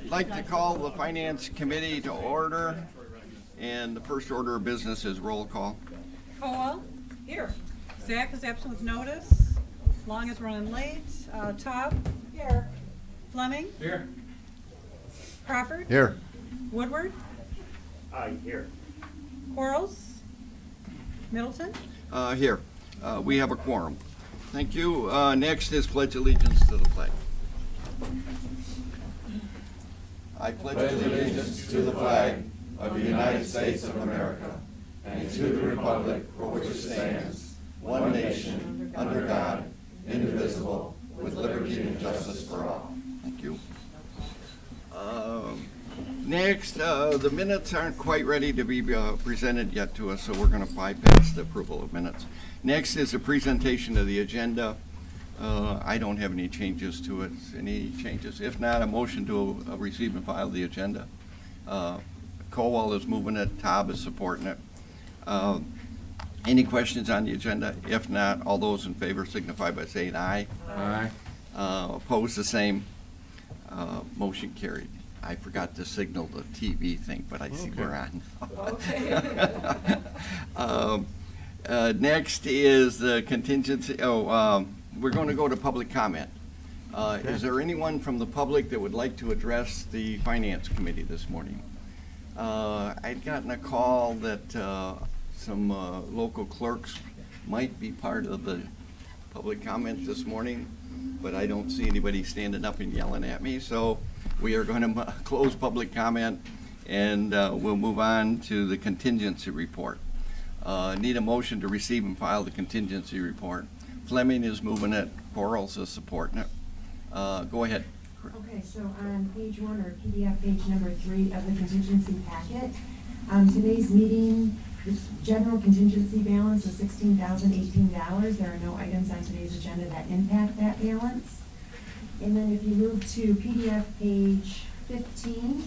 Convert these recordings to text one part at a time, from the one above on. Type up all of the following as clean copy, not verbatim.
I'd like to call the Finance Committee to order, and the first order of business is roll call. Cowell? Here. Zach is absent with notice. Long is running late. Taub? Here. Fleming? Here. Crawford? Here. Woodward? Here. Quarles? Middleton? Here. We have a quorum. Thank you. Next is pledge allegiance to the flag. I pledge allegiance to the flag of the United States of America and to the republic for which it stands, one nation, under God, indivisible, with liberty and justice for all. Thank you. Next, the minutes aren't quite ready to be presented yet to us, so we're going to bypass the approval of minutes. Next is a presentation of the agenda. I don't have any changes to it. Any changes? If not, a motion to receive and file the agenda. Cowell is moving it. Taub is supporting it. Any questions on the agenda? If not, all those in favor signify by saying aye. Aye. Opposed, the same. Motion carried. I forgot to signal the TV thing, but I see we're on. Next is the contingency. We're going to go to public comment. Is there anyone from the public that would like to address the Finance Committee this morning? I'd gotten a call that some local clerks might be part of the public comment this morning, but I don't see anybody standing up and yelling at me, so we are going to close public comment and we'll move on to the contingency report. Need a motion to receive and file the contingency report. Fleming is moving it. Quarles is supporting it. Go ahead. Okay, so on page 1 or PDF page number 3 of the contingency packet, today's meeting, the general contingency balance is $16,018. There are no items on today's agenda that impact that balance. And then if you move to PDF page 15,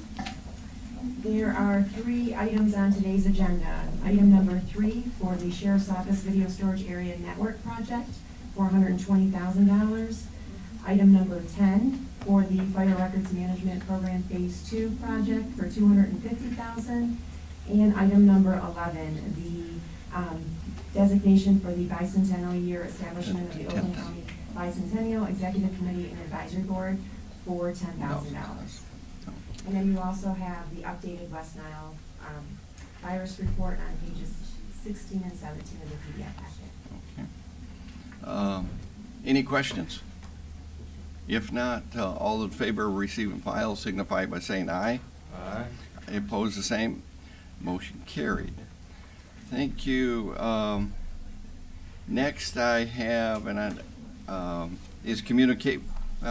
there are 3 items on today's agenda. Item number 3 for the Sheriff's Office Video Storage Area Network Project, $420,000. Item number 10 for the Fire Records Management Program Phase 2 project for $250,000. And item number 11, the designation for the bicentennial year establishment of the Oakland County Bicentennial Executive Committee and Advisory Board for $10,000. And then you also have the updated West Nile virus report on pages 16 and 17 of the PDF packet. Okay. Any questions? If not, all in favor of receive and file signify by saying aye. Aye. Opposed, the same. Motion carried. Thank you. Next I have, is communicate.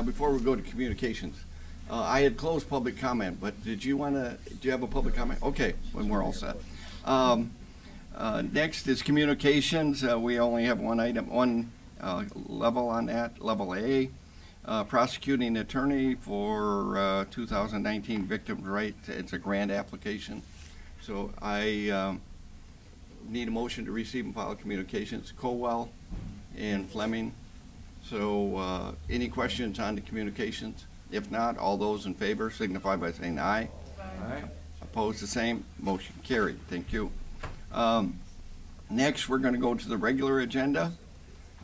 Before we go to communications, I had closed public comment, but do you have a public comment? Okay, when we're all set. Next is communications. We only have one item, one level on that, level A. Prosecuting attorney for 2019 victims' rights. It's a grant application. So I need a motion to receive and file communications. Cowell and Fleming. So any questions on the communications? If not, all those in favor signify by saying aye. Aye. Opposed, the same. Motion carried. Thank you. Next, we're going to go to the regular agenda.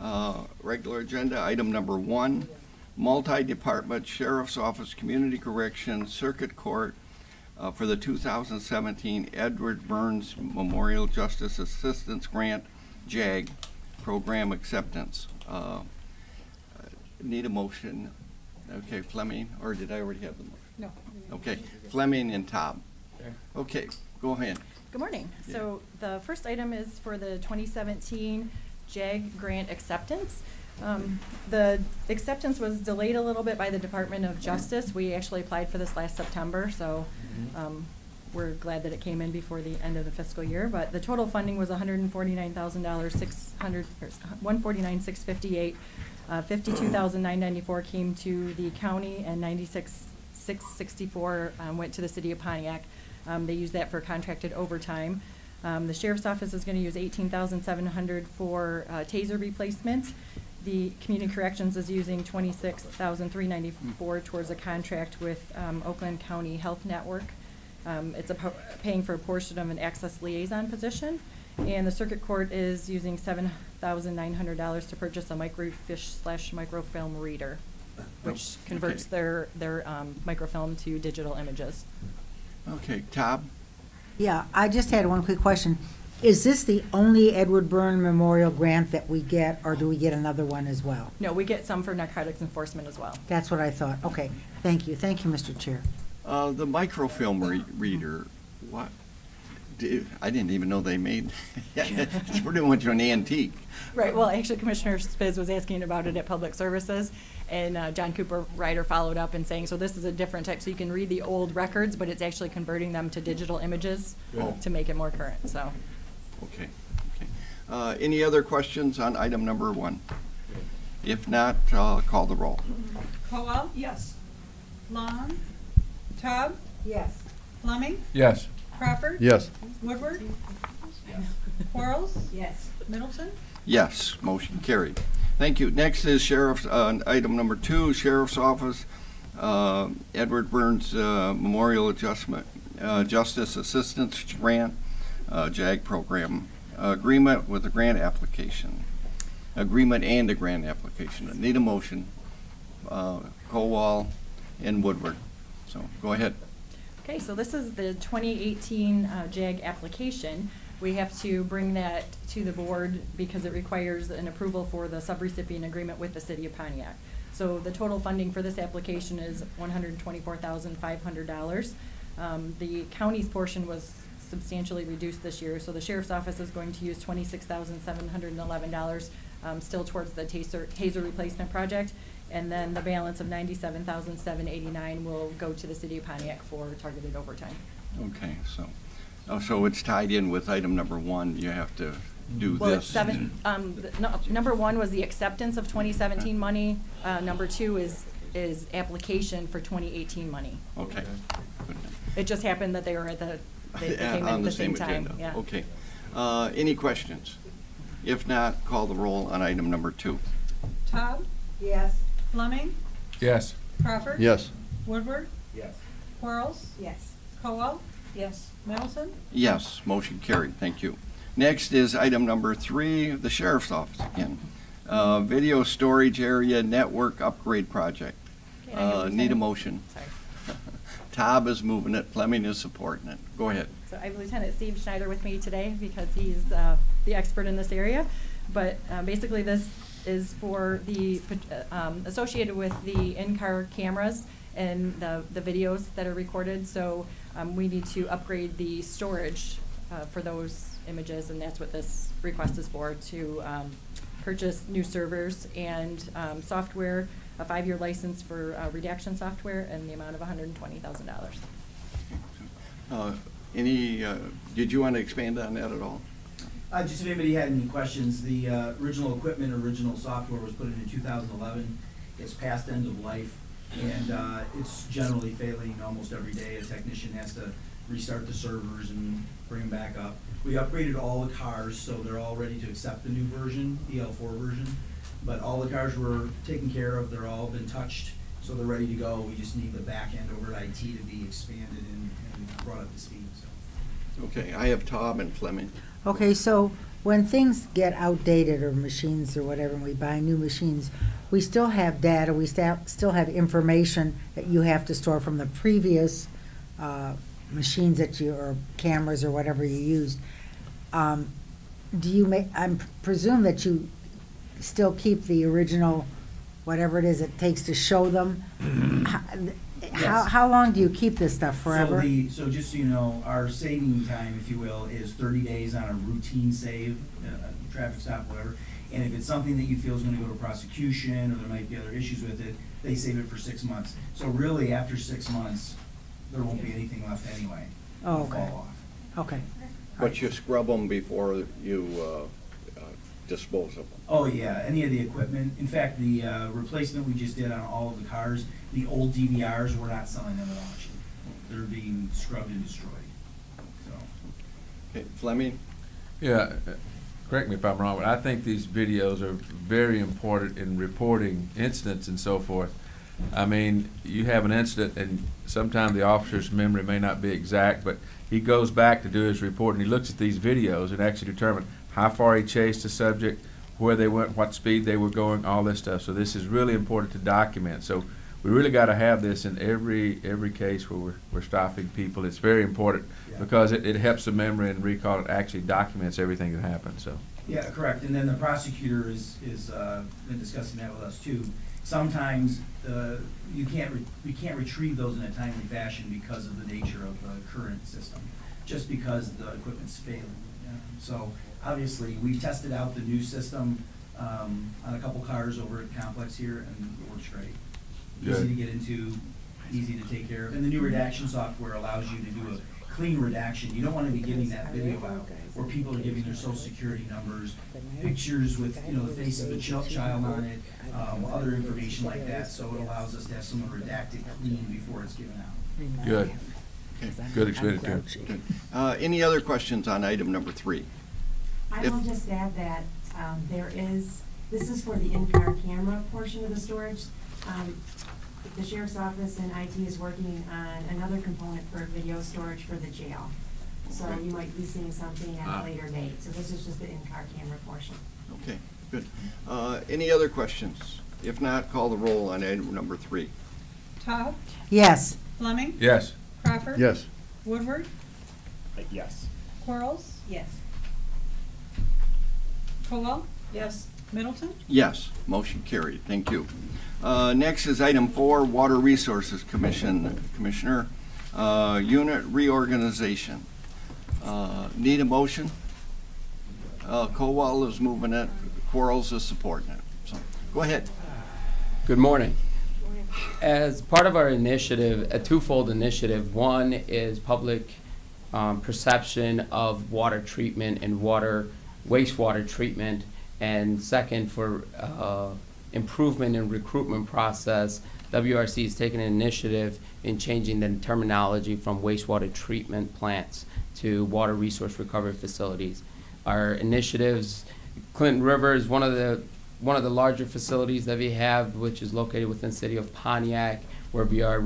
Item number 1, multi-department Sheriff's Office Community Corrections Circuit Court for the 2017 Edward Burns Memorial Justice Assistance Grant, JAG, program acceptance. Need a motion. Okay, Fleming, or did I already have the motion? No. Okay, Fleming and Taub. Okay, go ahead. Good morning. So the first item is for the 2017 JAG grant acceptance. The acceptance was delayed a little bit by the Department of Justice. We actually applied for this last September, so we're glad that it came in before the end of the fiscal year. But the total funding was $149,000, $149,658. $52,994 came to the county, and $96,664 went to the city of Pontiac. They used that for contracted overtime. The sheriff's office is going to use $18,700 for taser replacement. The Community Corrections is using $26,394 towards a contract with Oakland County Health Network. It's paying for a portion of an access liaison position. And the Circuit Court is using $7,900 to purchase a microfiche/microfilm reader, which converts their microfilm to digital images. Okay, Tom? Yeah, I just had one quick question. Is this the only Edward Byrne Memorial Grant that we get, or do we get another one as well? No, we get some for narcotics enforcement as well. That's what I thought. Okay, thank you. Thank you, Mr. Chair. The microfilm reader, what? I didn't even know they made, it's pretty much an antique. Right, well, actually, Commissioner Spiz was asking about it at Public Services, and John Cooper Ryder followed up and saying, so this is a different type, so you can read the old records, but it's actually converting them to digital images to make it more current, so. Okay, okay. Any other questions on item number 1? If not, call the roll. Cowell? Yes. Long? Taub? Yes. Fleming? Yes. Crawford? Yes. Woodward? Quarles? Yes. Middleton? Yes, motion carried. Thank you. Next is Sheriff's, item number 2, Sheriff's Office, Edward Burns Memorial Justice Assistance Grant, JAG program, agreement with the grant application. Agreement and a grant application. I need a motion. Kowal and Woodward. So go ahead. Okay, so this is the 2018 JAG application. We have to bring that to the board because it requires an approval for the subrecipient agreement with the City of Pontiac. So the total funding for this application is $124,500. The county's portion was substantially reduced this year, so the Sheriff's Office is going to use $26,711 still towards the taser replacement project. And then the balance of $97,789 will go to the City of Pontiac for targeted overtime. Okay, so it's tied in with item number 1. You have to do Well, it's this. number 1 was the acceptance of 2017 money. Number 2 is application for 2018 money. Okay. Good. It just happened that they were they came in On at the same time. agenda. Yeah. Okay. Any questions? If not, call the roll on item number 2. Taub? Yes. Fleming? Yes. Crawford? Yes. Woodward? Yes. Quarles? Yes. Cowell? Yes. Middleton? Yes, motion carried. Thank you. Next is item number 3, the Sheriff's Office again. Video storage area network upgrade project. Okay, I have Need a Lieutenant- motion. Sorry. Taub is moving it, Fleming is supporting it. Go ahead. So I have Lieutenant Steve Schneider with me today because he's the expert in this area. But basically this is for the, associated with the in-car cameras and the videos that are recorded. So we need to upgrade the storage for those images, and that's what this request is for, to purchase new servers and software, a 5-year license for redaction software, and the amount of $120,000. Did you want to expand on that at all? Just if anybody had any questions, the original equipment, original software was put in 2011. It's past end of life, and it's generally failing almost every day. A technician has to restart the servers and bring them back up. We upgraded all the cars, so they're all ready to accept the new version, the L4 version. But all the cars were taken care of. They're all been touched, so they're ready to go. We just need the back end over at IT to be expanded and brought up to speed. So. Okay, I have Taub and Fleming. Okay, so when things get outdated, or machines or whatever, and we buy new machines, we still have data, we still have information that you have to store from the previous machines that you, or cameras or whatever you used. Do you I presume that you still keep the original, whatever it is it takes to show them? How long do you keep this stuff, forever? So just so you know, our saving time, if you will, is 30 days on a routine save, traffic stop, whatever. And if it's something that you feel is going to go to prosecution, or there might be other issues with it, they save it for 6 months. So really, after 6 months, there won't be anything left anyway. Oh, It'll okay. fall off. Okay. But you scrub them before you dispose of them. Oh, yeah, any of the equipment. In fact, the replacement we just did on all of the cars, the old DVRs, we're not selling them at auction. They're being scrubbed and destroyed. So. Okay, Fleming? Yeah, correct me if I'm wrong, but I think these videos are very important in reporting incidents and so forth. I mean, you have an incident, and sometimes the officer's memory may not be exact, but he goes back to do his report, and he looks at these videos and actually determine how far he chased the subject, where they went, what speed they were going, all this stuff. So this is really important to document. So we really got to have this in every case where we're stopping people. It's very important because it helps the memory and recall. It actually documents everything that happened. So. Yeah, correct. And then the prosecutor is been discussing that with us too. Sometimes we can't retrieve those in a timely fashion because of the nature of the current system, just because the equipment's failing. So obviously, we tested out the new system on a couple cars over at Complex here, and it works great. Easy to get into, easy to take care of, and the new redaction software allows you to do a clean redaction. You don't want to be giving that video out where people are giving their social security numbers, pictures with the face of a child on it, other information like that. So it allows us to have someone redacted clean before it's given out. Good. Good experience too. Any other questions on item number 3? I will just add that this is for the in-car camera portion of the storage. The Sheriff's Office and IT is working on another component for video storage for the jail. So you might be seeing something at a later date. So this is just the in-car camera portion. Okay, good. Any other questions? If not, call the roll on item number 3. Todd? Yes. Fleming? Yes. Crawford? Yes. Woodward? Yes. Quarles? Yes. Colwell? Yes. Middleton? Yes, motion carried. Thank you. Next is item 4, Water Resources Commission. Commissioner, unit reorganization. Need a motion? Colwell is moving it. Quarles is supporting it. So, go ahead. Good morning. As part of our initiative, a twofold initiative, one is public perception of water treatment and wastewater treatment, and second, for improvement in recruitment process, WRC has taken an initiative in changing the terminology from wastewater treatment plants to water resource recovery facilities. Our initiatives, Clinton River is one of the larger facilities that we have, which is located within the city of Pontiac, where we are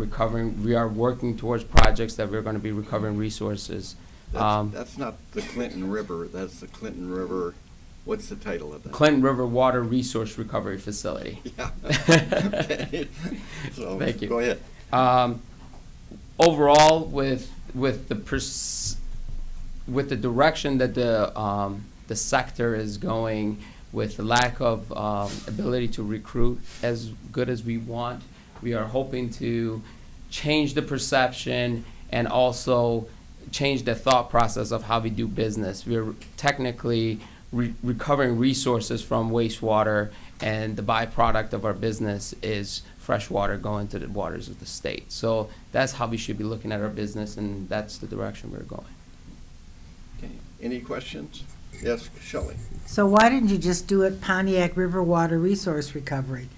working towards projects that we're going to be recovering resources. That's not the Clinton River, that's the Clinton River. What's the title of that? Clinton River Water Resource Recovery Facility. Yeah. Okay. So, thank you. Go ahead. Overall, with the direction that the sector is going, with the lack of ability to recruit as good as we want, we are hoping to change the perception and also change the thought process of how we do business. We are technically recovering resources from wastewater, and the byproduct of our business is fresh water going to the waters of the state. So that's how we should be looking at our business, and that's the direction we're going. Okay. Any questions? Yes, Shelley. So why didn't you just do it Pontiac River Water Resource Recovery?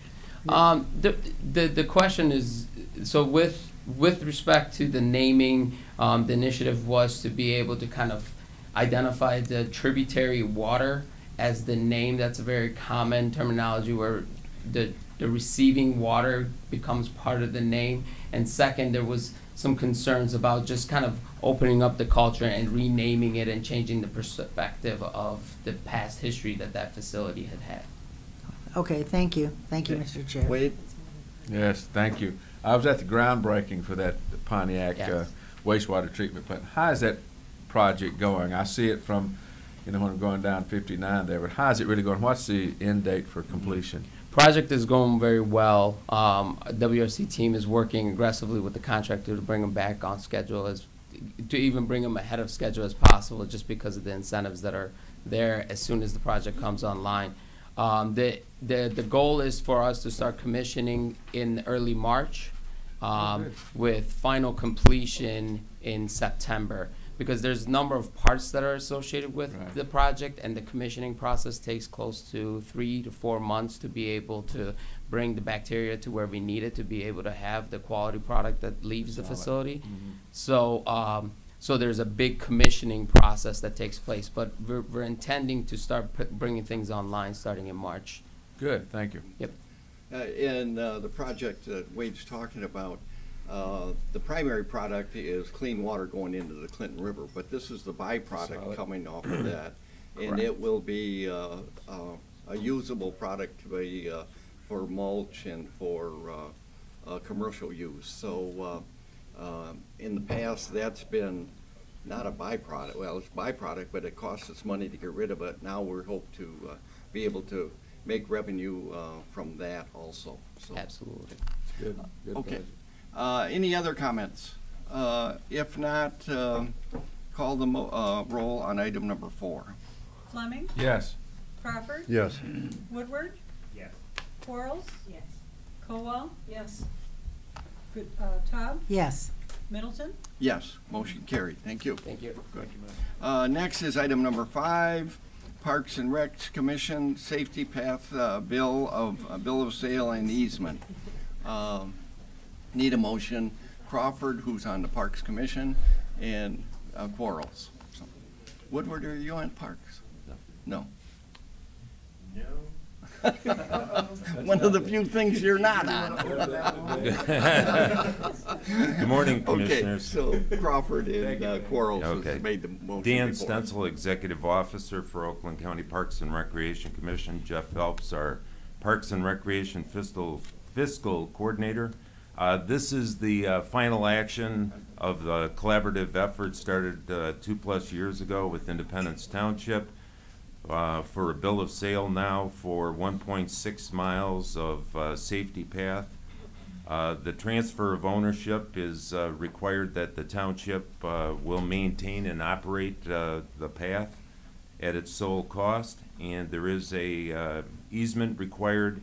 The question is, so with respect to the naming, the initiative was to be able to kind of identify the tributary water as the name. That's a very common terminology where the receiving water becomes part of the name. And second, there was some concerns about just kind of opening up the culture and renaming it and changing the perspective of the past history that facility had had. Okay, thank you. Thank you, Mr. Chair. Wade? Yes, thank you. I was at the groundbreaking for that Pontiac Yes. wastewater treatment plant. How is that project going? I see it from, when I'm going down 59 there, but how is it really going? What's the end date for completion? Project is going very well. WRC team is working aggressively with the contractor to bring them back on schedule, to even bring them ahead of schedule as possible, just because of the incentives that are there as soon as the project comes online. The goal is for us to start commissioning in early March, with final completion in September, because there's a number of parts that are associated with the project, and the commissioning process takes close to 3 to 4 months to be able to bring the bacteria to where we need it to be able to have the quality product that leaves the facility. So So there's a big commissioning process that takes place, but we're intending to start bringing things online starting in March. Good, thank you. Yep. In the project that Wade's talking about, the primary product is clean water going into the Clinton River, but this is the byproduct Solid. coming off of that. And Correct. it will be a usable product to be for mulch and for commercial use. So in the past, that's been not a byproduct. Well, it's byproduct, but it costs us money to get rid of it. Now we hope to be able to make revenue from that also. So. Absolutely. Good, good Okay. project. Any other comments? If not, call the roll on item number 4. Fleming, Yes. Crawford, Yes. Woodward, Yes. Quarles, Yes. Cowell. Yes. Good, Taub, Yes. Middleton. Yes, motion carried. Thank you. Thank you. Next is item number 5, Parks and Recs Commission Safety Path bill of sale and easement. Need a motion. Crawford, who's on the Parks Commission, and Quarles. So, Woodward, are you on Parks? No. No. One of the few things you're not on. Good morning, Okay, Commissioners. so Crawford and Quarles Okay. has made the motion. Dan before. Stenzel, Executive Officer for Oakland County Parks and Recreation Commission. Jeff Phelps, our Parks and Recreation Fiscal Coordinator. This is the final action of the collaborative effort started 2+ years ago with Independence Township for a bill of sale now for 1.6 miles of safety path. The transfer of ownership is required that the township will maintain and operate the path at its sole cost, and there is a easement required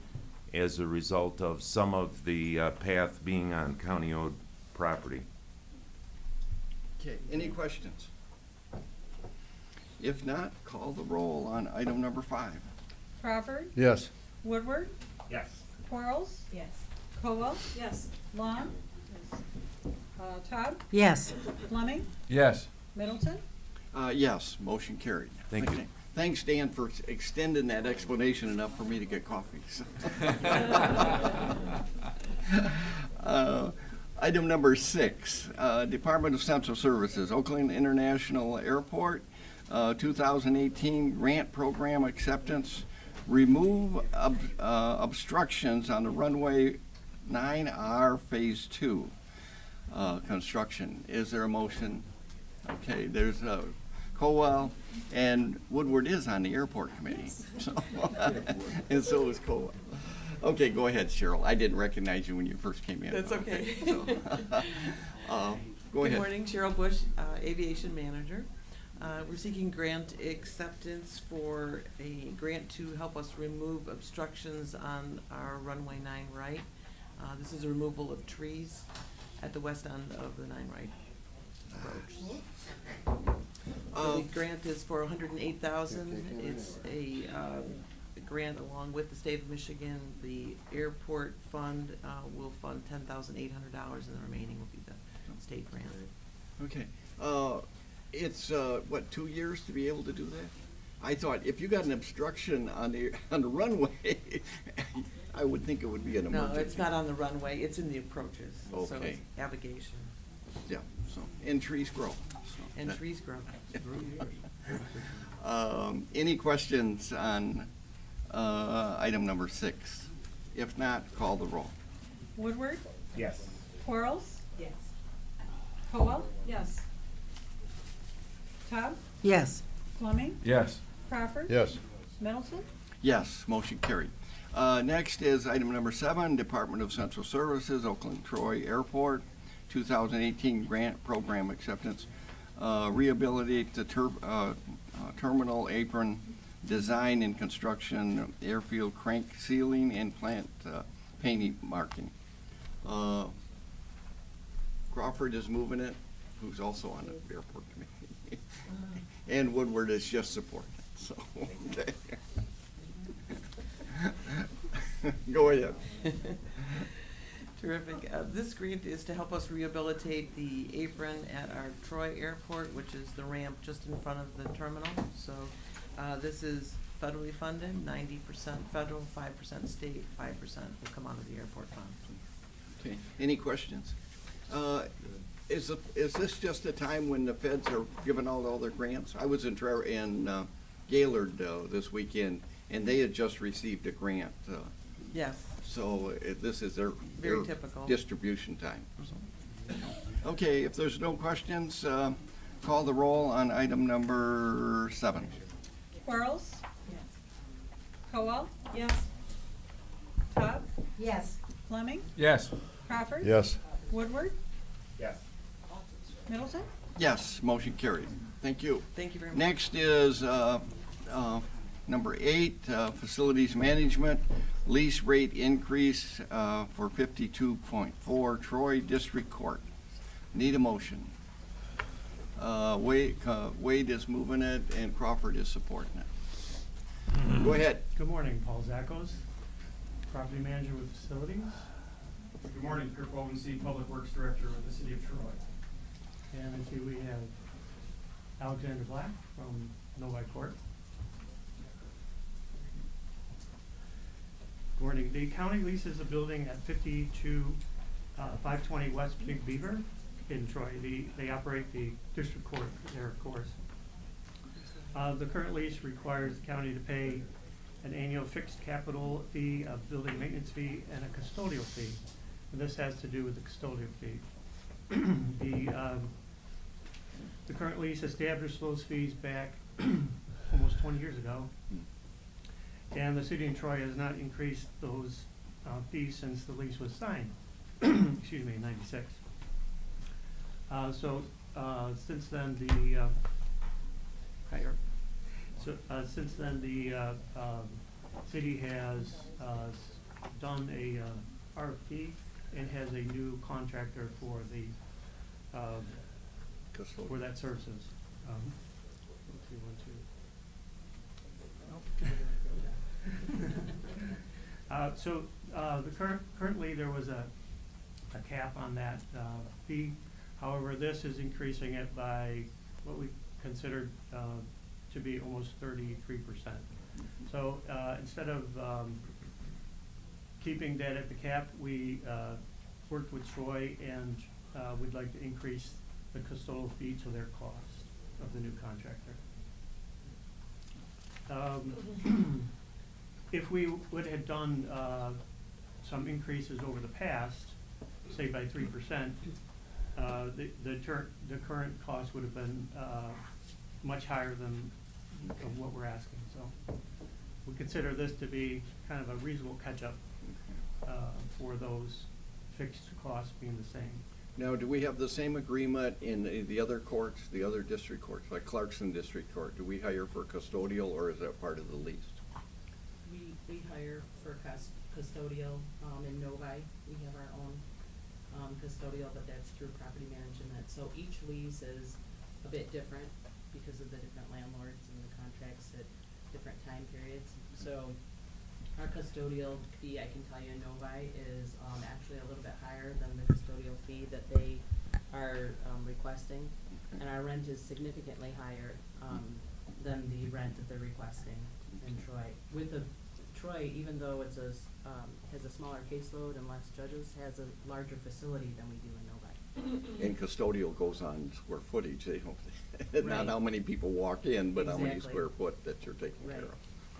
as a result of some of the path being on county-owned property. Okay, any questions? If not, call the roll on item number 5. Crawford, Yes. Woodward, Yes. Quarles, Yes. Cowell. Yes. Long. Taub, Yes. Fleming, Yes. Middleton. Yes, motion carried. Thank you. Okay. Thanks, Dan, for extending that explanation enough for me to get coffee. Item number 6, Department of Central Services, Oakland International Airport, 2018 grant program acceptance. Remove obstructions on the runway 9R Phase 2 construction. Is there a motion? Okay, there's Cowell, and Woodward is on the airport committee. So, and so is Cowell. Okay, go ahead, Cheryl. I didn't recognize you when you first came in. That's okay. So, go ahead. Good morning, Cheryl Bush, Aviation Manager. We're seeking grant acceptance for a grant to help us remove obstructions on our runway 9 right. This is a removal of trees at the west end of the 9 right approach. The grant is for $108,000. It's a grant along with the state of Michigan. The airport fund will fund $10,800, and the remaining will be the state grant. Okay. It's, what, 2 years to be able to do that? I thought if you got an obstruction on the runway, I would think it would be an No, emergency. it's not on the runway, it's in the approaches, so Okay. it's navigation, Yeah, so, and trees grow. so and that- trees grow. Any questions on item number 6? If not, call the roll. Woodward, Yes. Quarles, Yes. Cowell. Yes. Taub, Yes. Fleming, Yes. Crawford. Yes. Middleton. Yes, motion carried. Next is item number 7, Department of Central Services, Oakland Troy Airport, 2018 grant program acceptance. Rehabilitate the terminal apron, design and construction, airfield crank sealing, and plant painting marking. Crawford is moving it, who's also on the airport committee. And Woodward is just supporting it, so, okay. Go ahead. Terrific. This grant is to help us rehabilitate the apron at our Troy Airport, which is the ramp just in front of the terminal. So this is federally funded, 90% federal, 5% state, 5% will come out of the airport fund. Okay, any questions? Is this just a time when the feds are giving out all their grants? I was in Gaylord this weekend, and they had just received a grant. Yes. So this is their Very typical distribution time. Okay, if there's no questions, call the roll on item number 7. Quarles? Yes. Cowell? Yes. Todd? Yes. Fleming? Yes. Crawford? Yes. Woodward? Yes. Middleton? Yes, motion carried. Thank you. Thank you very much. Next is number 8, facilities management, lease rate increase for 52.4 Troy District Court. Need a motion. Wade is moving it and Crawford is supporting it. Go ahead. Good morning, Paul Zackos, Property Manager with Facilities. Good morning, Kirk Wolvensee, Public Works Director with the City of Troy. And I see we have Alexander Black from Novi Court. Good morning. The county leases a building at 520 West Big Beaver in Troy. They operate the district court there, of course. The current lease requires the county to pay an annual fixed capital fee, a building maintenance fee, and a custodial fee. And this has to do with the custodial fee. The current lease established those fees back almost 20 years ago. And the city of Troy has not increased those fees since the lease was signed, excuse me, in '96. Since then, the city has done a RFP and has a new contractor for the for that services. Let's see, 1, 2. Currently there was a cap on that fee. However, this is increasing it by what we considered to be almost 33%. So instead of keeping that at the cap, we worked with Troy and we'd like to increase the custodial fee to their cost of the new contractor. If we would have done some increases over the past, say by 3%, the current cost would have been much higher than what we're asking. So we consider this to be kind of a reasonable catch-up for those fixed costs being the same. Now, do we have the same agreement in the other courts, the other district courts, like Clarkson District Court? Do we hire for custodial, or is that part of the lease? We hire for custodial in Novi. We have our own custodial, but that's through property management. So each lease is a bit different because of the different landlords and the contracts at different time periods. So our custodial fee, I can tell you in Novi, is actually a little bit higher than the custodial fee that they are requesting. And our rent is significantly higher than the rent that they're requesting in Troy. With the Troy, even though it's has a smaller caseload and less judges, has a larger facility than we do in Novi. And custodial goes on square footage. They don't, not Right. how many people walk in, but how many Exactly. square foot that you're taking Right. care of.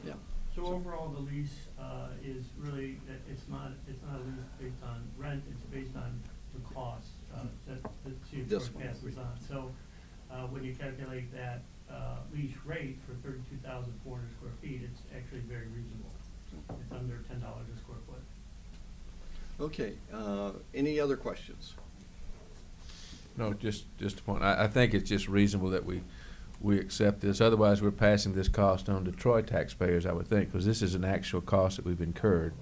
Yeah. So overall, the lease is really, it's not a lease based on rent, it's based on the cost that the city of This Troy one. passes on. So when you calculate that lease rate for 32,400 square feet, it's actually very reasonable. It's under $10 a square foot. Okay, any other questions? No, just a point. I think it's just reasonable that we accept this. Otherwise, we're passing this cost on to Troy taxpayers, I would think, because this is an actual cost that we've incurred.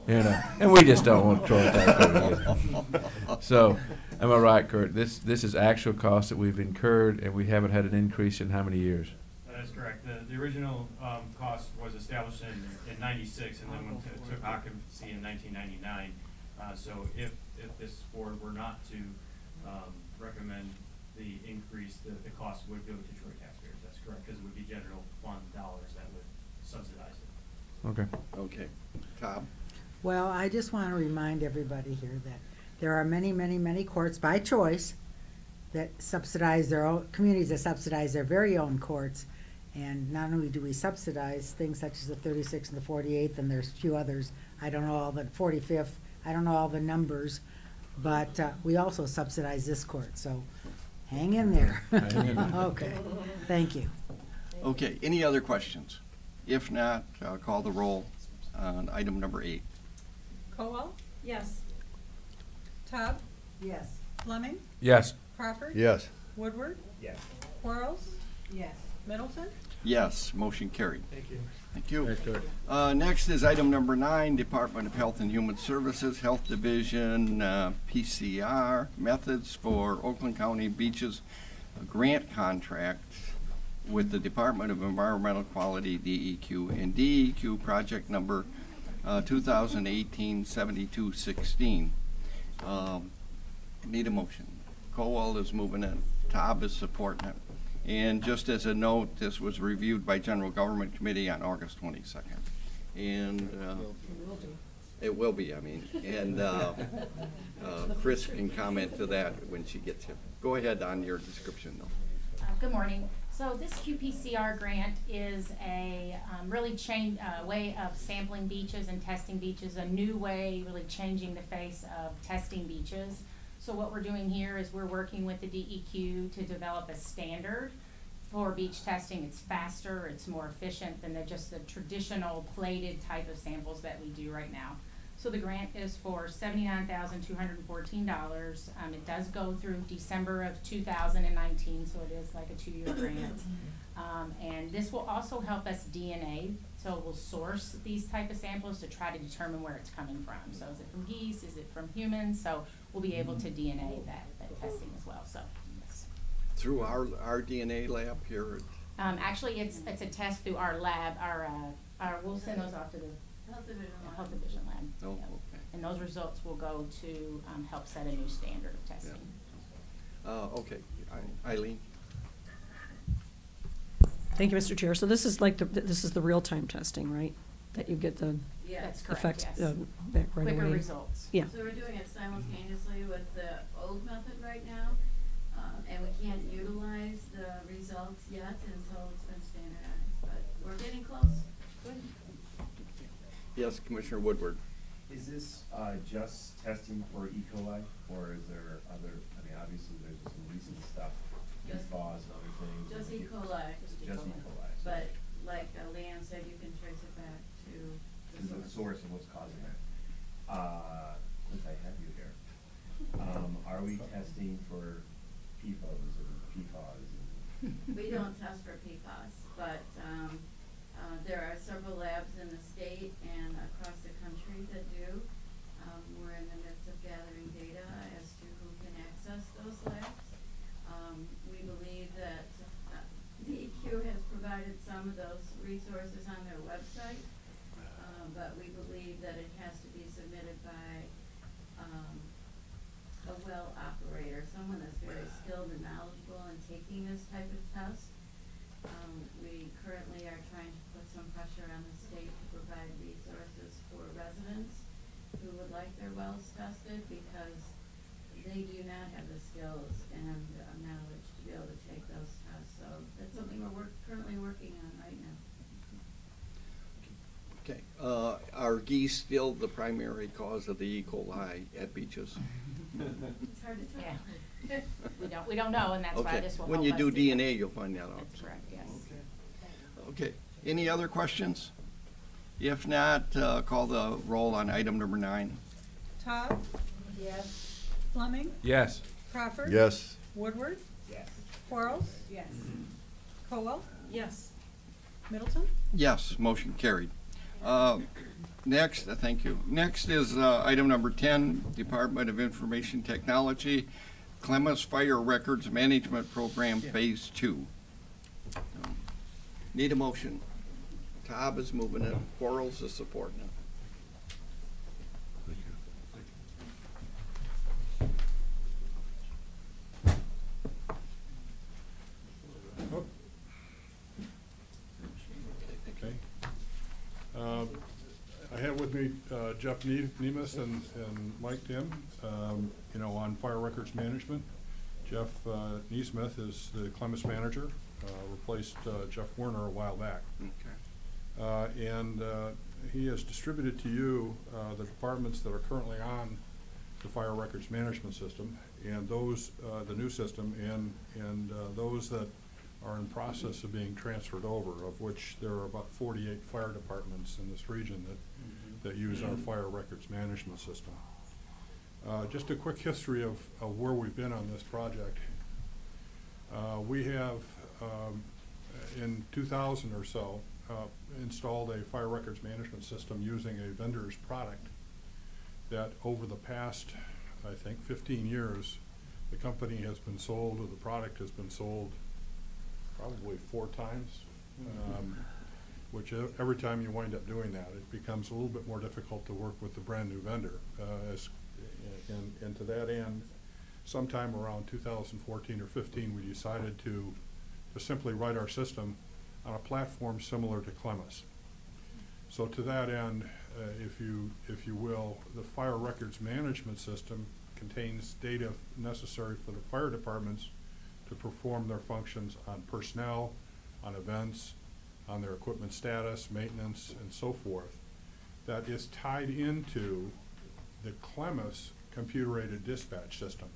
And we just don't want Troy taxpayers to get it. So, am I right, Kurt? This is actual cost that we've incurred, and we haven't had an increase in how many years? That is correct. The original cost was established in '96 and then took occupancy in 1999. So if this board were not to recommend the increase, the cost would go to Troy taxpayers. That's correct, because it would be general fund dollars that would subsidize it. Okay. Okay. Tom? Well, I just want to remind everybody here that there are many, many, many courts by choice that subsidize their own, communities that subsidize their very own courts. And not only do we subsidize things such as the 36th and the 48th, and there's a few others, I don't know all the 45th, I don't know all the numbers, but we also subsidize this court, so hang in there. Hang in there. Okay, thank you. Okay, any other questions? If not, I'll call the roll on item number 8. Cowell? Yes. Todd? Yes. Fleming? Yes. Crawford? Yes. Woodward? Yes. Quarles? Yes. Middleton? Yes, motion carried. Thank you. Thank you. Thanks, Kurt. Next is item number 9, Department of Health and Human Services, Health Division, PCR, methods for Oakland County Beaches grant contract with the Department of Environmental Quality, DEQ, and DEQ project number 2018-7216. Need a motion. Cowell is moving it. Taub is supporting it. And just as a note, this was reviewed by General Government Committee on August 22nd. And it will be, I mean. And Chris can comment to that when she gets here. Go ahead on your description, though. Good morning. So this QPCR grant is a really way of sampling beaches and testing beaches, a new way, really changing the face of testing beaches. So what we're doing here is we're working with the DEQ to develop a standard for beach testing. It's faster, it's more efficient than just the traditional plated type of samples that we do right now. So the grant is for $79,214. It does go through December of 2019, so it is like a 2-year grant. And this will also help us DNA, so we'll source these type of samples to try to determine where it's coming from. So is it from geese, is it from humans? So we'll be able to DNA that testing as well, so. Yes. Through our DNA lab here? Actually, it's a test through our lab, we'll send those off to the Health Division lab. Oh, Yep. okay. And those results will go to help set a new standard of testing. Okay. Eileen? Thank you, Mr. Chair. So this is like this is the real-time testing, right? That you get the That's correct, effects yes. back right Quicker away. results. Yeah. So we're doing it simultaneously with the old method right now, and we can't utilize the results yet until it's been standardized, but we're getting close. Good. Yes, Commissioner Woodward. Is this just testing for E. coli, or is there other, I mean, obviously there's some recent stuff, PFAS and other things. Just E. coli. Just E. coli. But like Leanne said, you can trace it back to The source of what's causing it. Since I have you here, are we testing for PFOS and PFAS? We don't test for PFAS, but there are several labs in the state and across the country that do. We're in the midst of gathering data as to who can access those labs. We believe that DEQ has provided some of those resources on their website, but we believe that it has to be submitted by a well operator, someone that's very skilled and knowledgeable in taking this type of test. We currently are trying to put some pressure on the state to provide resources for residents who would like their wells tested, because they do not have the skills and knowledge to be able to take those tests. So that's something we're currently working on right now. Okay. Are geese still the primary cause of the E. coli at beaches? It's hard to tell. Yeah. We don't know, and that's why Okay. this will When help you us do DNA, you'll find that out. That's correct, yes. Okay. Any other questions? If not, call the roll on item number 9. Todd? Yes. Fleming? Yes. Crawford? Yes. Woodward? Yes. Quarles? Yes. Cowell? Yes. Middleton? Yes, motion carried. Next, thank you. Next is item number 10, Department of Information Technology, Clemens Fire Records Management Program, Phase 2. Need a motion. Taub is moving it. Quarles is supporting it. with me Jeff Nemus and Mike Tim, on fire records management. Jeff Neesmith is the Clemens manager, replaced Jeff Werner a while back. Okay. And he has distributed to you the departments that are currently on the fire records management system, and those, the new system, and those that are in process of being transferred over, of which there are about 48 fire departments in this region that use our fire records management system. Just a quick history of where we've been on this project. We have, in 2000 or so, installed a fire records management system using a vendor's product that over the past, I think, 15 years, the company has been sold, or the product has been sold probably 4 times, which every time you wind up doing that, it becomes a little bit more difficult to work with the brand new vendor. And to that end, sometime around 2014 or 15, we decided to simply write our system on a platform similar to Clemens. So to that end, if you will, the fire records management system contains data necessary for the fire departments to perform their functions on personnel, on events, on their equipment status, maintenance, and so forth, that is tied into the Clemens computer-aided dispatch system.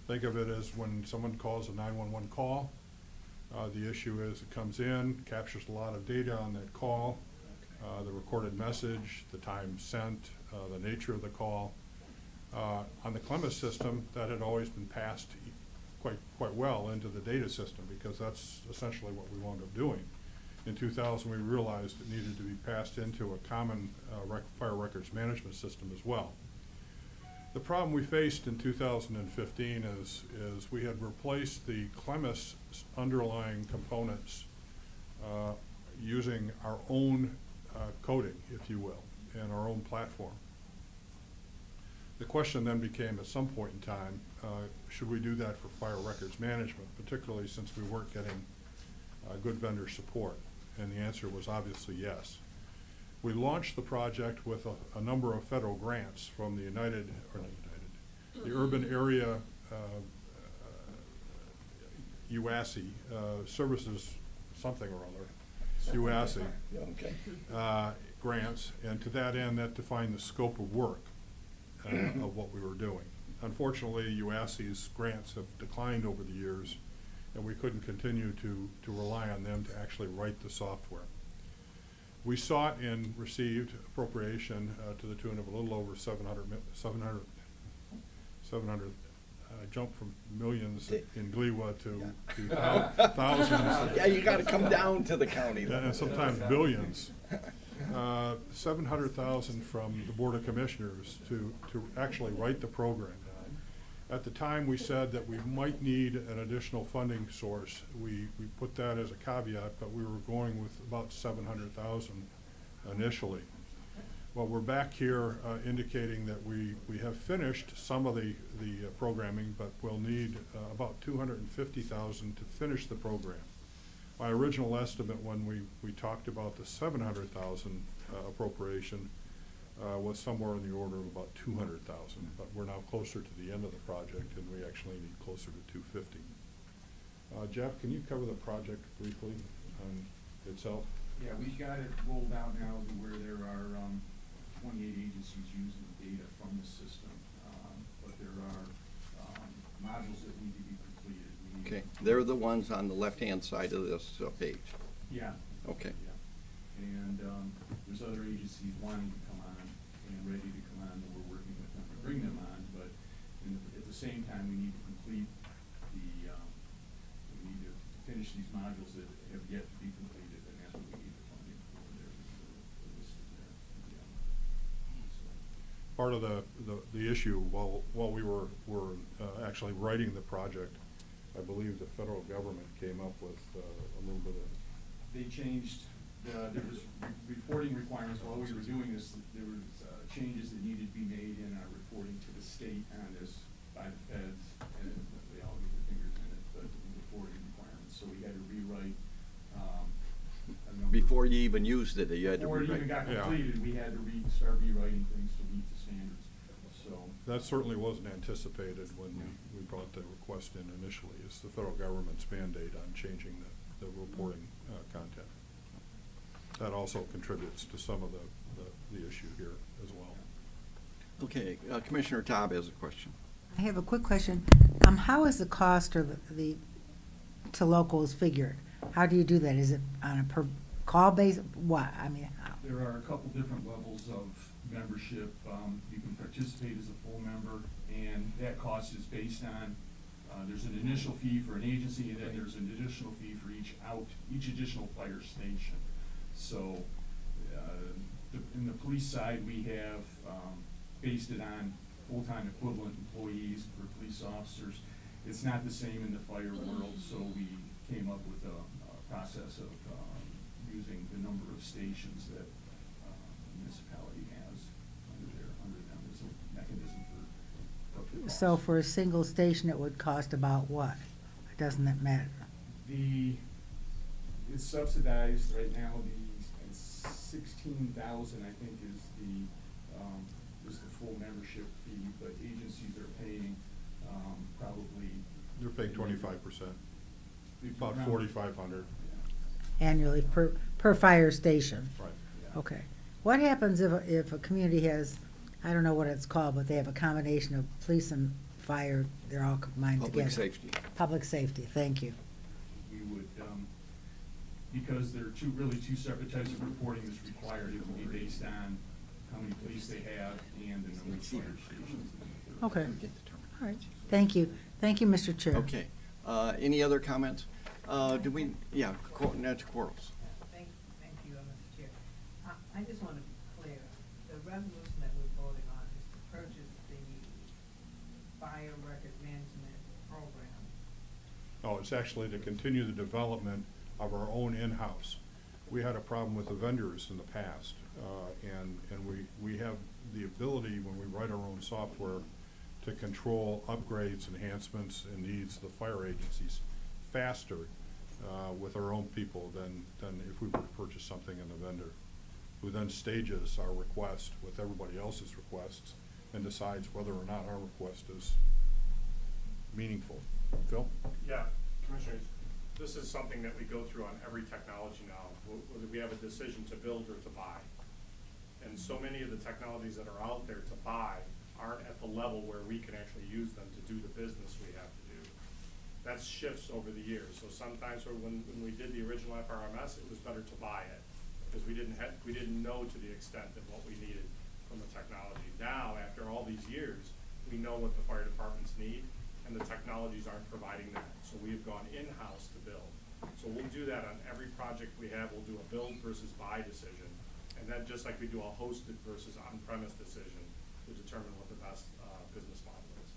Think of it as when someone calls a 911 call, the issue is it comes in, captures a lot of data on that call, the recorded message, the time sent, the nature of the call. On the Clemens system, that had always been passed quite well into the data system, because that's essentially what we wound up doing. In 2000, we realized it needed to be passed into a common fire records management system as well. The problem we faced in 2015 is we had replaced the Clemens underlying components using our own coding, if you will, and our own platform. The question then became, at some point in time, should we do that for fire records management, particularly since we weren't getting good vendor support? And the answer was obviously yes. We launched the project with a number of federal grants from the the Urban Area UASI, Services something or other, UASI, Okay. grants, and to that end, that defined the scope of work of what we were doing. Unfortunately, UASI's grants have declined over the years, and we couldn't continue to rely on them to actually write the software. We sought and received appropriation to the tune of a little over 700, jumped from millions in Gliwa to thousands. Yeah, you gotta come down to the county. And sometimes billions. 700,000 from the Board of Commissioners to actually write the program. At the time, we said that we might need an additional funding source. We put that as a caveat, but we were going with about 700,000 initially. Well, we're back here indicating that we have finished some of the programming, but we'll need about 250,000 to finish the program. My original estimate when we talked about the 700,000 appropriation was somewhere in the order of about 200,000, but we're now closer to the end of the project, and we actually need closer to 250. Jeff, can you cover the project briefly itself? Yeah, we've got it rolled out now to where there are 28 agencies using data from the system, but there are modules that need to be completed. Okay, they're the ones on the left-hand side of this page. Yeah. Okay. Yeah. And there's other agencies wanting to come on and ready to come on, and we're working with them to bring them on, but at the same time, we need to complete we need to finish these modules that have yet to be completed, and that's what we need the funding for. They're listed there. Part of the issue while we were actually writing the project, I believe the federal government came up with a little bit of. They changed. There was reporting requirements while we were doing this. There was changes that needed to be made in our reporting to the state on this by the feds, and they all get their fingers in it. But the reporting requirements, so we had to rewrite a number before you even used it, you had to Before it even rewrite. got completed, we had to start rewriting things to meet the standards, so. That certainly wasn't anticipated when we brought the request in initially. It's the federal government's mandate on changing the reporting content. That also contributes to some of the issue here as well. Okay, Commissioner Taub has a question. I have a quick question. How is the cost or the to locals figured? How do you do that? Is it on a per call basis? What? I mean, how? There are a couple different levels of membership. You can participate as a full member, and that cost is based on, there's an initial fee for an agency, and then there's an additional fee for each additional fire station. So, in the police side, we have based it on full-time equivalent employees for police officers. It's not the same in the fire world, so we came up with a process of using the number of stations that a municipality has under them as a mechanism for cost. So for a single station, it would cost about what? Doesn't that matter? It's subsidized right now. The 16,000, I think, is the full membership fee, but agencies are paying probably. They're paying 25%, about 4,500. Annually per fire station? Right. Yeah. Okay. What happens if a community has, I don't know what it's called, but they have a combination of police and fire, they're all combined together? Public safety. Public safety, thank you. We would, because there are really two separate types of reporting that's required. It would be based on how many police they have and the number of fire stations. Okay. All right. Thank you. Thank you, Mr. Chair. Okay. Any other comments? Do we, yeah, Nancy Quarles. Thank you, Mr. Chair. I just want to be clear. The resolution that we're voting on is to purchase the fire record management program. Oh, it's actually to continue the development of our own in-house. We had a problem with the vendors in the past, and we have the ability, when we write our own software, to control upgrades, enhancements, and needs of the fire agencies faster with our own people than if we were to purchase something in the vendor, who then stages our request with everybody else's requests and decides whether or not our request is meaningful. Phil? Yeah, Commissioners, this is something that we go through on every technology now, whether we have a decision to build or to buy. And so many of the technologies that are out there to buy aren't at the level where we can actually use them to do the business we have to do. That shifts over the years. So sometimes when we did the original FRMS, it was better to buy it because we didn't know to the extent of what we needed from the technology. Now, after all these years, we know what the fire departments need, and the technologies aren't providing that. So we have gone in-house to build. So we'll do that on every project we have. We'll do a build versus buy decision. And then just like we do a hosted versus on-premise decision to determine what the best business model is.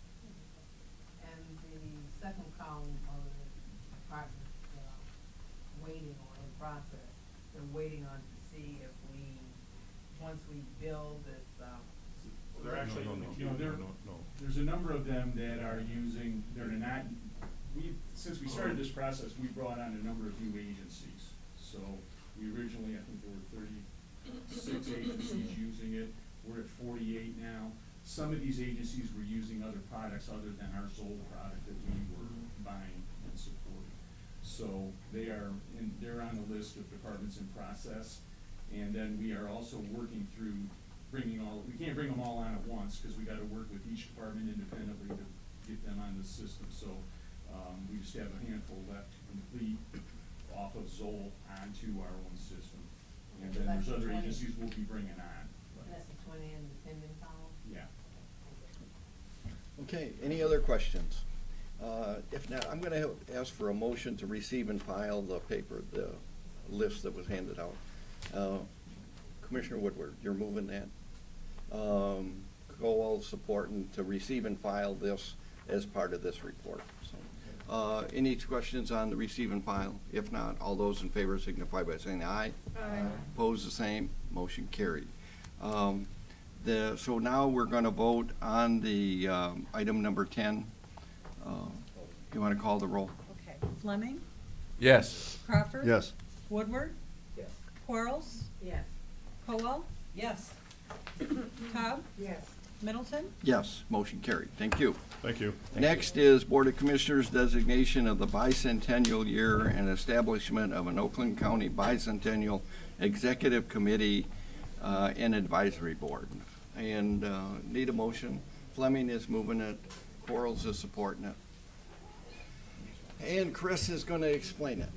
And the second column of the department waiting on in process, they're waiting on to see if once we build this. They're actually in the queue. There's a number of them that are using, since we started this process, we brought on a number of new agencies. So we originally, I think there were 36 agencies using it. We're at 48 now. Some of these agencies were using other products other than our Zoll product that we were buying and supporting. So they're on the list of departments in process. And then we are also working through we can't bring them all on at once because we got to work with each department independently to get them on the system. So we just have a handful left to complete off of Zoll onto our own system. And then there's other agencies we'll be bringing on. That's the 20 in the pending column? Yeah. Okay, any other questions? If not, I'm going to ask for a motion to receive and file the list that was handed out. Commissioner Woodward, you're moving that. Cowell supporting to receive and file this as part of this report. So, any questions on the receive and file? If not, all those in favor signify by saying aye. Aye. Opposed, the same. Motion carried. So now we're going to vote on the item number 10. You want to call the roll? Okay. Fleming? Yes. Crawford? Yes. Woodward? Yes. Quarles? Yes. Cowell? Yes. Cobb? Yes. Middleton? Yes, motion carried. Thank you. Thank you. Next is Board of Commissioners designation of the bicentennial year and establishment of an Oakland County Bicentennial Executive Committee and Advisory Board. And need a motion. Fleming is moving it. Quarles is supporting it. And Chris is going to explain it.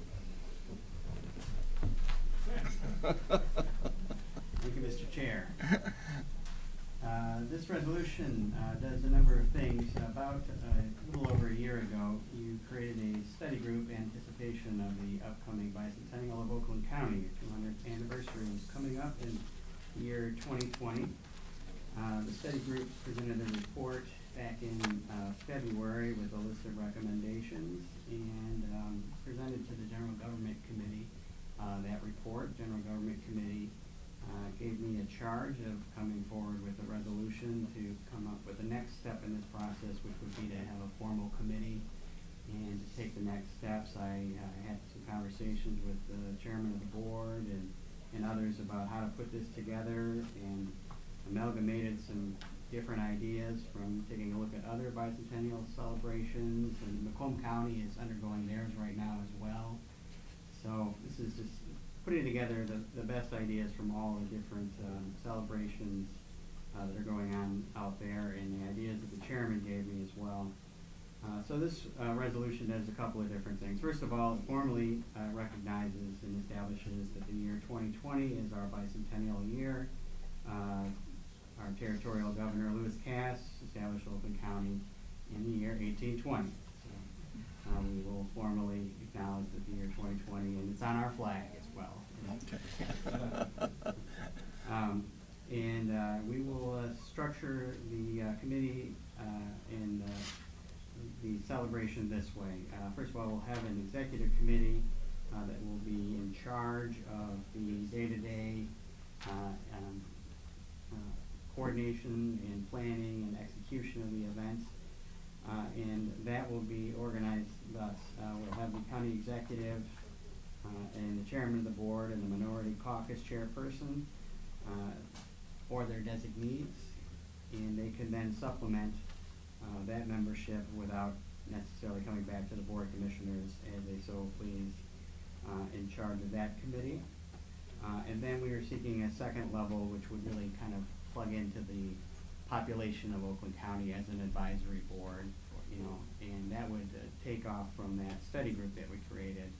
Thank you, Mr. Chair. This resolution does a number of things. About a little over a year ago, you created a study group in anticipation of the upcoming bicentennial of Oakland County. Your 200th anniversary is coming up in the year 2020. The study group presented a report back in February with a list of recommendations and presented to the General Government Committee that report. General Government Committee gave me a charge of coming forward with a resolution to come up with the next step in this process, which would be to have a formal committee and to take the next steps. I had some conversations with the chairman of the board and others about how to put this together, and amalgamated some different ideas from taking a look at other bicentennial celebrations, and Macomb County is undergoing theirs right now as well. So this is just putting together the best ideas from all the different celebrations that are going on out there, and the ideas that the chairman gave me as well. So this resolution does a couple of different things. First of all, it formally recognizes and establishes that the year 2020 is our bicentennial year. Our territorial governor, Lewis Cass, established Oakland County in the year 1820. So we will formally acknowledge that the year 2020, and it's on our flag as well. And we will structure the committee and the celebration this way. First of all, we'll have an executive committee that will be in charge of the day-to-day coordination and planning and execution of the events. And that will be organized thus. We'll have the county executive and the chairman of the board and the minority caucus chairperson or their designees, and they can then supplement that membership without necessarily coming back to the board of commissioners as they so please in charge of that committee. And then we are seeking a second level, which would really kind of plug into the population of Oakland County as an advisory board, you know, and that would take off from that study group that we created,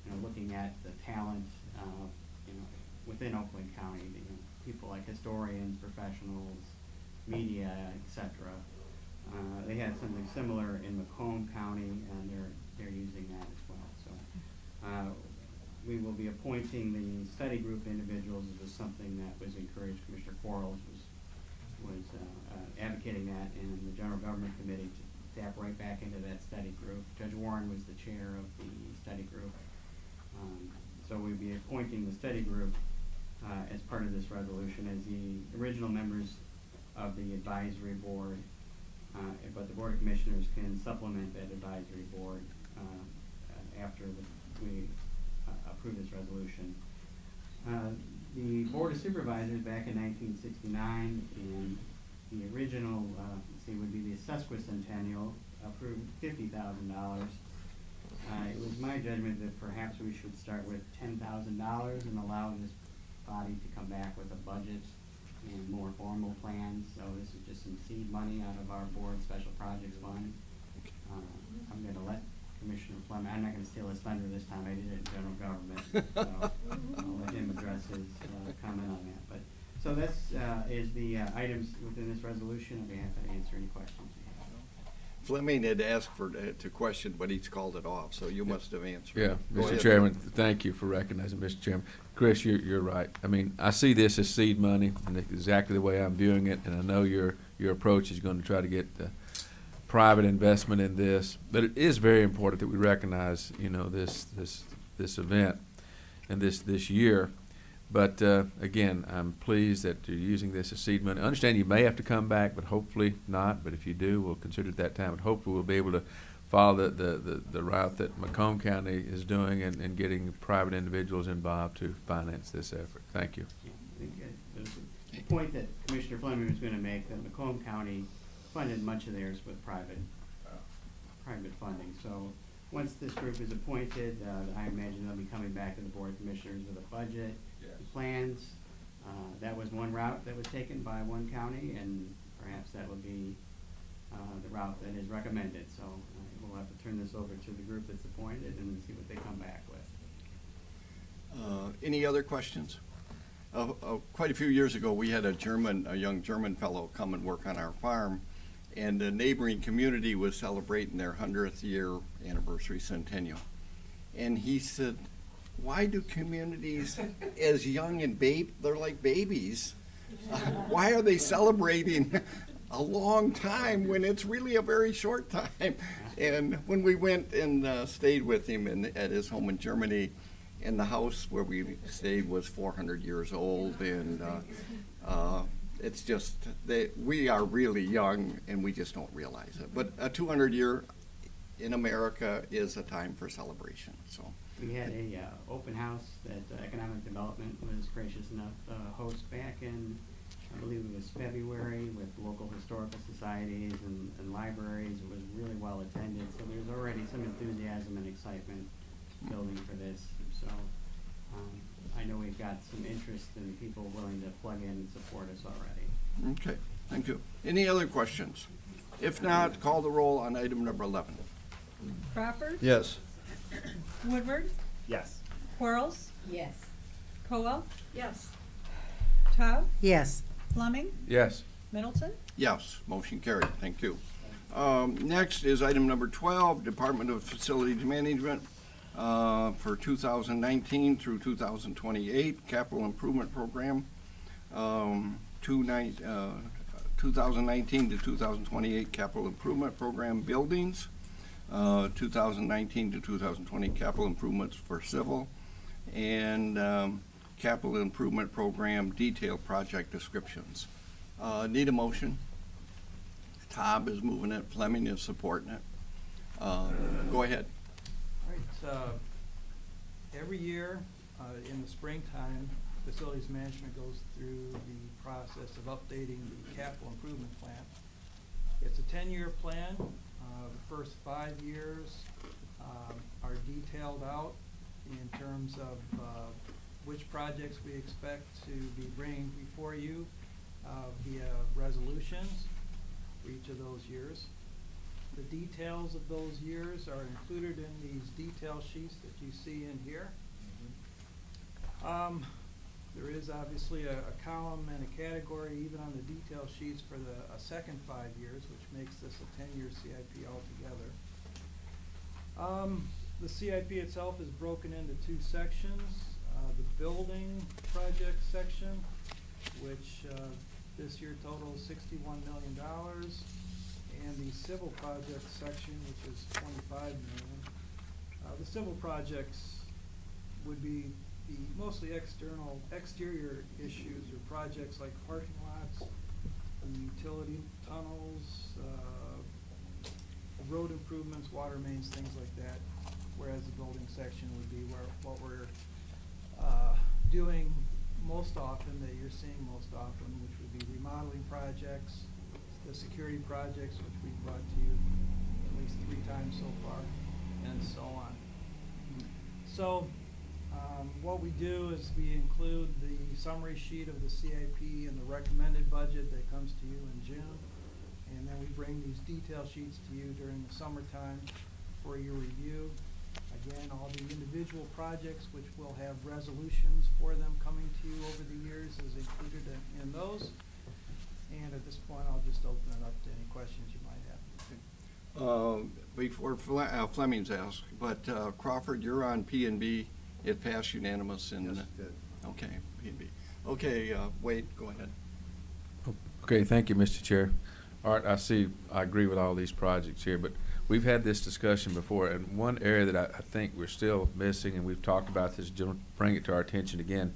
you know, looking at the talent, you know, within Oakland County, you know, people like historians, professionals, media, etc. They had something similar in Macomb County, and they're using that as well. So we will be appointing the study group individuals. It was something that was encouraged. Commissioner Quarles was advocating that, and the General Government Committee to tap right back into that study group. Judge Warren was the chair of the study group. So we'll be appointing the study group as part of this resolution as the original members of the advisory board, but the Board of Commissioners can supplement that advisory board after we approve this resolution. The Board of Supervisors back in 1969, and the original, would be the sesquicentennial, approved $50,000. It was my judgment that perhaps we should start with $10,000 and allow this body to come back with a budget and more formal plans. So this is just some seed money out of our board special projects fund. I'm going to let Commissioner Fleming, I'm not going to steal his thunder this time. I did it in general government, so I'll let him address his comment on that. But so this is the items within this resolution. I'll be happy to answer any questions you have. Fleming had asked to question, but he's called it off, so you must have answered. Yeah, Go Mr. ahead. Chairman, thank you for recognizing Mr. Chairman. Chris, you're right. I mean, I see this as seed money, and it's exactly the way I'm viewing it, and I know your approach is going to try to get private investment in this, but it is very important that we recognize, you know, this event and this year. But again, I'm pleased that you're using this as seed money. I understand you may have to come back, but hopefully not. But if you do, we'll consider it that time. And hopefully we'll be able to follow the route that Macomb County is doing and getting private individuals involved to finance this effort. Thank you. The point that Commissioner Fleming was going to make, that Macomb County funded much of theirs with private funding. So once this group is appointed, I imagine they'll be coming back to the Board of Commissioners with a budget, plans. That was one route that was taken by one county, and perhaps that would be the route that is recommended. So we'll have to turn this over to the group that's appointed and see what they come back with. Any other questions? Quite a few years ago, we had a young German fellow come and work on our farm, and the neighboring community was celebrating their 100th year anniversary centennial. And he said, why do communities as young and they're like babies, why are they celebrating a long time when it's really a very short time? And when we went and stayed with him at his home in Germany, and the house where we stayed was 400 years old, and it's just we are really young and we just don't realize it. But a 200-year in America is a time for celebration. So we had a open house that Economic Development was gracious enough to host back in, I believe it was February, with local historical societies and libraries. It was really well attended, so there's already some enthusiasm and excitement building for this. So I know we've got some interest in people willing to plug in and support us already. Okay, thank you. Any other questions? If not, call the roll on item number 11. Crawford? Yes. Woodward? Yes. Quarles? Yes. Coel? Yes. Taub? Yes. Fleming? Yes. Middleton? Yes, motion carried. Thank you. Next is item number 12, Department of Facilities Management for 2019 through 2028 Capital Improvement Program, 2019 to 2028 Capital Improvement Program Buildings, 2019 to 2020 Capital Improvements for Civil, and Capital Improvement Program Detailed Project Descriptions. Need a motion? Taub is moving it, Fleming is supporting it. Go ahead. All right, every year in the springtime, Facilities Management goes through the process of updating the capital improvement plan. It's a 10-year plan. The first 5 years are detailed out in terms of which projects we expect to be bringing before you via resolutions for each of those years. The details of those years are included in these detail sheets that you see in here. There is obviously a column and a category even on the detail sheets for the second 5 years, which makes this a 10-year CIP altogether. The CIP itself is broken into 2 sections. The building project section, which this year totals $61 million, and the civil project section, which is $25 million. The civil projects would be the mostly exterior issues or projects like parking lots, utility tunnels, road improvements, water mains, things like that. Whereas the building section would be what we're doing most often, that you're seeing most often, which would be remodeling projects, the security projects, which we've brought to you at least 3 times so far, and so on. So what we do is we include the summary sheet of the CIP and the recommended budget that comes to you in June, and then we bring these detail sheets to you during the summertime for your review. Again, all the individual projects, which will have resolutions for them coming to you over the years, is included in those. And at this point, I'll just open it up to any questions you might have. Before Fleming's asked, but Crawford, you're on P&B. It passed unanimous in. Yes, it did. Okay, P&B. Okay, Wade, go ahead. Okay, thank you, Mr. Chair. Art, I agree with all these projects here, but we've had this discussion before, and one area that I think we're still missing, and we've talked about this, bring it to our attention again,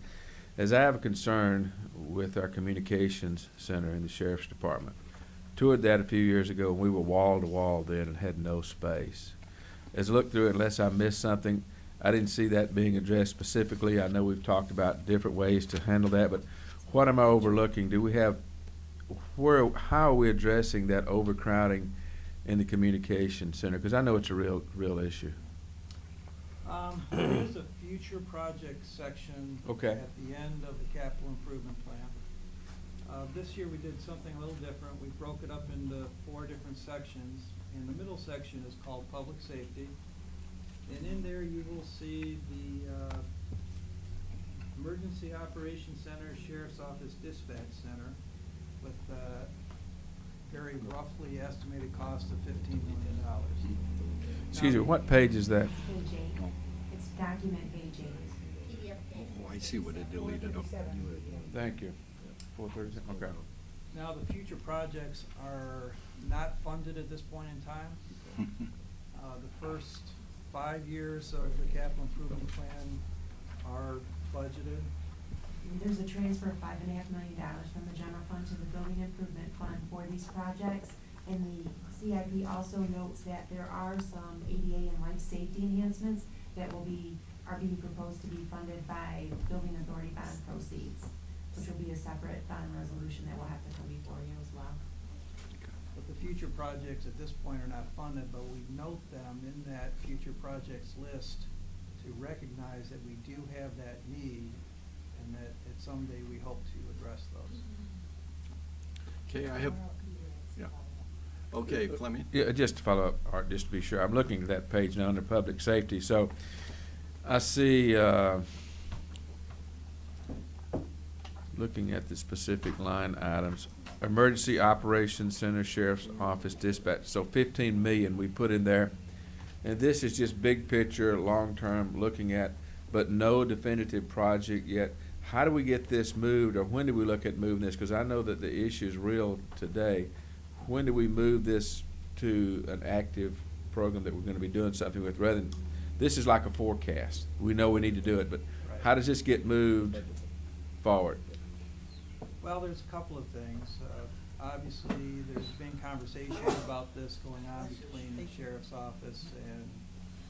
is I have a concern with our communications center in the Sheriff's Department. toured that a few years ago, and we were wall to wall then and had no space. As I looked through it, unless I missed something, I didn't see that being addressed specifically. I know we've talked about different ways to handle that, but what am I overlooking? Do we have, how are we addressing that overcrowding in the communication center? Because I know it's a real issue. There is a future project section Okay. at the end of the capital improvement plan. This year we did something a little different. We broke it up into 4 different sections. And the middle section is called Public Safety. And in there you will see the Emergency Operations Center, Sheriff's Office Dispatch Center with very roughly estimated cost of $15 million. Excuse me, what page is that? Page 8. It's document page 8. Oh, I see what it deleted. Thank you. 437, okay. Now, the future projects are not funded at this point in time. The first 5 years of the capital improvement plan are budgeted. There's a transfer of $5.5 million from the general fund to the building improvement fund for these projects. And the CIP also notes that there are some ADA and life safety enhancements that are being proposed to be funded by building authority bond proceeds, which will be a separate bond resolution that will have to come before you as well. But the future projects at this point are not funded, but we note them in that future projects list to recognize that we do have that need and that at someday we hope to address those. Okay, I have, yeah. Okay, Fleming? Yeah, just to follow up, Art, just to be sure, I'm looking at that page now under public safety. So I see, looking at the specific line items, Emergency Operations Center, Sheriff's Office Dispatch. So 15 million we put in there. And this is just big picture, long-term looking at, but no definitive project yet. How do we get this moved, or when do we look at moving this? Because I know that the issue is real today. When do we move this to an active program that we're going to be doing something with, rather than, this is like a forecast. We know we need to do it, but how does this get moved forward? Well, there's a couple of things. Obviously, there's been conversation about this going on between the sheriff's office and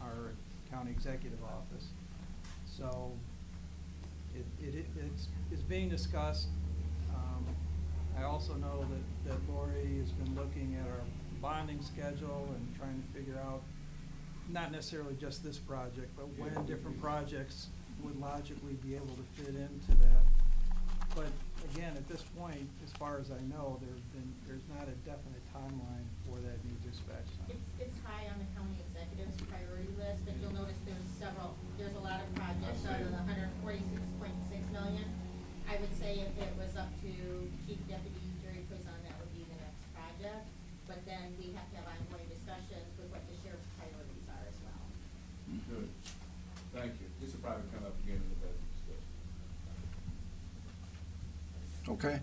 our county executive office. So it's being discussed. I also know that Lori has been looking at our bonding schedule and trying to figure out, not necessarily just this project, but when different projects would logically be able to fit into that. But again, at this point, as far as I know, there's not a definite timeline for that new dispatch center. It's high on the county executive's priority list, but you'll notice there's a lot of projects out of the $146.6 million. I would say if it was up to Chief Deputy Jerry Prison, that would be the next project. But then we have to have ongoing discussions with what the sheriff's priorities are as well. Good. Thank you. This will probably come up again in the budget discussion. Okay.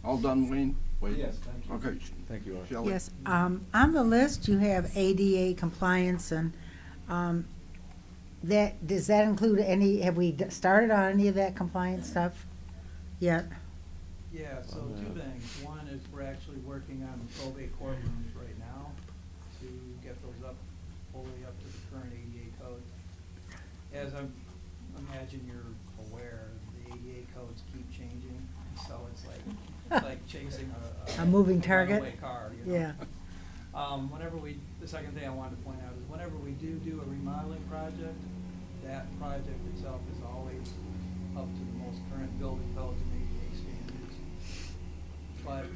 All done, Wayne? Yes, thank you. Okay. Thank you, Art. Shelley? Yes, on the list, you have ADA compliance, and does that include any, have we started on any of that compliance stuff yet? Yeah, so 2 things. One is we're actually working on probate courtrooms right now to get those fully up to the current ADA code. As I imagine you're aware, the ADA codes keep changing, so it's like chasing a moving target? runaway car, you know? Yeah. The second thing I wanted to point out is whenever we do a remodeling project, that project itself is always up to the most current building codes and ADA standards. But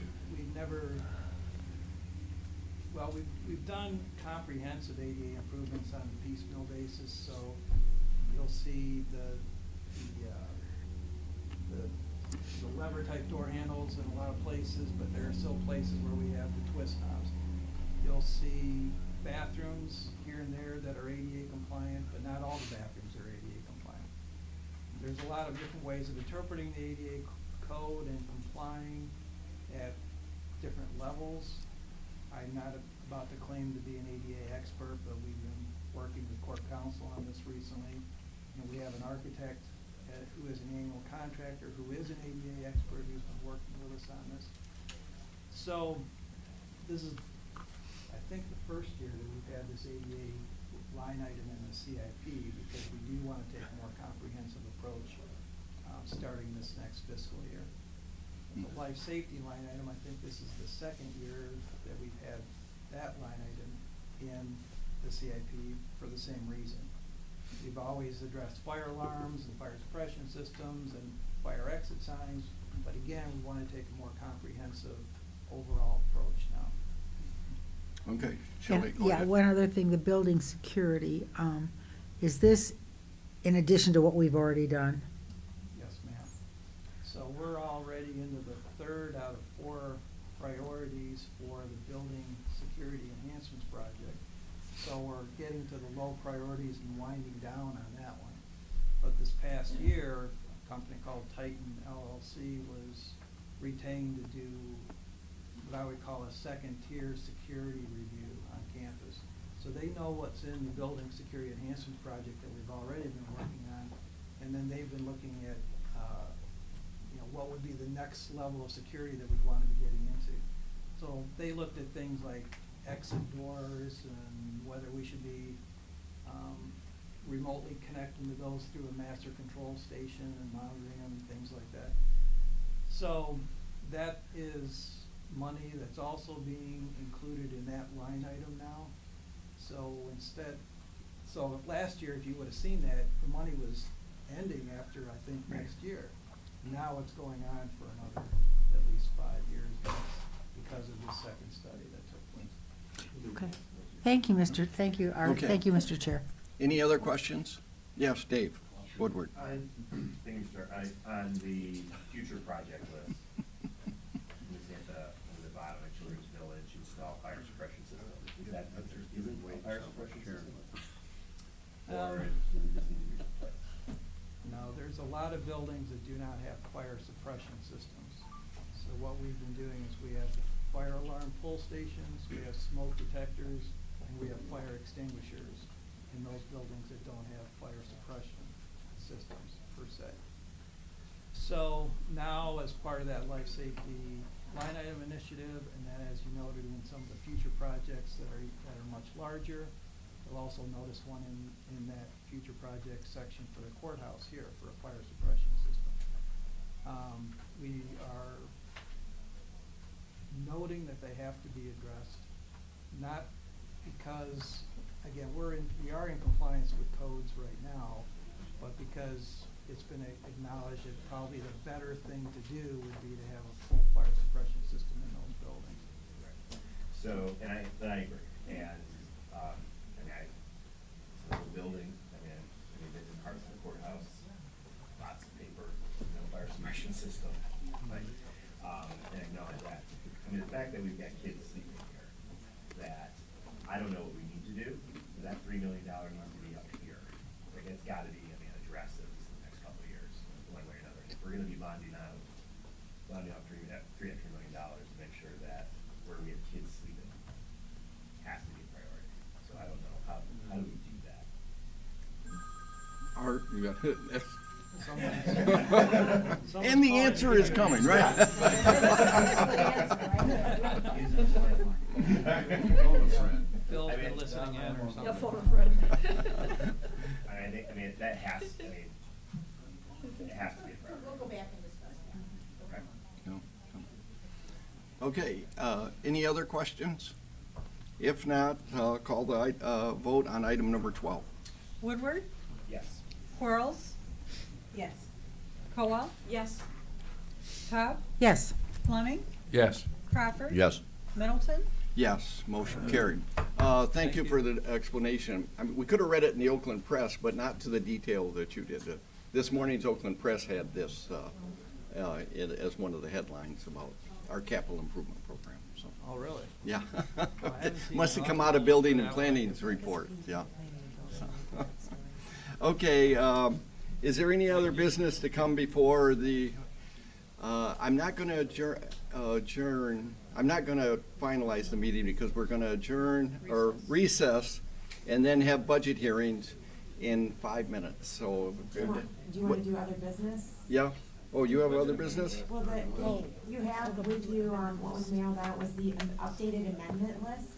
we've done comprehensive ADA improvements on a piecemeal basis, so you'll see the lever type door handles in a lot of places, but there are still places where we have the twist knobs. You'll see bathrooms here and there that are ADA compliant, but not all the bathrooms are ADA compliant. There's a lot of different ways of interpreting the ADA code and complying at different levels. I'm not about to claim to be an ADA expert, but we've been working with Corp Counsel on this recently. And we have an architect who is an annual contractor who is an ADA expert who's been working with us on this. So this is, I think, the first year that we've had this ADA line item in the CIP, because we do want to take a more comprehensive approach, starting this next fiscal year. The life safety line item, I think this is the second year that we've had that line item in the CIP for the same reason. We've always addressed fire alarms and fire suppression systems and fire exit signs, but again, we want to take a more comprehensive overall approach now. Okay, Shelley, go Yeah, ahead. one other thing, the building security, is this in addition to what we've already done? Yes, ma'am. So we're already into the third out of 4 priorities for the building security enhancements project. So we're getting to the low priorities and winding down on that one. But this past year, a company called Titan LLC was retained to do what I would call a second-tier security review on campus. So they know what's in the building security enhancement project that we've already been working on, and then they've been looking at, what would be the next level of security that we'd want to be getting into. So they looked at things like exit doors and whether we should be remotely connecting to those through a master control station and monitoring them and things like that. So that is money that's also being included in that line item now. So last year, if you would have seen that, the money was ending after, I think, next year. Now it's going on for another at least 5 years because of this second study that took place. Okay. Thank you, Okay. Thank you, Mr. Chair. Any other questions? Yes, Dave Woodward. Thank you, sir. On the future project list, at the bottom, at Children's Village, install fire suppression system. Is that a fire suppression system? Or No, there's a lot of buildings that do not have fire suppression systems. So what we've been doing is we have the fire alarm pull stations, we have smoke detectors, and we have fire extinguishers in those buildings that don't have fire suppression systems per se. So now, as part of that life safety line item initiative, and then as you noted in some of the future projects that are much larger, you'll also notice one in that future project section for the courthouse here for a fire suppression system. We are noting that they have to be addressed, not because, again, we are in compliance with codes right now, but because it's been acknowledged that probably the better thing to do would be to have a full fire suppression system in those buildings. So, and I agree. And building, different parts of the courthouse, lots of paper, no fire suppression system. And acknowledge that. The fact that we've got kids sleeping here, that I don't know what we need to do, but that $3 million needs to be up here. Like, it's got to be, addressed in the next couple of years, one way or another. If we're going to be bonding out $3 million to make sure that where we have kids sleeping has to be a priority. So I don't know, how do we do that? Art, you got hit. Someone's And the answer is coming, right? Phil's been listening in or something. Yeah, phone a friend. That has, it has to be a priority. We'll go back and discuss that. Okay. Okay, any other questions? If not, call the vote on item number 12. Woodward, Yes. Quarles, Yes. Cowell, Yes. Todd, Yes. Fleming, Yes. Crawford. Yes. Middleton. Yes, motion carried. Thank you for the explanation. We could have read it in the Oakland Press, but not to the detail that you did. This morning's Oakland Press had this as one of the headlines about our capital improvement program. So. Oh, really? Yeah. I haven't seen Must have it. come I'll out of look building for and that one. planning's report, yeah. So. Okay, is there any other business to come before the, I'm not going to adjourn, I'm not going to finalize the meeting because we're going to adjourn or recess and then have budget hearings in 5 minutes, so. Do you want to do other business? Yeah, Oh, you have other business? Well, you have with you, what was mailed out was the updated amendment list.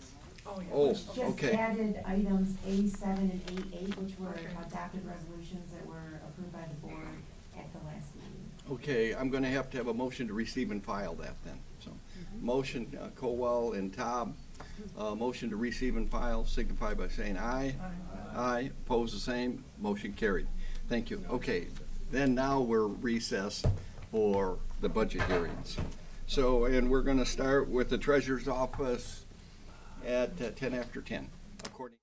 Oh, Which just okay. added items A7 and A8, which were adopted resolutions that were approved by the board at the last meeting. Okay, I'm gonna have to have a motion to receive and file that then, so. Motion, Colwell and Taub, motion to receive and file, signify by saying aye. Aye, oppose the same, motion carried. Thank you. Okay, then now we're recessed for the budget hearings. So, and we're gonna start with the treasurer's office at 10 after 10, according.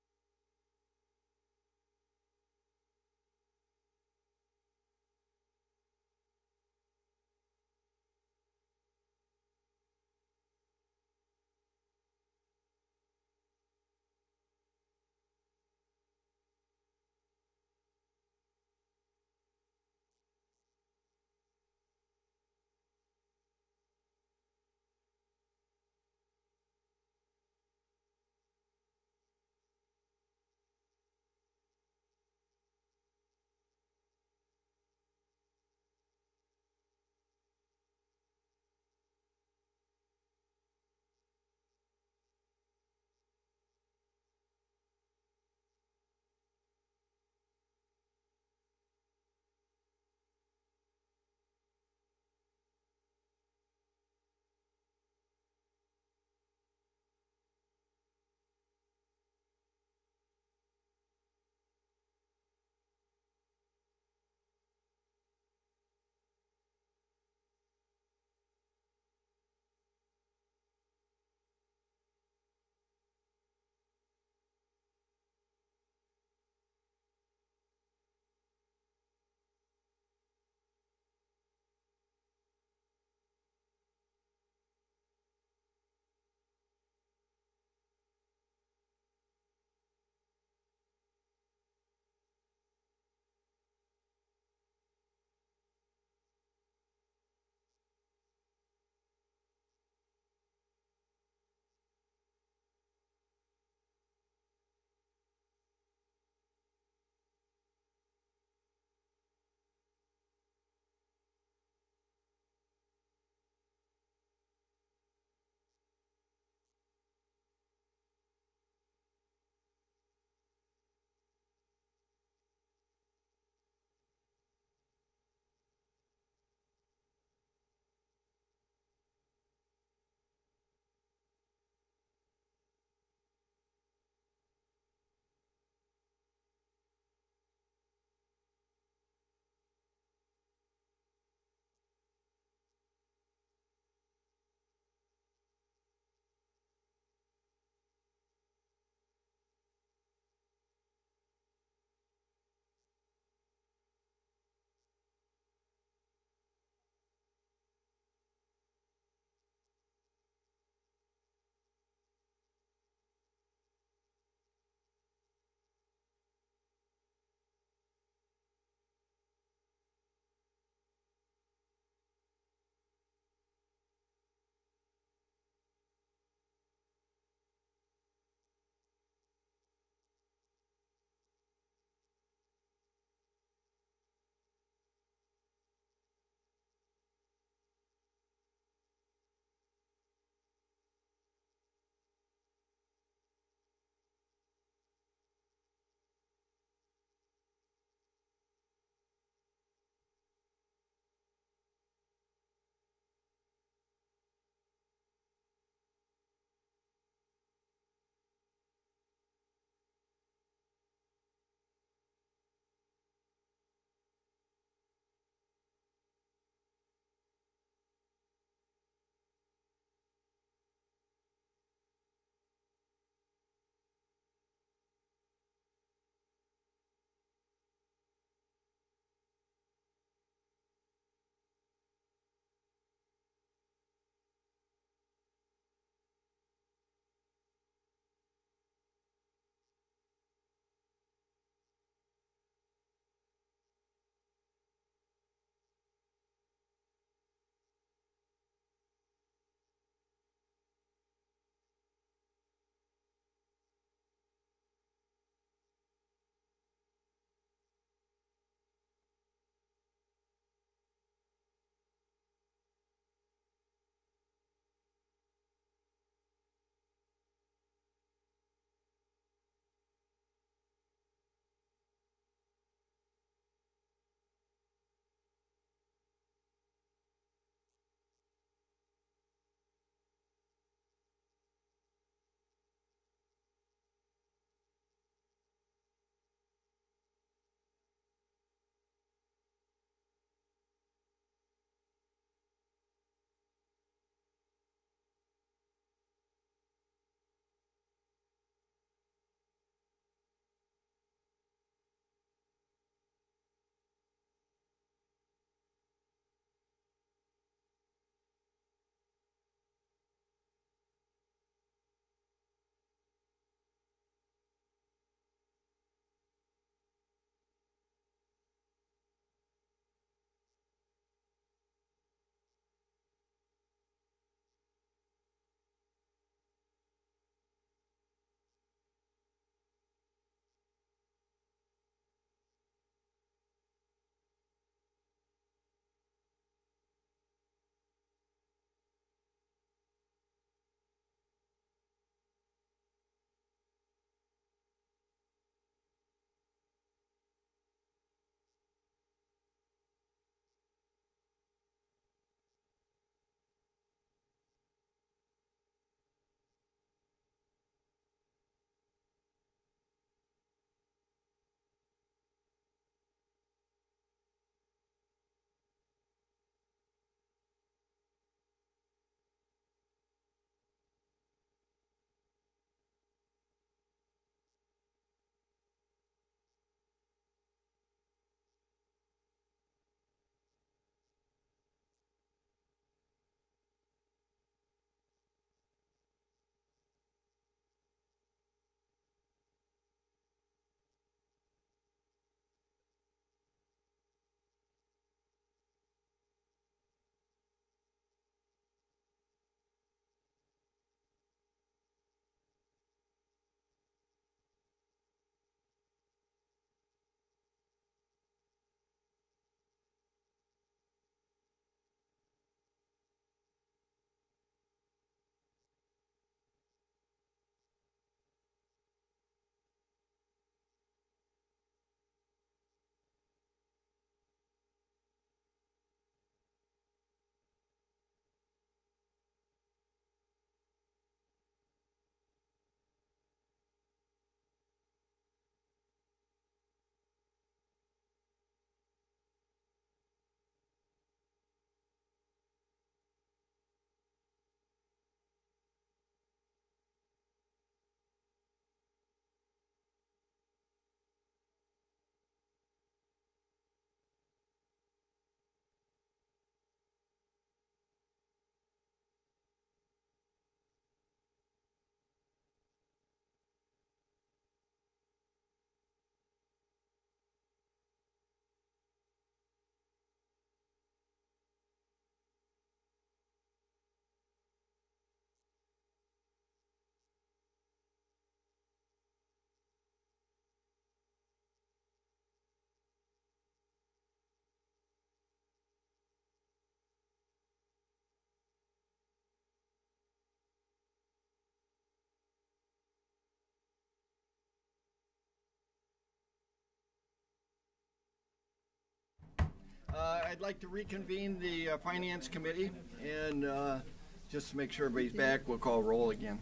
I'd like to reconvene the Finance Committee, and just to make sure everybody's back, we'll call roll again.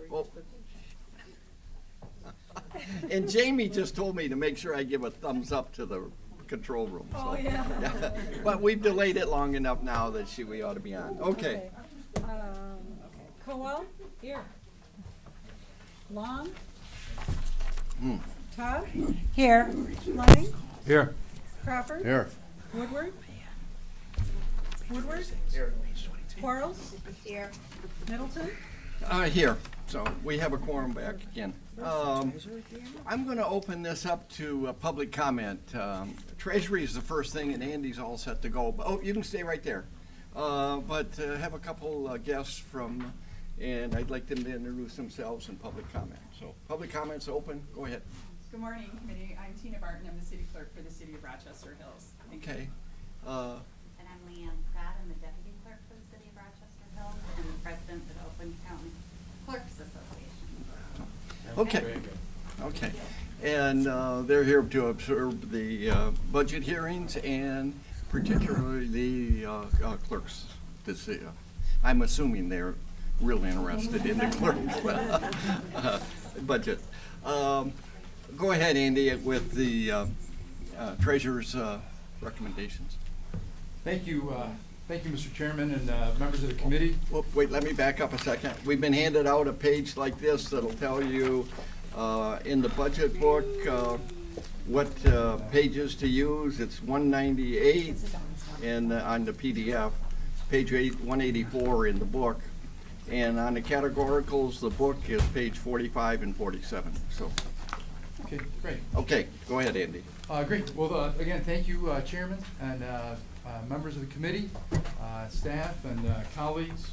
Oh. And Jamie just told me to make sure I give a thumbs up to the control room. So. Oh, yeah. But we've delayed it long enough now that we ought to be on. Okay. Cowell? Here. Long? Hmm. Todd? Here. Fleming? Here. Crawford? Here. Woodward? Woodward? Here. Quarles? Here. Middleton? Here. So we have a quorum back again. I'm going to open this up to public comment. Treasury is the first thing, and Andy's all set to go. Oh, you can stay right there. But have a couple guests from, and I'd like them to introduce themselves in public comment. So public comment's open. Go ahead. Good morning, committee. I'm Tina Barton. I'm the city clerk for the city of Rochester Hills. Thank Okay. you. And I'm Leanne Scott. I'm the deputy clerk for the city of Rochester Hills and the president of the Oakland County Clerks Association. Okay. Okay. And they're here to observe the budget hearings and particularly the clerks. I'm assuming they're real interested in the clerk budget. Go ahead, Andy, with the treasurer's recommendations. Thank you, Mr. Chairman and members of the committee. Oh, wait, let me back up a second. We've been handed out a page like this that'll tell you in the budget book what pages to use. It's 198 and on the PDF, page 184 in the book. And on the categoricals, the book is page 45 and 47. So. Okay, great. Okay, go ahead, Andy. Great. Well, again, thank you, Chairman and members of the committee, staff and colleagues.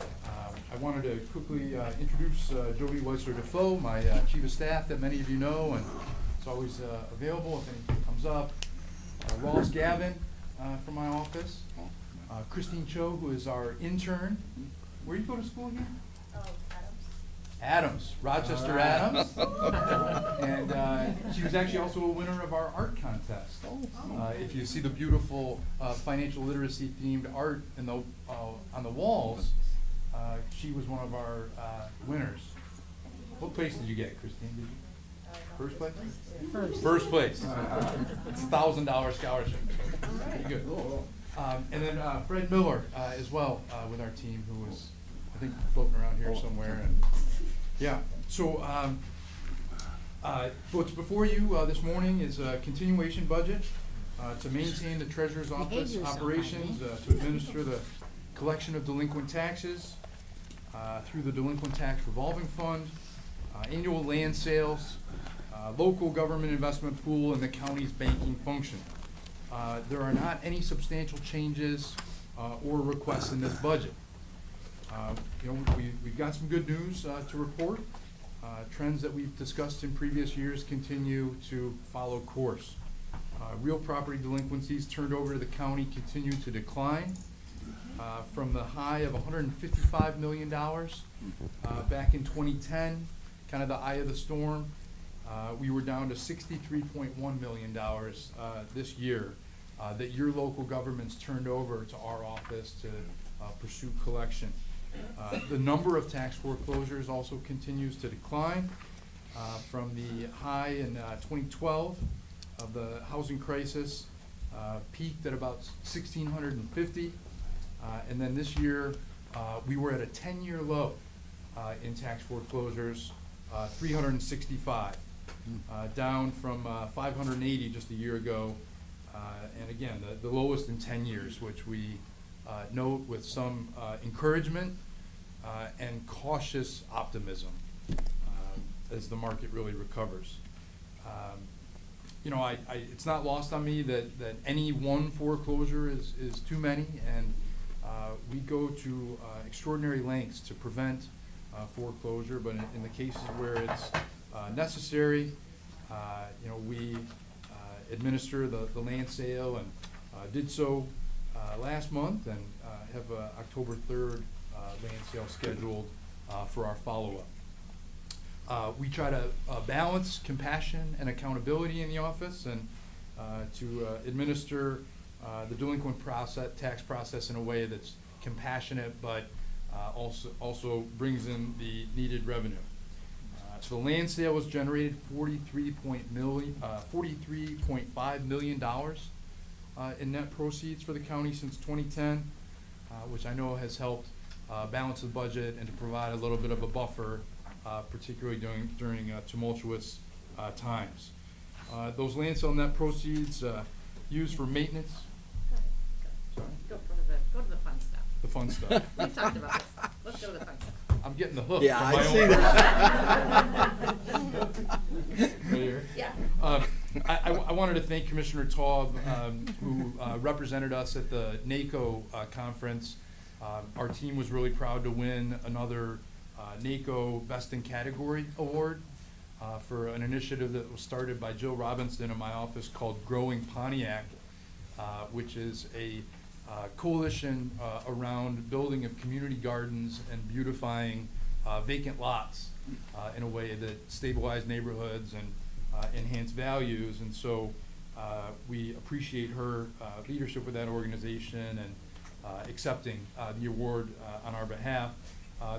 I wanted to quickly introduce Jody Weisler-Defoe, my chief of staff that many of you know, and it's always available if anything comes up. Ross Gavin from my office. Christine Cho, who is our intern. Where do you go to school again? Oh, Adams, Rochester Adams. And she was actually also a winner of our art contest. If you see the beautiful financial literacy themed art in the, on the walls, she was one of our winners. What place did you get, Christine? Did you? First place? First place. It's $1,000 scholarship. Pretty good. And then Fred Miller as well with our team, who was, I think, floating around here somewhere. And yeah. So what's before you this morning is a continuation budget to maintain the treasurer's office operations, to administer the collection of delinquent taxes through the delinquent tax revolving fund, annual land sales, local government investment pool, and the county's banking function. There are not any substantial changes or requests in this budget. We've got some good news to report. Trends that we've discussed in previous years continue to follow course. Real property delinquencies turned over to the county continue to decline from the high of $155 million back in 2010, kind of the eye of the storm. We were down to $63.1 million this year that your local governments turned over to our office to pursue collection. The number of tax foreclosures also continues to decline from the high in 2012 of the housing crisis, peaked at about 1,650. And then this year, we were at a 10-year low in tax foreclosures, 365, down from 580 just a year ago. And again, the lowest in 10 years, which we note with some encouragement and cautious optimism as the market really recovers. It's not lost on me that any one foreclosure is too many, and we go to extraordinary lengths to prevent foreclosure, but in the cases where it's necessary, we administer the land sale, and did so last month, and have October 3rd land sale scheduled for our follow-up. We try to balance compassion and accountability in the office, and to administer the delinquent tax process in a way that's compassionate, but also brings in the needed revenue. So the land sale was generated $43.5 million in net proceeds for the county since 2010, which I know has helped balance the budget and to provide a little bit of a buffer, particularly during tumultuous times. Those land sale net proceeds used for maintenance. Go to the fun stuff. The fun stuff. We talked about this. Let's go to the fun stuff. I'm getting the hook. Yeah, from I my see own that. Right here. Yeah. I wanted to thank Commissioner Taub, who represented us at the NACO conference. Our team was really proud to win another NACO Best in Category award for an initiative that was started by Jill Robinson in my office called Growing Pontiac, which is a coalition around building of community gardens and beautifying vacant lots in a way that stabilize neighborhoods and enhance values. And so we appreciate her leadership with that organization and accepting the award on our behalf.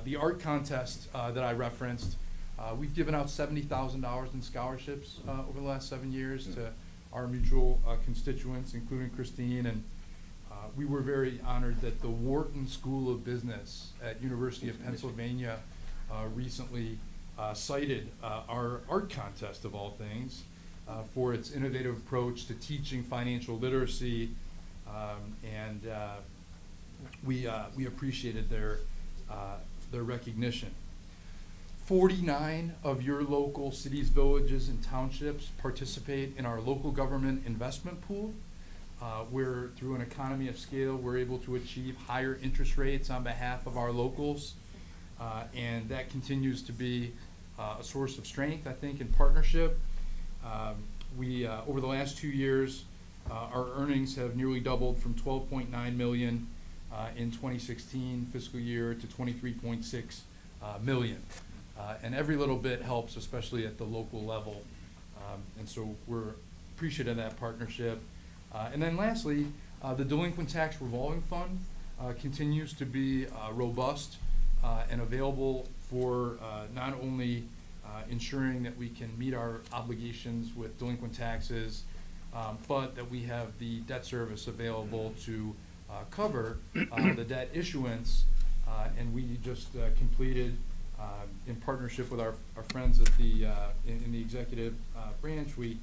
The art contest that I referenced, we've given out $70,000 in scholarships over the last 7 years to our mutual constituents, including Christine, and we were very honored that the Wharton School of Business at University of Pennsylvania recently cited our art contest, of all things, for its innovative approach to teaching financial literacy, and we appreciated their recognition. 49 of your local cities, villages, and townships participate in our local government investment pool, where through an economy of scale, we're able to achieve higher interest rates on behalf of our locals, and that continues to be a source of strength, I think, in partnership. We, over the last 2 years, our earnings have nearly doubled from $12.9 million in 2016 fiscal year to $23.6 million. And every little bit helps, especially at the local level. And so we're appreciative of that partnership. And then lastly, the Delinquent Tax Revolving Fund continues to be robust and available for not only ensuring that we can meet our obligations with delinquent taxes, but that we have the debt service available to cover the debt issuance. And we just completed, in partnership with our friends at the in the executive branch, we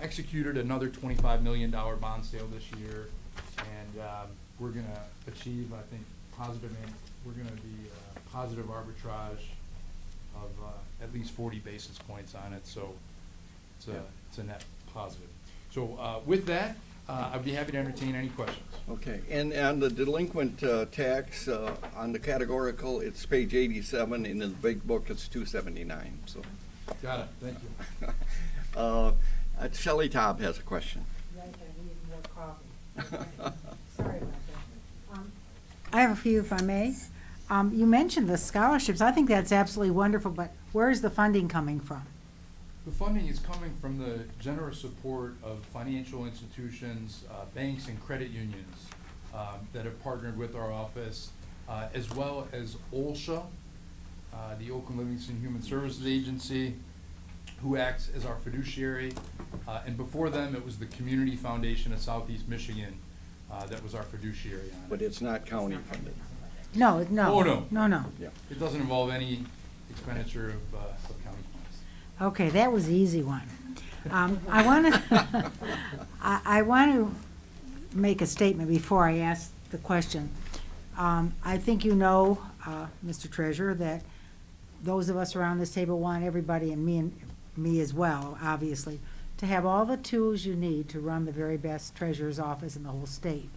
executed another $25 million bond sale this year, and we're going to achieve, I think, we're going to be positive arbitrage of at least 40 basis points on it, so it's a net positive. So with that, I'd be happy to entertain any questions. Okay, and on the delinquent tax, on the categorical, it's page 87, and in the big book, it's 279, so. Got it, thank you. Shelley Taub has a question. Right, I need more coffee. Sorry about that. I have a few, if I may. You mentioned the scholarships. I think that's absolutely wonderful, but where is the funding coming from? The funding is coming from the generous support of financial institutions, banks and credit unions that have partnered with our office, as well as OLSHA, the Oakland Livingston Human Services Agency, who acts as our fiduciary. And before them, it was the Community Foundation of Southeast Michigan that was our fiduciary on it. But it's not county funded. No. Oh, no. No. Yeah. It doesn't involve any expenditure of county funds. Okay, that was the easy one. I want to make a statement before I ask the question. I think you know, Mr. Treasurer, that those of us around this table want everybody, and me as well, obviously, to have all the tools you need to run the very best treasurer's office in the whole state.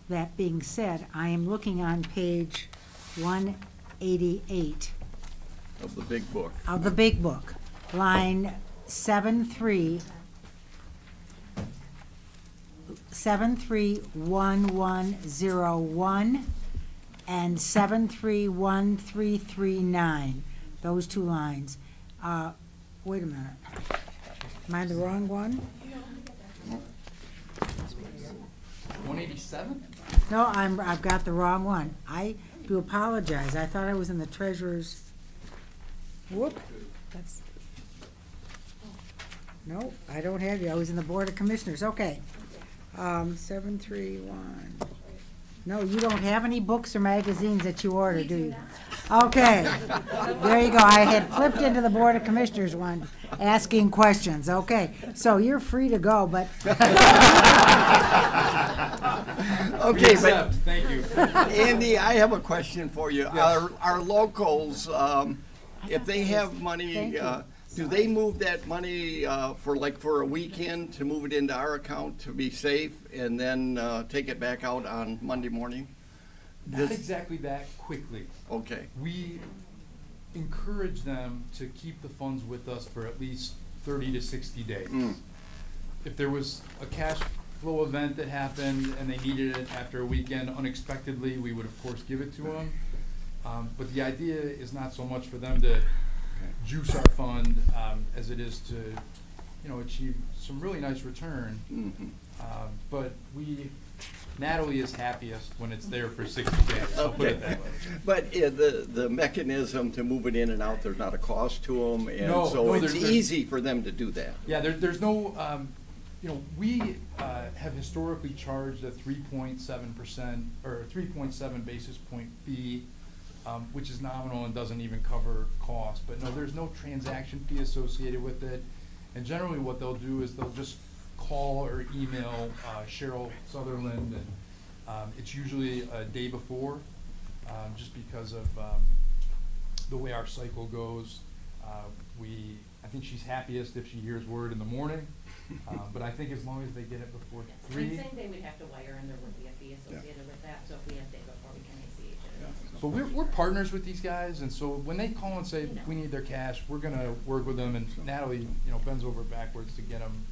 That being said, I am looking on page 188 Of the big book. of the big book, line 731101 and 731339, those two lines. Wait a minute. Am I the wrong one? 187? No, I've got the wrong one. I do apologize. I thought I was in the treasurer's. Whoop, that's, no, I don't have you. I was in the Board of Commissioners. Okay. 731. No, you don't have any books or magazines that you order, do you? Okay, there you go. I had flipped into the Board of Commissioners one, asking questions. Okay, so you're free to go, but. Okay, but. Thank you. Andy, I have a question for you. Our locals, if they have money, do they move that money for a weekend to move it into our account to be safe and then take it back out on Monday morning? Not exactly that quickly. Okay. We encourage them to keep the funds with us for at least 30 to 60 days. If there was a cash flow event that happened and they needed it after a weekend unexpectedly, we would of course give it to them. But the idea is not so much for them to juice our fund as it is to, achieve some really nice return. But Natalie is happiest when it's there for 60 days. So put it that way. But the mechanism to move it in and out, there's not a cost to them, and so it's there's easy for them to do that. Yeah, there's no, we have historically charged a 3.7% or 3.7 basis point fee, which is nominal and doesn't even cover cost. But no, there's no transaction fee associated with it. And generally what they'll do is they'll just call or email Cheryl Sutherland, and it's usually a day before, just because of the way our cycle goes. I think she's happiest if she hears word in the morning, but I think as long as they get it before 3. Same day we'd have to wire, and there would be a fee associated with that, so if we have day before, we can ACH it. So we're partners with these guys, and so when they call and say we need their cash, we're gonna work with them, and Natalie, bends over backwards to get them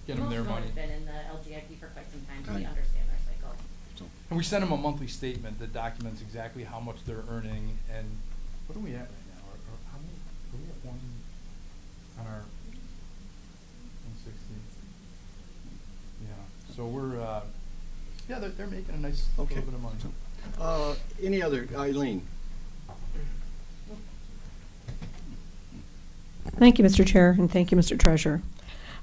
their money. Most been in the LGIP for quite some time, so we understand their cycle. And we send them a monthly statement that documents exactly how much they're earning, and what are we at right now? Or how many? Are we at one on our 160? Yeah. So we're they're making a nice little bit of money. Any other, Eileen? Thank you, Mr. Chair, and thank you, Mr. Treasurer.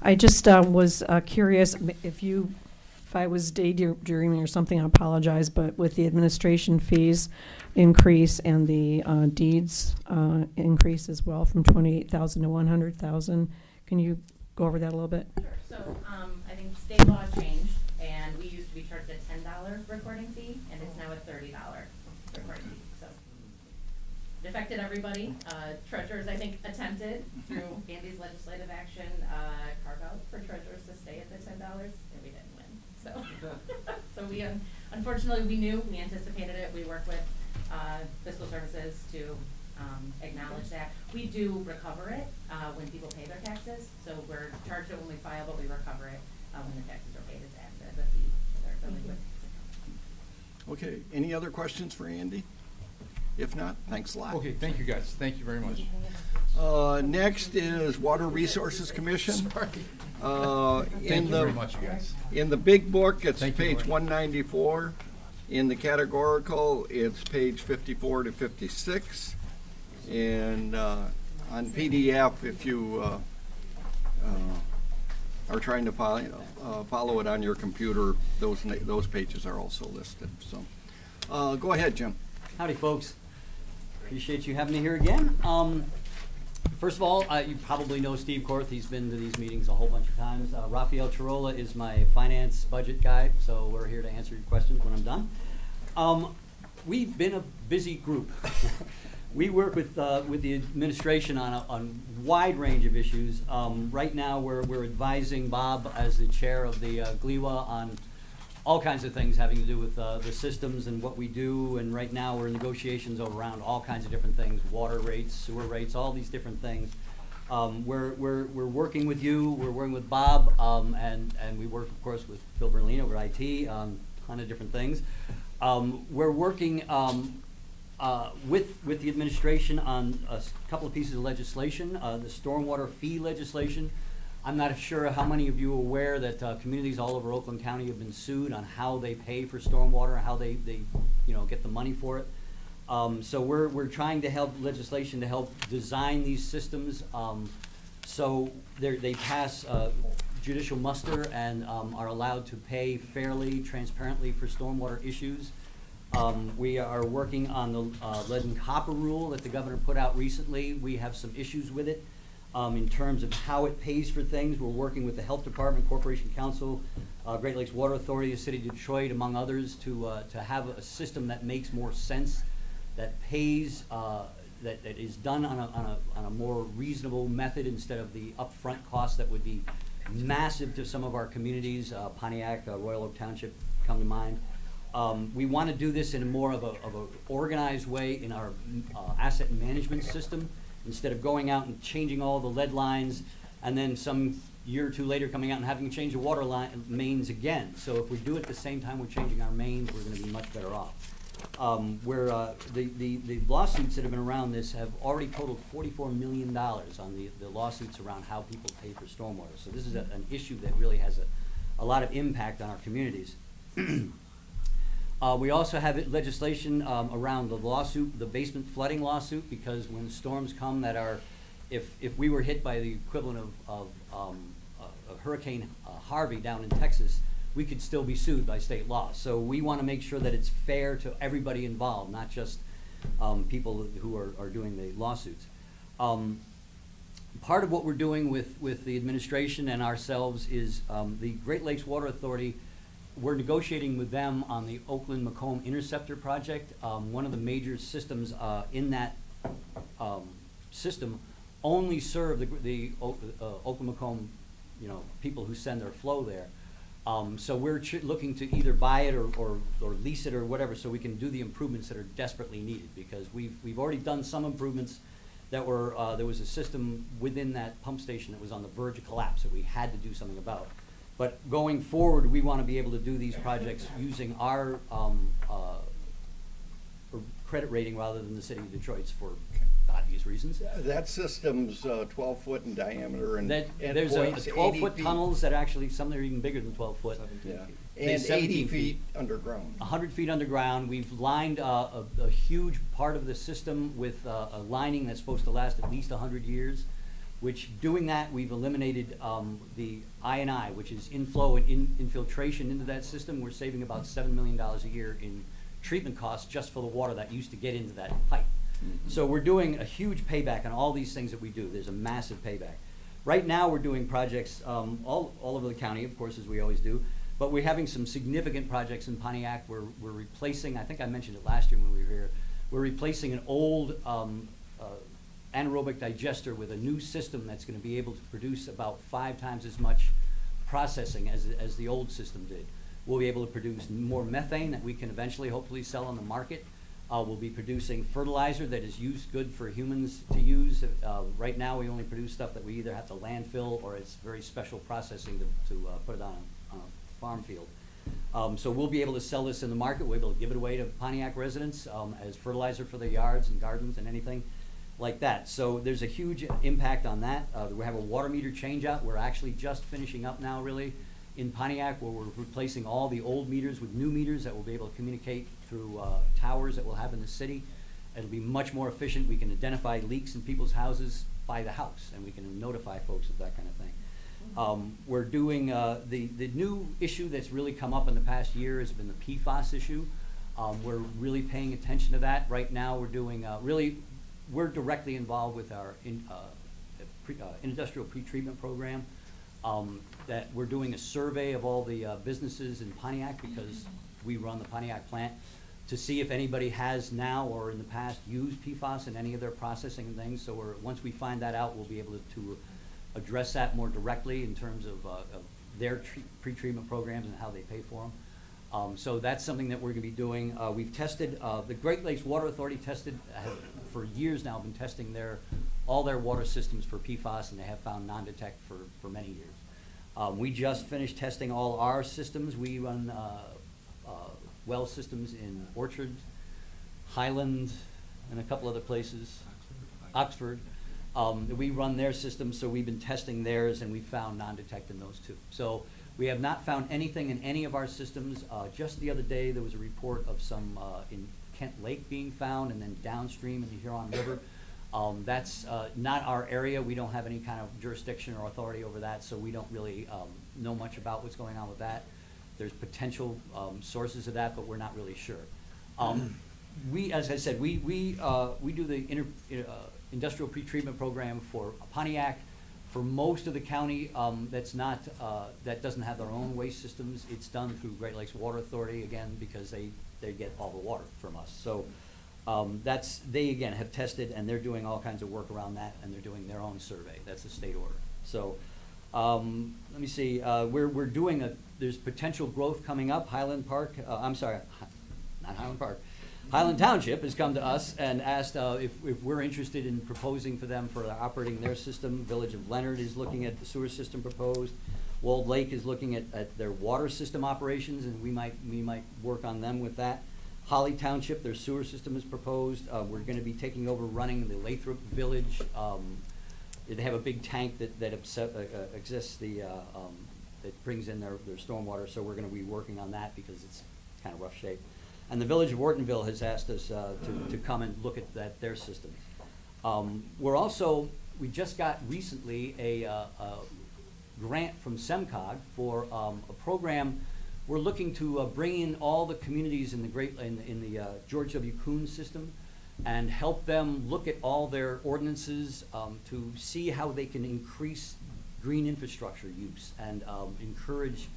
I just was curious if I was daydreaming or something, I apologize, but with the administration fees increase and the deeds increase as well from 28,000 to 100,000, can you go over that a little bit? Sure. So I think state law changed, and we used to be charged a $10 recording fee, and it's now a $30 recording fee. So it affected everybody. Treasurers, I think, attempted through Andy's legislative action carve out for treasurers to stay at the $10, and we didn't win. So we unfortunately we anticipated it. We work with fiscal services to acknowledge that. We do recover it when people pay their taxes. So we're charged it when we file, but we recover it when the taxes are paid. It's added as a fee to their delinquent tax account. Okay, any other questions for Andy? If not, thanks a lot. Okay, thank you guys. Thank you very much. Next is Water Resources Commission. Thank you very much, you guys. In the big book, it's page 194. In the categorical, it's page 54 to 56. And on PDF, if you are trying to follow it on your computer, those pages are also listed. So, go ahead, Jim. Howdy, folks. Appreciate you having me here again. First of all, you probably know Steve Korth. He's been to these meetings a whole bunch of times. Rafael Chirola is my finance budget guy, so we're here to answer your questions when I'm done. We've been a busy group. We work with the administration on a wide range of issues. Right now, we're advising Bob as the chair of the GLEWA on all kinds of things having to do with the systems and what we do, and right now we're in negotiations around all kinds of different things, water rates, sewer rates, all these different things. We're working with you, we're working with Bob, and we work, of course, with Phil Berlin over at IT on a ton of different things. We're working with the administration on a couple of pieces of legislation, the stormwater fee legislation. I'm not sure how many of you are aware that communities all over Oakland County have been sued on how they pay for stormwater, how they get the money for it. So we're trying to help legislation to help design these systems. So they pass judicial muster and are allowed to pay fairly, transparently for stormwater issues. We are working on the lead and copper rule that the governor put out recently. We have some issues with it in terms of how it pays for things. We're working with the Health Department, Corporation Council, Great Lakes Water Authority, the City of Detroit, among others, to have a system that makes more sense, that pays, that is done on a more reasonable method instead of the upfront costs that would be massive to some of our communities. Pontiac, Royal Oak Township come to mind. We want to do this in more of a organized way in our asset management system, instead of going out and changing all the lead lines and then some year or two later coming out and having to change the water mains again. So if we do it at the same time we're changing our mains, we're going to be much better off. The lawsuits that have been around this have already totaled $44 million on the lawsuits around how people pay for stormwater. So this is an issue that really has a lot of impact on our communities. We also have legislation around the lawsuit, the basement flooding lawsuit, because when storms come that are, if we were hit by the equivalent of Hurricane Harvey down in Texas, we could still be sued by state law. So we want to make sure that it's fair to everybody involved, not just people who are doing the lawsuits. Part of what we're doing with the administration and ourselves is the Great Lakes Water Authority. We're negotiating with them on the Oakland-Macomb Interceptor project. One of the major systems in that system only serve the Oakland-Macomb, people who send their flow there. So we're looking to either buy it or lease it or whatever, so we can do the improvements that are desperately needed, because we've already done some improvements that were there was a system within that pump station that was on the verge of collapse that we had to do something about. But going forward, we want to be able to do these projects using our credit rating rather than the City of Detroit's for obvious reasons. That system's 12 foot in diameter and there's 12-foot tunnels that actually, some that are even bigger than 12 foot. Yeah. And 80 feet underground. 100 feet underground. We've lined a huge part of the system with a lining that's supposed to last at least 100 years. Which, doing that, we've eliminated the I&I, which is inflow and infiltration into that system. We're saving about $7 million a year in treatment costs just for the water that used to get into that pipe. Mm-hmm. So we're doing a huge payback on all these things that we do. There's a massive payback. Right now we're doing projects all over the county, of course, as we always do, but we're having some significant projects in Pontiac. We're replacing, I think I mentioned it last year when we were here, we're replacing an old anaerobic digester with a new system that's going to be able to produce about 5 times as much processing as the old system did. We'll be able to produce more methane that we can eventually hopefully sell on the market. We'll be producing fertilizer that is good for humans to use. Right now we only produce stuff that we either have to landfill or it's very special processing to put it on a farm field. So we'll be able to sell this in the market. We'll be able to give it away to Pontiac residents as fertilizer for their yards and gardens and anything like that. So there's a huge impact on that. We have a water meter change out. We're actually just finishing up now really in Pontiac, where we're replacing all the old meters with new meters that will be able to communicate through towers that we'll have in the city. It'll be much more efficient. We can identify leaks in people's houses by the house, and we can notify folks of that kind of thing. We're doing the new issue that's really come up in the past year has been the PFAS issue. We're really paying attention to that. Right now we're doing we're directly involved with our industrial pretreatment program. That we're doing a survey of all the businesses in Pontiac, because we run the Pontiac plant, to see if anybody has now or in the past used PFAS in any of their processing and things. So once we find that out, we'll be able to address that more directly in terms of their pretreatment programs and how they pay for them. So that's something that we're going to be doing. We've tested, the Great Lakes Water Authority for years now, been testing all their water systems for PFAS, and they have found non-detect for many years. We just finished testing all our systems. We run well systems in Orchard, Highland, and a couple other places, Oxford. We run their system, so we've been testing theirs, and we found non-detect in those too. So we have not found anything in any of our systems. Just the other day, there was a report of some in Kent Lake being found, and then downstream in the Huron River. That's not our area. We don't have any kind of jurisdiction or authority over that, so we don't really know much about what's going on with that. There's potential sources of that, but we're not really sure. We, as I said, we do the industrial pretreatment program for Pontiac. For most of the county that's not, that doesn't have their own waste systems, it's done through Great Lakes Water Authority, again, because they get all the water from us. So they again have tested, and they're doing all kinds of work around that, and they're doing their own survey. That's a state order. So let me see, we're doing there's potential growth coming up. Highland Park, I'm sorry, not Highland Park. Highland Township has come to us and asked if we're interested in proposing for them for operating their system. Village of Leonard is looking at the sewer system proposed. Walled Lake is looking at their water system operations, and we might work on them with that. Holly Township, their sewer system is proposed. We're going to be taking over running the Lathrop Village. They have a big tank that exists that brings in their stormwater, so we're going to be working on that because it's kind of rough shape. And the Village of Ortonville has asked us to come and look at their system. We just got recently a grant from SEMCOG for a program. We're looking to bring in all the communities in the George W. Kuhn system and help them look at all their ordinances to see how they can increase green infrastructure use and encourage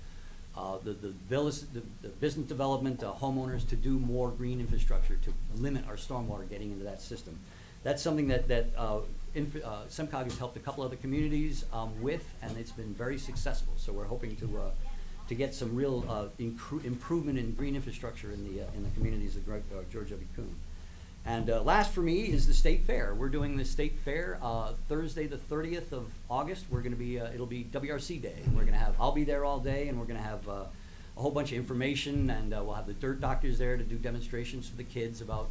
the business development, homeowners to do more green infrastructure to limit our stormwater getting into that system. That's something that SEMCOG has helped a couple other communities with, and it's been very successful. So we're hoping to get some real improvement in green infrastructure in the communities of George W. Kuhn. And last for me is the State Fair. We're doing the State Fair Thursday the 30th of August. We're going to be, it'll be WRC Day. We're going to have, I'll be there all day, and we're going to have a whole bunch of information, and we'll have the dirt doctors there to do demonstrations for the kids about,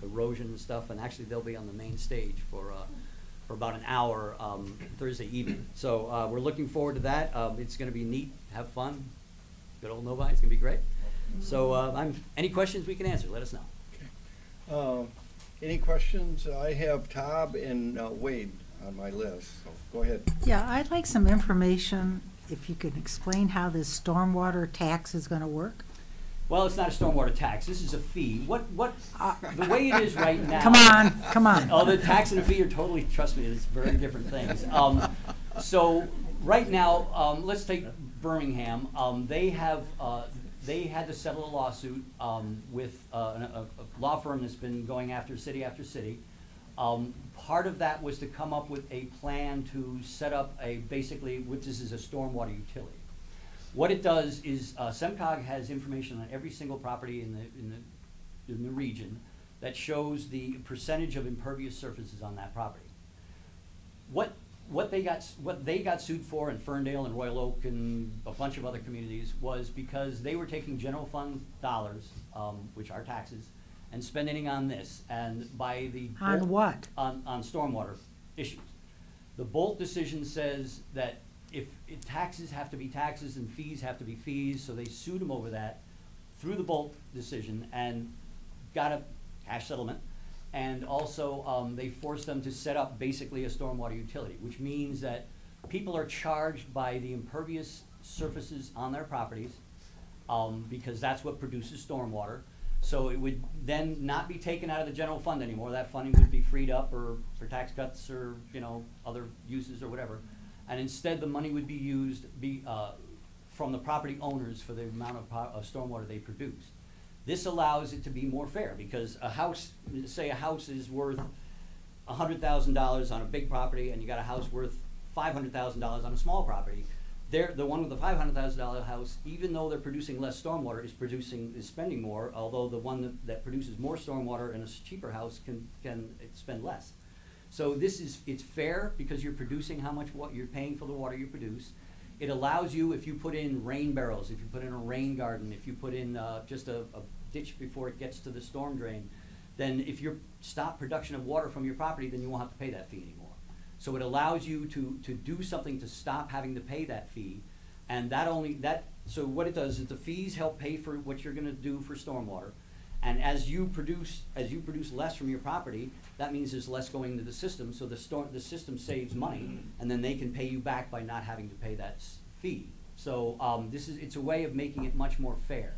erosion and stuff, and actually they'll be on the main stage for about an hour Thursday evening. So we're looking forward to that. It's going to be neat, have fun. Good old Novi, it's going to be great. So any questions we can answer, let us know. Any questions? I have Todd and Wade on my list, so go ahead. Yeah, I'd like some information, if you could explain how this stormwater tax is going to work. Well, it's not a stormwater tax. This is a fee. The way it is right now. Come on. Oh, the tax and the fee are totally, trust me, it's very different things. So right now, let's take Birmingham. They had to settle a lawsuit with a law firm that's been going after city. Part of that was to come up with a plan to set up which is a stormwater utility. What it does is SEMCOG has information on every single property in the region that shows the percentage of impervious surfaces on that property. What they got sued for in Ferndale and Royal Oak and a bunch of other communities was because they were taking general fund dollars, which are taxes, and spending it on this. And by the on what? On stormwater issues. The Bolt decision says that if taxes have to be taxes and fees have to be fees, so they sued them over that through the Bolt decision and got a cash settlement. And also, they forced them to set up basically a stormwater utility, which means that people are charged by the impervious surfaces on their properties because that's what produces stormwater. So it would then not be taken out of the general fund anymore. That funding would be freed up or for tax cuts or other uses or whatever. And instead, the money would be used from the property owners for the amount of stormwater they produce. This allows it to be more fair because say a house is worth $100,000 on a big property, and you got a house worth $500,000 on a small property. The one with the $500,000 house, even though they're producing less stormwater, is spending more. Although the one that produces more stormwater in a cheaper house can spend less. So it's fair because you're producing what you're paying for the water you produce. It allows you, if you put in rain barrels, if you put in a rain garden, if you put in just a ditch before it gets to the storm drain, then if you stop production of water from your property, then you won't have to pay that fee anymore. So it allows you to do something to stop having to pay that fee. And so what it does is the fees help pay for what you're gonna do for stormwater. And as you produce less from your property, that means there's less going into the system, so the system saves money, and then they can pay you back by not having to pay that fee. So it's a way of making it much more fair.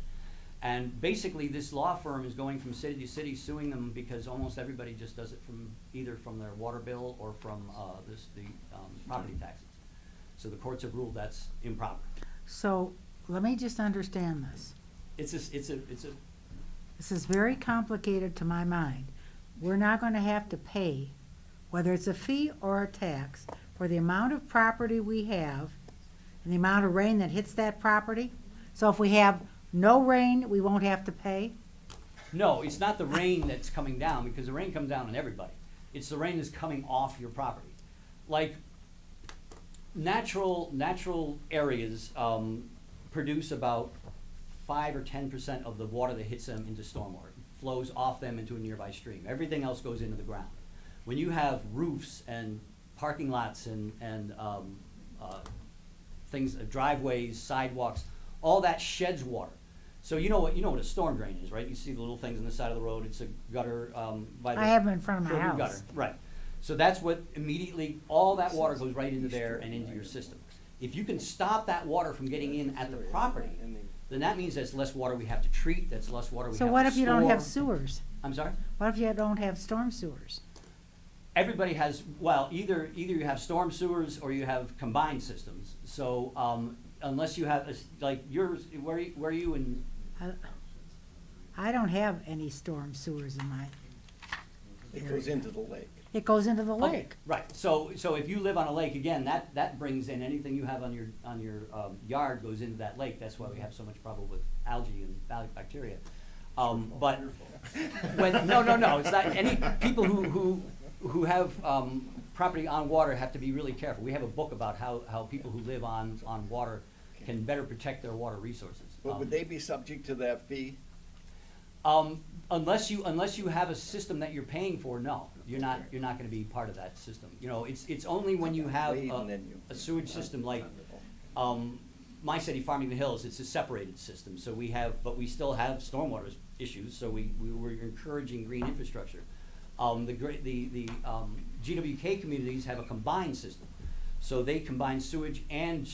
And basically, this law firm is going from city to city suing them because almost everybody just does it either from their water bill or from the property taxes. So the courts have ruled that's improper. So, let me just understand this. This is very complicated to my mind. We're not gonna have to pay, whether it's a fee or a tax, for the amount of property we have and the amount of rain that hits that property? So if we have no rain, we won't have to pay? No, it's not the rain that's coming down, because the rain comes down on everybody. It's the rain that's coming off your property. Like, natural areas produce about 5 or 10% of the water that hits them into stormwater. It flows off them into a nearby stream. Everything else goes into the ground. When you have roofs and parking lots and things, driveways, sidewalks, all that sheds water. So you know what a storm drain is, right? You see the little things on the side of the road. It's a gutter by the I have them in front of my house. gutter, right? So that's what immediately all that water goes right into there and into your system. If you can stop that water from getting in at the property, then that means that's less water we have to treat. That's less water we have to store. So what if you don't have sewers? I'm sorry? What if you don't have storm sewers? Everybody has, well, either you have storm sewers or you have combined systems. So unless you have, like yours, where are you in? I don't have any storm sewers in my It goes into the lake. It goes into the Okay, lake. right. So if you live on a lake, again, that brings in anything you have on your yard goes into that lake. That's why we have so much problem with algae and bacteria. But no, it's not. Any people who have property on water have to be really careful. We have a book about how people who live on water can better protect their water resources. But would they be subject to that fee? Unless you have a system that you're paying for, no, you're not going to be part of that system. You know, it's only when you have a sewage system like my city, Farmington Hills. It's a separated system, so but we still have stormwater issues. So we were encouraging green infrastructure. The GWK communities have a combined system, so they combine sewage and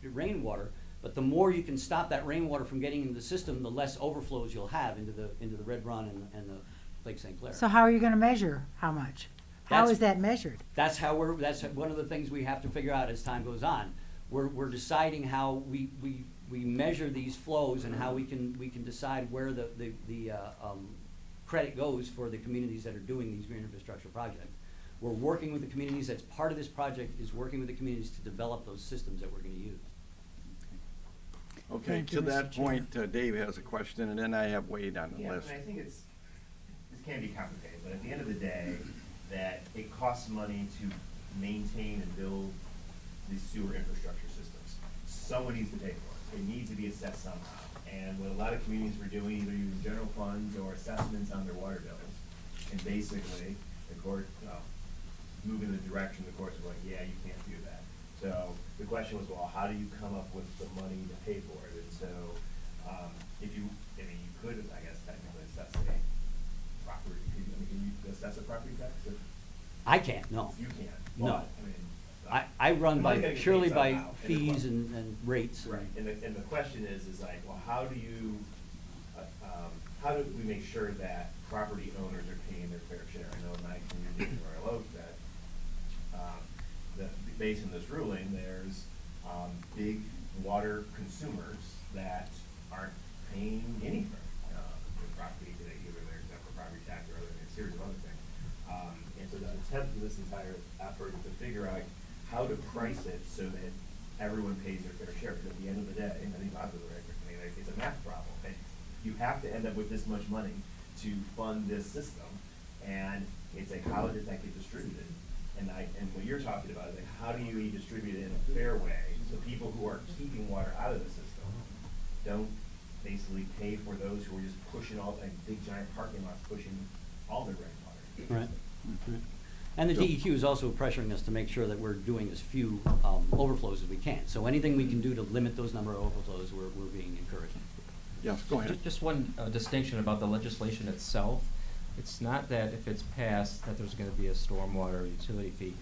rainwater. But the more you can stop that rainwater from getting into the system, the less overflows you'll have into the Red Run and the Lake St. Clair. So how are you gonna measure how much? How is that measured? That's one of the things we have to figure out as time goes on. We're deciding how we measure these flows and how we can decide where the credit goes for the communities that are doing these green infrastructure projects. We're working with the communities. That's part of this project, is working with the communities to develop those systems that we're going to use. Okay, to that point, Dave has a question, and then I have Wade on the list. I think this can be complicated, but at the end of the day, that it costs money to maintain and build these sewer infrastructure systems. Someone needs to pay for it. It needs to be assessed somehow. And what a lot of communities were doing, either using general funds or assessments on their water bills. And basically, the court, moving in the direction, the courts were like, yeah, you can't do that. So the question was, well, how do you come up with the money to pay for it? And so you could, I guess, technically assess a property. Can you assess a property tax? I can't, no. You can't. No. But, I run purely by somehow. fees and rates. Right. And the question is like, well, how do we make sure that property owners are paying their fair share? I know in my community where I live that based on this ruling, there's big water consumers that aren't paying anything for property today, either they're exempt from property tax or a series of other things. And so the attempt of this entire effort is to figure out how to price it so that everyone pays their fair share. Because at the end of the day, I think Bob's right, it's a math problem. And you have to end up with this much money to fund this system, and it's like, how does that get distributed? And what you're talking about is like, how do you distribute it in a fair way so people who are keeping water out of the system don't basically pay for those who are just pushing all, like big giant parking lots pushing all their rainwater. Right. And the Yep. DEQ is also pressuring us to make sure that we're doing as few overflows as we can. So anything we can do to limit those number of overflows, we're being encouraged. Yes, go ahead. Just one distinction about the legislation itself. It's not that if it's passed that there's going to be a stormwater utility fee.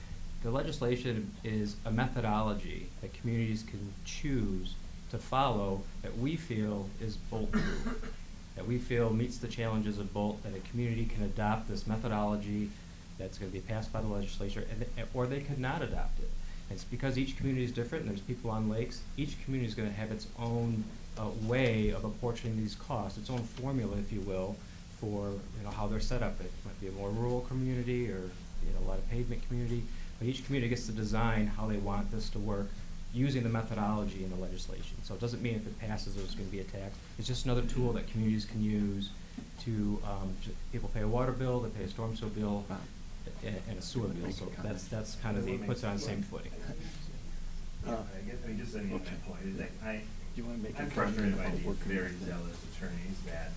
The legislation is a methodology that communities can choose to follow that we feel is Bolt-proof, that we feel meets the challenges of Bolt, that a community can adopt this methodology that's going to be passed by the legislature, or they could not adopt it. It's because each community is different, and there's people on lakes. Each community is going to have its own way of apportioning these costs, its own formula, if you will, for how they're set up. It might be a more rural community or a lot of pavement community, but each community gets to design how they want this to work using the methodology in the legislation. So it doesn't mean if it passes there's going to be a tax. It's just another tool that communities can use to people pay a water bill, they pay a storm sewer bill, and a sewer bill. So that's kind of puts it on the same footing. I guess, just setting up that point is that I'm a frustrated by comment? these very zealous attorneys that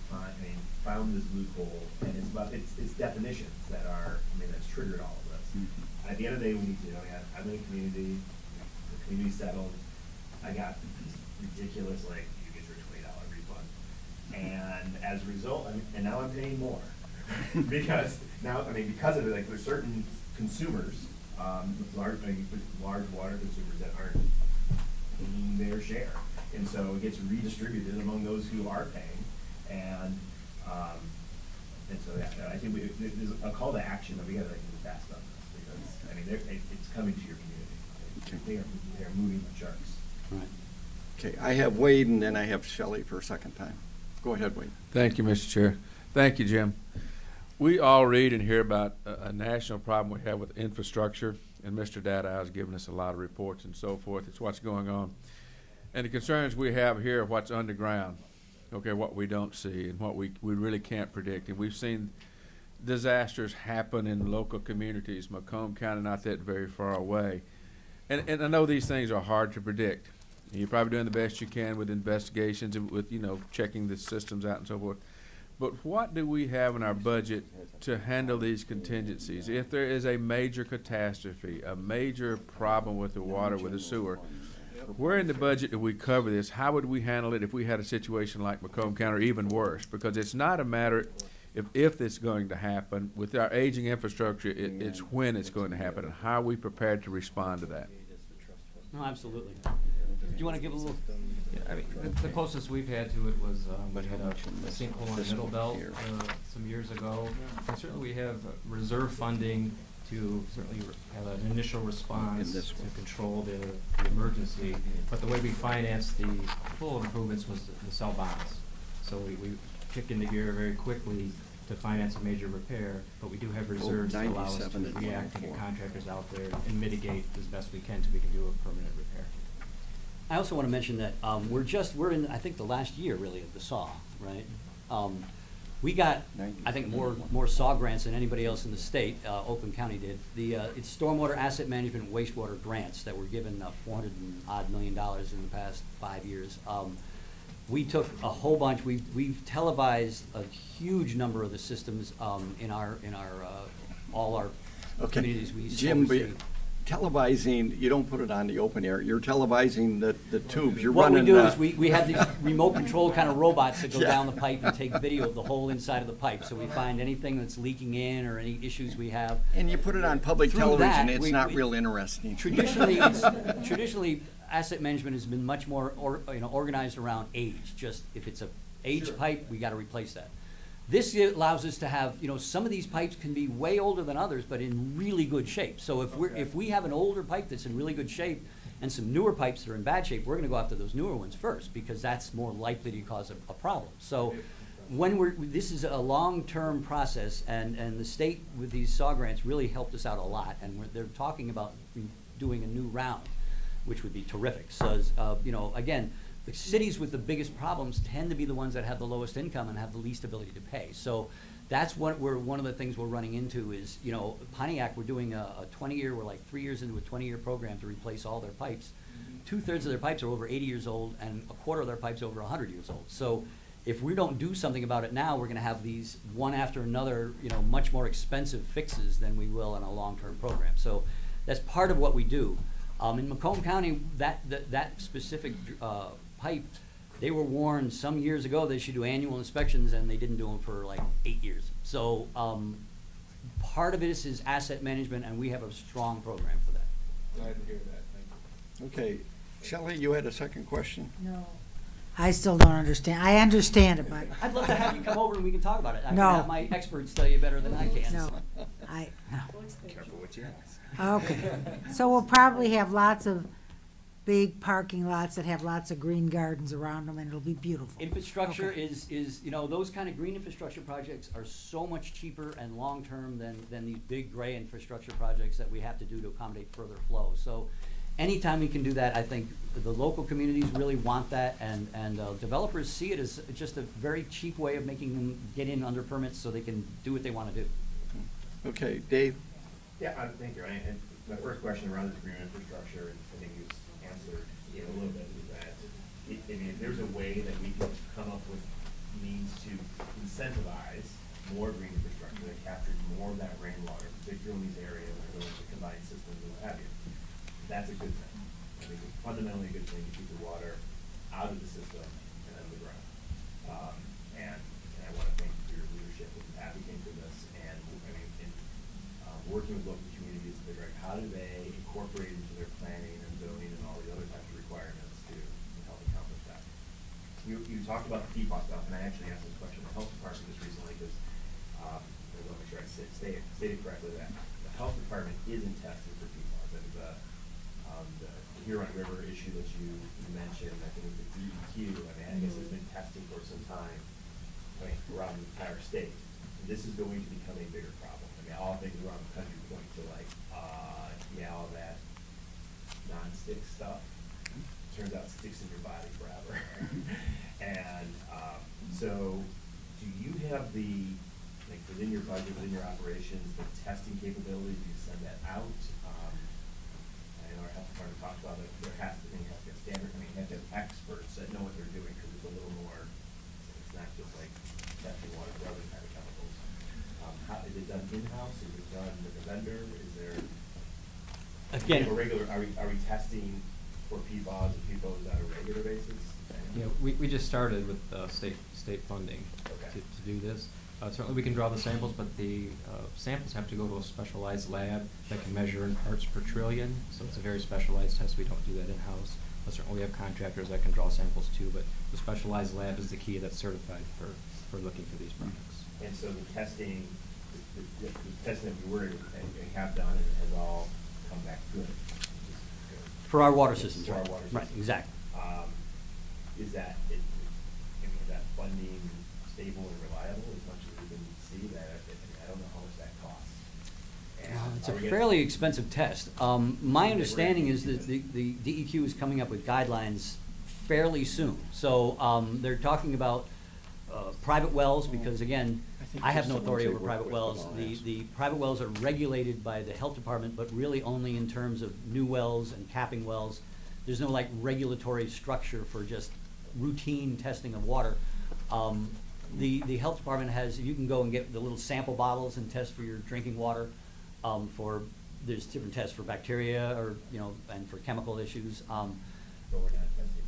found this loophole, and it's definitions that are, that's triggered all of this. At the end of the day, we need to, I'm in a community, the community settled, I got ridiculous, you get your $20 refund. And as a result, and now I'm paying more. because of it, there's certain consumers, large water consumers that aren't paying their share. And so it gets redistributed among those who are paying. And so I think there's a call to action that we gotta move fast on this, because it's coming to your community. They are moving the sharks. Right. Okay, I have Wade and then I have Shelley for a second time. Go ahead, Wade. Thank you, Mr. Chair. Thank you, Jim. We all read and hear about a national problem we have with infrastructure, and Mr. Dada has given us a lot of reports and so forth. It's what's going on. And the concerns we have here are what's underground, okay, what we don't see and what we really can't predict. And we've seen disasters happen in local communities, Macomb County not that very far away. And I know these things are hard to predict. You're probably doing the best you can with investigations and with, checking the systems out and so forth. But what do we have in our budget to handle these contingencies? If there is a major catastrophe, a major problem with the water, with the sewer, where in the budget do we cover this? How would we handle it if we had a situation like Macomb County or even worse? Because it's not a matter if it's going to happen. With our aging infrastructure, it's when it's going to happen, and how are we prepared to respond to that? No, absolutely. Do you want to give a little? Yeah, the closest we've had to it was we had a sinkhole on the Middle Belt some years ago. And certainly we have reserve funding to certainly have an initial response to control the emergency. But the way we financed the full improvements was the sell bonds. So we kicked into gear very quickly to finance a major repair, but we do have reserves to allow us to react and get contractors out there and mitigate as best we can so we can do a permanent repair. I also want to mention that we're in, I think, the last year really of the SAW, right? We got, I think, more SAW grants than anybody else in the state. Oakland County did. It's stormwater asset management wastewater grants that were given $400-odd million in the past 5 years. We took a whole bunch. We've televised a huge number of the systems in our all our communities we Jim, oversee. televising, you don't put it on the open air. You're televising the tubes. You're what running. We do is we have these remote control kind of robots that go Yeah. down the pipe and take video of the whole inside of the pipe. So we find anything that's leaking in or any issues we have. And you put it on public Through television. that, It's not real interesting. Traditionally, asset management has been much more organized around age. Just if it's a aged pipe, we got to replace that. This allows us to have, some of these pipes can be way older than others, but in really good shape. So if we have an older pipe that's in really good shape and some newer pipes that are in bad shape, we're going to go after those newer ones first because that's more likely to cause a problem. So this is a long-term process, and the state with these SAW grants really helped us out a lot, and they're talking about doing a new round, which would be terrific. So, again, the cities with the biggest problems tend to be the ones that have the lowest income and have the least ability to pay. So that's one of the things we're running into is, Pontiac, we're doing a 20-year, we're like 3 years into a 20-year program to replace all their pipes. 2/3 of their pipes are over 80 years old, and a quarter of their pipes over 100 years old. So if we don't do something about it now, we're gonna have these one after another, you know, much more expensive fixes than we will in a long-term program. So that's part of what we do. In Macomb County, that specific pipe, they were warned some years ago they should do annual inspections, and they didn't do them for like 8 years. So part of it is asset management, and we have a strong program for that. Glad to hear that, thank you. Okay, Shelley, you had a second question? No. I still don't understand. I understand it, but. I'd love to have you come over and we can talk about it. I can No. have my experts tell you better than I can. No, so. no. Careful what you ask. Okay, so we'll probably have lots of big parking lots that have lots of green gardens around them, and it'll be beautiful. Infrastructure Okay. is, you know, those kind of green infrastructure projects are so much cheaper and long-term than these big gray infrastructure projects that we have to do to accommodate further flow. So anytime we can do that, I think the local communities really want that, and developers see it as just a very cheap way of making them get in under permits so they can do what they want to do. Okay, Dave? Yeah, thank you. And my first question around this green infrastructure, and I think you answered it a little bit, is that, I mean, if there's a way that we can come up with means to incentivize more green infrastructure that captures more of that rainwater, particularly in these areas that are going to combine systems and what have you, that's a good thing. I think it's fundamentally a good thing to keep the water out of the system and out of the ground. And I want to thank you for your leadership in advocating for this, and I mean, in working with local communities to figure out how do they incorporate into their planning and zoning and all the other types of requirements to help accomplish that. You talked about the PFAS stuff, and I actually asked this question to the health department just recently because I want to make sure I stated correctly that the health department isn't tested for PFAS. And the Huron River issue that you mentioned, I think the DEQ, I mean, I guess has been testing for some time, I mean, around the entire state. And this is going to become a bigger problem. I mean, all things around the country point to like, all that non-stick stuff turns out sticks in your body forever. And so do you have the, like within your budget, within your operations, the testing capability? Do you send that out? I know our health department talked about it. There has to be a standard. I mean, you have to have experts that know what they're doing because it's a little more, it's not just like testing water for other kind of chemicals. How is it done in-house? Is it done with a vendor? Is there Again, are we testing for PFAS and PFOS on a regular basis? Yeah, we just started with state funding to do this. Certainly we can draw the samples, but the samples have to go to a specialized lab that can measure in parts per trillion. So it's a very specialized test. We don't do that in-house. Certainly we have contractors that can draw samples too, but the specialized lab is the key that's certified for looking for these products. And so the testing that we were and have done and has all come back good. For our water systems, For our right? water Right, systems. exactly. Is that, I mean, is that funding stable and reliable as much as we can see that? I don't know how much that costs. And It's a are we getting- fairly expensive test. My understanding is that the DEQ is coming up with guidelines fairly soon. So they're talking about private wells because, again, I have no authority over private wells. The private wells are regulated by the health department, but really only in terms of new wells and capping wells. There's no like regulatory structure for just routine testing of water. The health department has, you can go and get the little sample bottles and test for your drinking water. There's different tests for bacteria or, you know, and for chemical issues. But we're not testing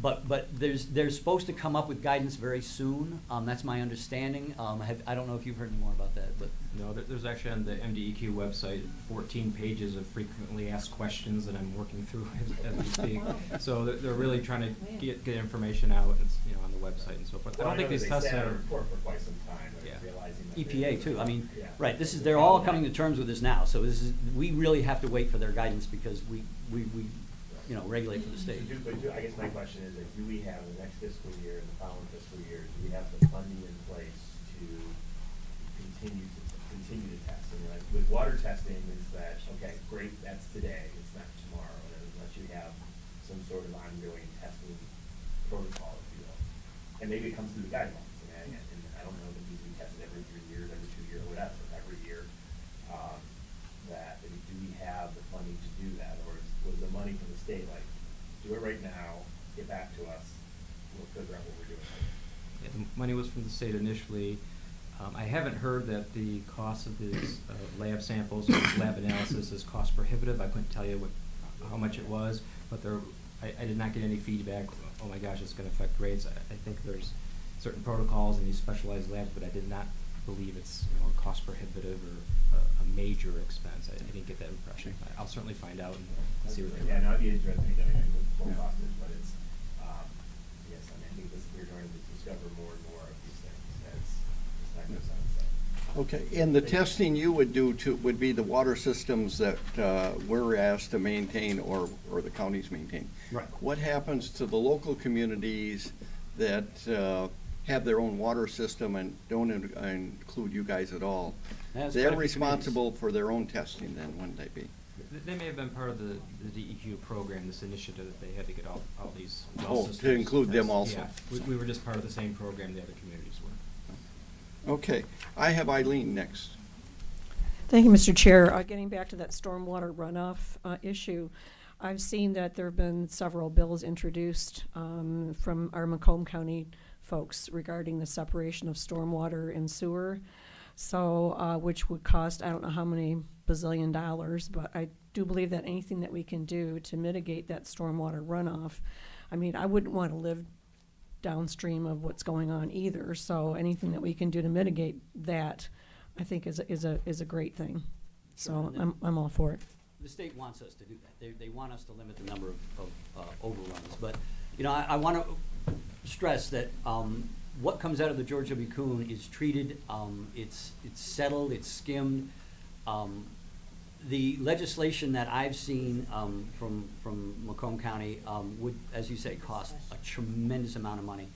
for PFAS. But they're supposed to come up with guidance very soon. That's my understanding. I don't know if you've heard any more about that, but. No, there's actually on the MDEQ website 14 pages of frequently asked questions that I'm working through as we speak. So they're really trying to get information out, it's, you know, on the website and so forth. Well, I don't think know these they tests sat on a are. report for quite some time, Yeah. realizing that EPA too. I mean, Yeah. right. They're all coming to terms with this now. So we really have to wait for their guidance because we you know, regulate for the state. I guess my question is, like, do we have the next fiscal year and the following fiscal year, do we have the funding in place to continue to test? And like with water testing, is that okay? Great, that's today. It's not tomorrow. And unless you have some sort of ongoing testing protocol, if you will, and maybe it comes through the guidelines. And I don't know if it needs to be tested every 3 years, every 2 years, or whatever. Every year, do we have the funding to do that, or was the money from the state like, do it right now, get back to us, we'll figure out what we're doing? The money was from the state initially. I haven't heard that the cost of these lab samples or lab analysis is cost prohibitive. I couldn't tell you how much it was, but I did not get any feedback. Oh my gosh, it's going to affect grades. I think there's certain protocols in these specialized labs, but I did not believe it's cost prohibitive or a major expense. I didn't get that impression. I'll certainly find out and see what they're. Yeah, no, I'd be interested in getting what the cost is, but it's, yes, I mean, I think we're going to discover more and more of these things as time goes on. So. Okay, and the testing you would do would be the water systems that we're asked to maintain or the counties maintain. Right. What happens to the local communities that have their own water system and don't include you guys at all? That's They're quite a few responsible for their own testing then, wouldn't they be? They may have been part of the DEQ program, this initiative that they had to get all these well Oh, systems. to include them tested. also. Yeah, we were just part of the same program the other communities were. Okay, I have Eileen next. Thank you, Mr. Chair. Getting back to that stormwater runoff issue, I've seen that there have been several bills introduced from our Macomb County folks regarding the separation of stormwater and sewer. So, which would cost, I don't know how many bazillion dollars, but I do believe that anything that we can do to mitigate that stormwater runoff, I mean, I wouldn't want to live downstream of what's going on either. So anything that we can do to mitigate that, I think is a great thing. So I'm all for it. The state wants us to do that. They want us to limit the number of overruns. But, I want to stress that what comes out of the George W. Kuhn is treated, it's settled, it's skimmed. The legislation that I've seen from Macomb County would, as you say, cost a tremendous amount of money.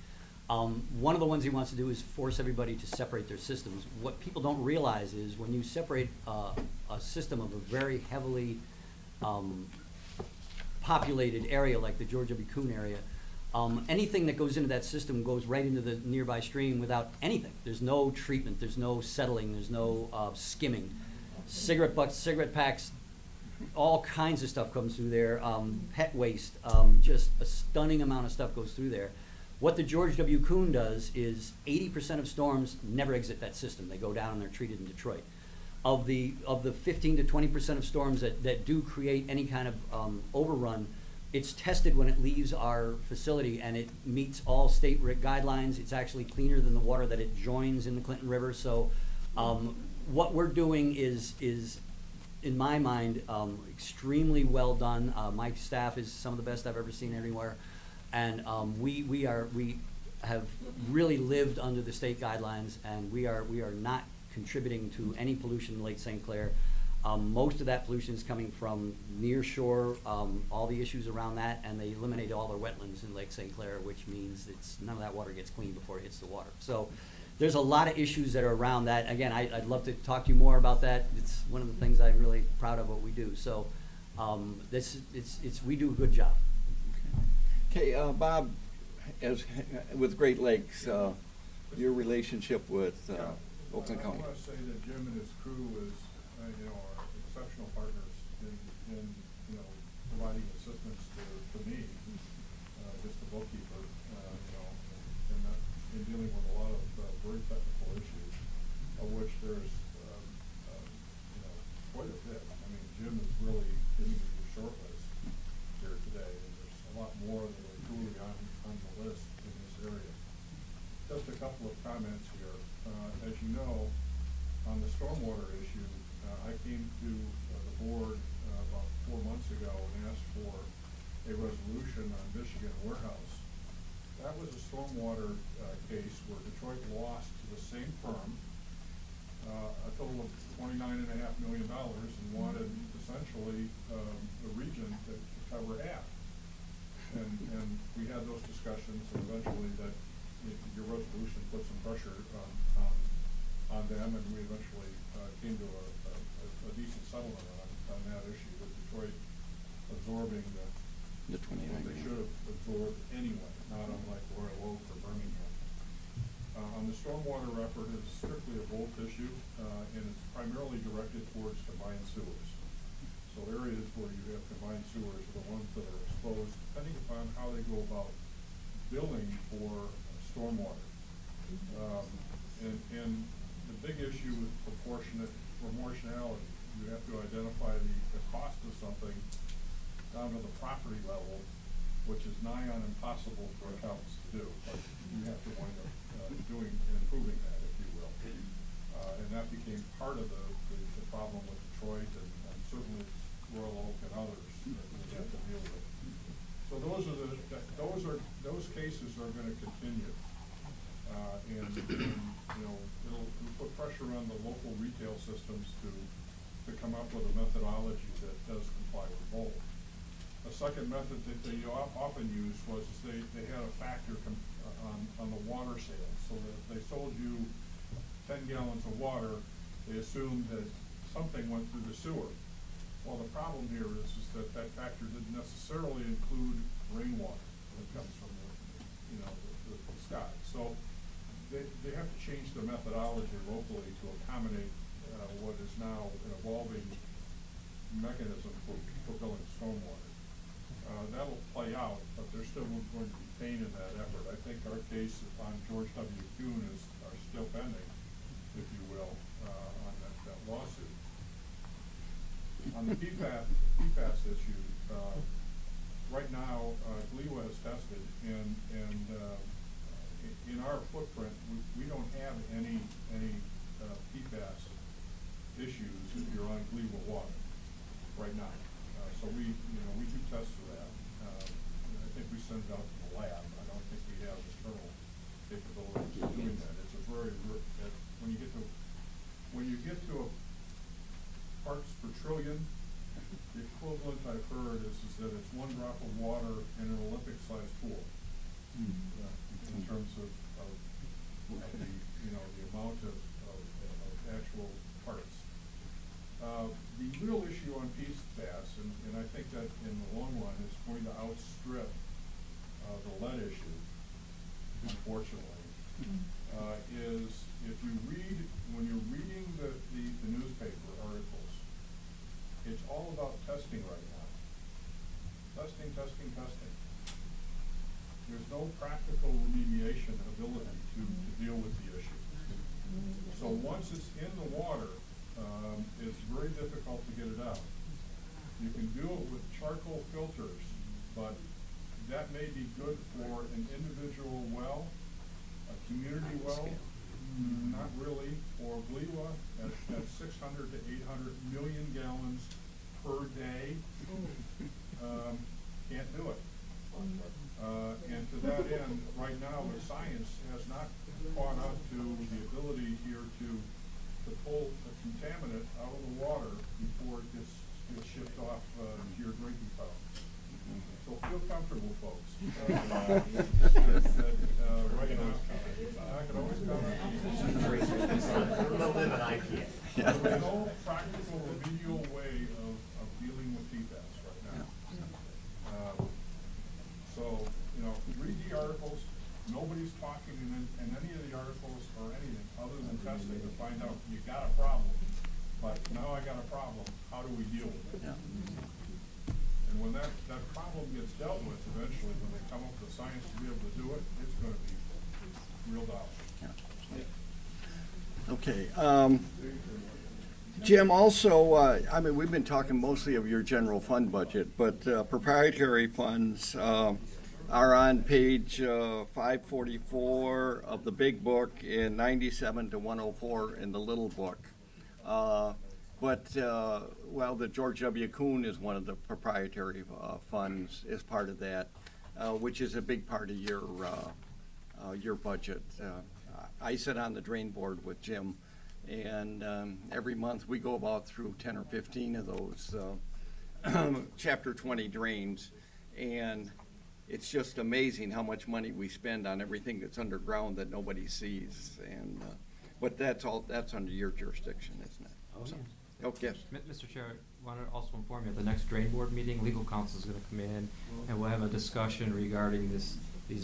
One of the ones he wants to do is force everybody to separate their systems. What people don't realize is when you separate a system of a very heavily populated area like the George W. Kuhn area, anything that goes into that system goes right into the nearby stream without anything. There's no treatment, there's no settling, there's no skimming. Cigarette butts, cigarette packs, all kinds of stuff comes through there. Pet waste, just a stunning amount of stuff goes through there. What the George W. Kuhn does is 80% of storms never exit that system. They go down and they're treated in Detroit. Of the 15 to 20% of storms that do create any kind of overrun, it's tested when it leaves our facility and it meets all state guidelines. It's actually cleaner than the water that it joins in the Clinton River. So what we're doing is in my mind, extremely well done. My staff is some of the best I've ever seen anywhere. And we have really lived under the state guidelines, and we are not contributing to any pollution in Lake St. Clair. Most of that pollution is coming from near shore, all the issues around that, and they eliminate all their wetlands in Lake St. Clair, which means none of that water gets clean before it hits the water. So there's a lot of issues that are around that. Again, I'd love to talk to you more about that. It's one of the things I'm really proud of what we do. So we do a good job. Okay, Bob, with Great Lakes, your relationship with Oakland County. I want to say that Jim and his crew are exceptional partners in providing assistance to me, just the bookkeeper, and in dealing with a lot of very technical issues, of which there's quite a bit. I mean, Jim is really giving me the short list here today, and there's a lot more that are truly on the list in this area. Just a couple of comments here. As you know, on the stormwater issue, I came to the board about 4 months ago and asked for a resolution on Michigan Warehouse. That was a stormwater case where Detroit lost to the same firm a total of $29.5 million and wanted essentially the region to cover half. And we had those discussions, and eventually your resolution put some pressure on them, and we eventually came to a decent settlement on that issue, with Detroit absorbing the 29 what they should have absorbed anyway, not unlike Royal Oak or Birmingham. On the stormwater effort, it's strictly a Volt issue, and it's primarily directed towards combined sewers. So areas where you have combined sewers are the ones that are exposed, depending upon how they go about billing for stormwater. And the big issue with proportionality, you have to identify the cost of something down to the property level, which is nigh on impossible for accountants to do, but you have to wind up improving that, if you will. And that became part of the problem with Detroit and certainly Royal Oak and others that we have to deal with. So those cases are going to continue, and you know it'll put pressure on the local retail systems to come up with a methodology that does comply with both. A second method that they often used was they had a factor on the water sales, so that if they sold you 10 gallons of water, they assumed that something went through the sewer. Well, the problem here is that factor didn't necessarily include rainwater that comes from the sky. So they have to change their methodology locally to accommodate what is now an evolving mechanism for fulfilling stormwater. That'll play out, but there's still going to be pain in that effort. I think our case on George W. Kuhn are still pending, if you will, on that lawsuit. On the PFAS issue, right now, GLEWA has tested, and in our footprint, we don't have any PFAS issues if you're on GLEWA water right now. So we do test for that. I think we send it out to the lab. I don't think we have internal capabilities of doing that. It's a very when you get to a parts per trillion, the equivalent I've heard is that it's 1 drop of water in an Olympic-sized pool. In terms of the amount of actual parts. The real issue on PFAS, and I think that in the long run is going to outstrip the lead issue, unfortunately, is when you're reading the newspaper articles, it's all about testing right now. Testing. There's no practical remediation ability to deal with the issue. So once it's in the water, it's very difficult to get it out. You can do it with charcoal filters, but that may be good for an individual well, a community well, not really. For GLEWA, at 600 to 800 million gallons per day, can't do it. And to that end, right now, the science has not caught up to the ability here to pull a contaminant out of the water before it gets shipped off to your drinking fountain. So feel comfortable, folks. Right now, I can always comment. There's no practical remedial way of dealing with PFAS right now. So, read the articles. Nobody's talking in any of the articles or anything other than testing to find out you got a problem, but now I got a problem. How do we deal with it? Yeah. And when that problem gets dealt with eventually, when they come up with the science to be able to do it, it's going to be real dollars. Yeah. Okay. Jim, also, I mean, we've been talking mostly of your general fund budget, but proprietary funds are on page 544 of the big book and 97 to 104 in the little book. The George W. Kuhn is one of the proprietary funds as part of that, which is a big part of your budget. I sit on the drain board with Jim, and every month we go about through 10 or 15 of those Chapter 20 drains, and it's just amazing how much money we spend on everything that's underground that nobody sees. And but that's under your jurisdiction, isn't it? Oh, so, yes. Okay. Mr. Chair, I want to also inform you at the next drain board meeting, legal counsel is going to come in, and we'll have a discussion regarding these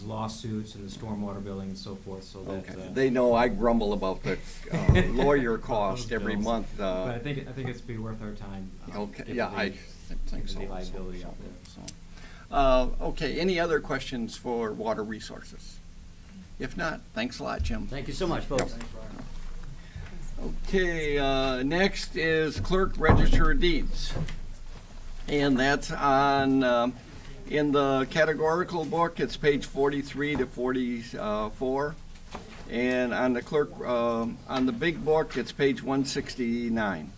lawsuits and the stormwater billing and so forth. So that they know I grumble about the lawyer cost every month. But I think it's be worth our time. Okay. Yeah, I think so. The liability out there. Okay, any other questions for Water Resources? If not, thanks a lot, Jim. Thank you so much, folks. Okay, next is Clerk Register of Deeds. And that's on, in the categorical book, it's page 43 to 44. And on the clerk, on the big book, it's page 169.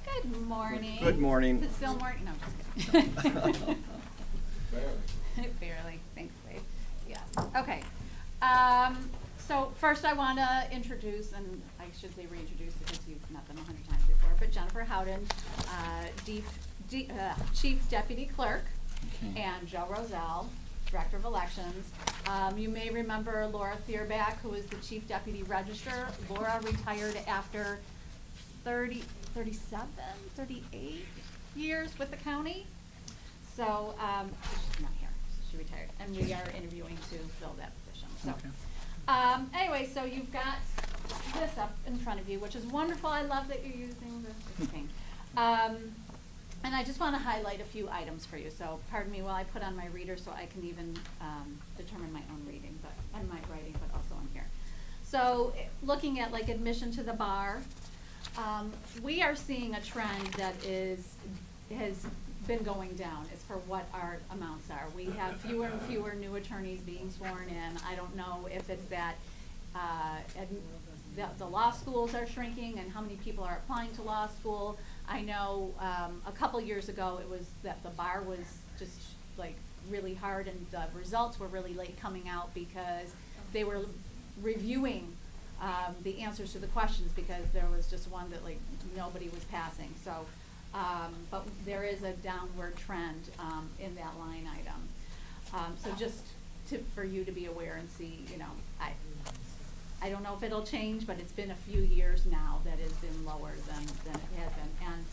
Good morning. Good morning. Is it still morning? No, just kidding. Barely. Thanks, babe. Yes. Okay. So first I want to introduce, and I should say reintroduce because you've met them 100 times before, but Jennifer Howden, Chief Deputy Clerk, and Joe Roselle, Director of Elections. You may remember Laura Thierbach, who is the Chief Deputy Register. Laura retired after 37, 38 years with the county. So she's not here, so she retired. And we are interviewing to fill that position. So anyway, so you've got this up in front of you, which is wonderful. I love that you're using this thing. And I just want to highlight a few items for you. So pardon me while I put on my reader so I can even determine my own reading, but and my writing, but also on here. So looking at like admission to the bar, we are seeing a trend that has been going down as for what our amounts are. We have fewer and fewer new attorneys being sworn in. I don't know if it's that the law schools are shrinking and how many people are applying to law school. I know a couple years ago it was that the bar was just like really hard and the results were really late coming out because they were reviewing the answers to the questions because there was just one that like nobody was passing. So, but there is a downward trend in that line item. So just for you to be aware and see, you know, I don't know if it'll change, but it's been a few years now that has been lower than it had been. And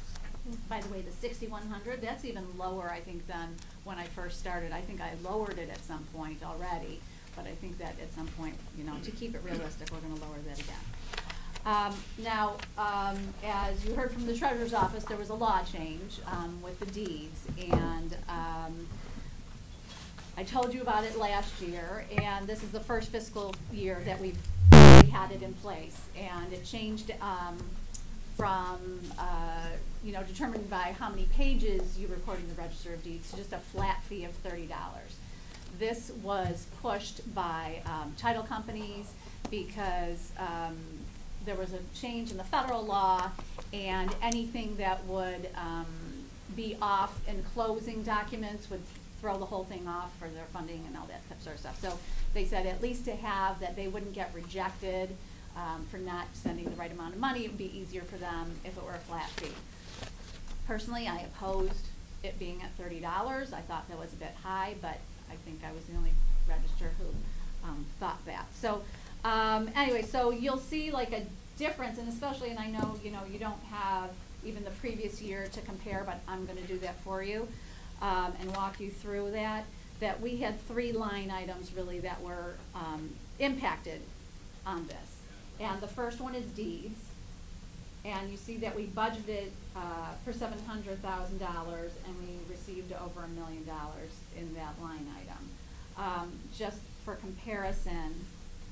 by the way, the 6,100, that's even lower, I think, than when I first started. I think I lowered it at some point already, but I think that at some point, you know, to keep it realistic, we're gonna lower that again. Now, as you heard from the Treasurer's Office, there was a law change with the deeds, and I told you about it last year, and this is the first fiscal year that we've had it in place, and it changed from you know, determined by how many pages you record in the Register of Deeds to just a flat fee of $30. This was pushed by title companies because there was a change in the federal law, and anything that would be off in closing documents would throw the whole thing off for their funding and all that sort of stuff. So they said at least to have that they wouldn't get rejected for not sending the right amount of money. It would be easier for them if it were a flat fee. Personally, I opposed it being at $30. I thought that was a bit high, but I think I was the only register who thought that. So anyway, so you'll see like a difference, and especially, and I know, you know, you don't have even the previous year to compare, but I'm going to do that for you and walk you through that we had 3 line items really that were impacted on this. And the first one is deeds. And you see that we budgeted for $700,000 and we received over $1 million in that line item. Just for comparison,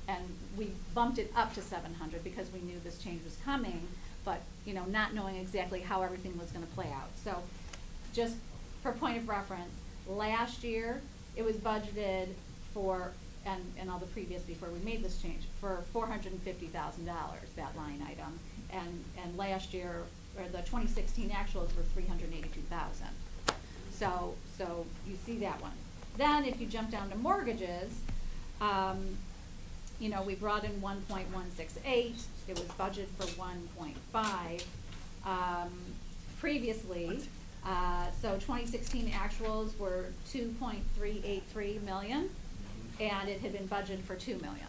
and we bumped it up to 700 because we knew this change was coming, but you know, not knowing exactly how everything was going to play out. So just for point of reference, last year it was budgeted for, and all the previous before we made this change, for $450,000, that line item. And last year, or the 2016 actuals were $382,000. So you see that one. Then if you jump down to mortgages, you know, we brought in 1.168. It was budgeted for 1.5 previously. So 2016 actuals were 2.383 million, and it had been budgeted for 2 million.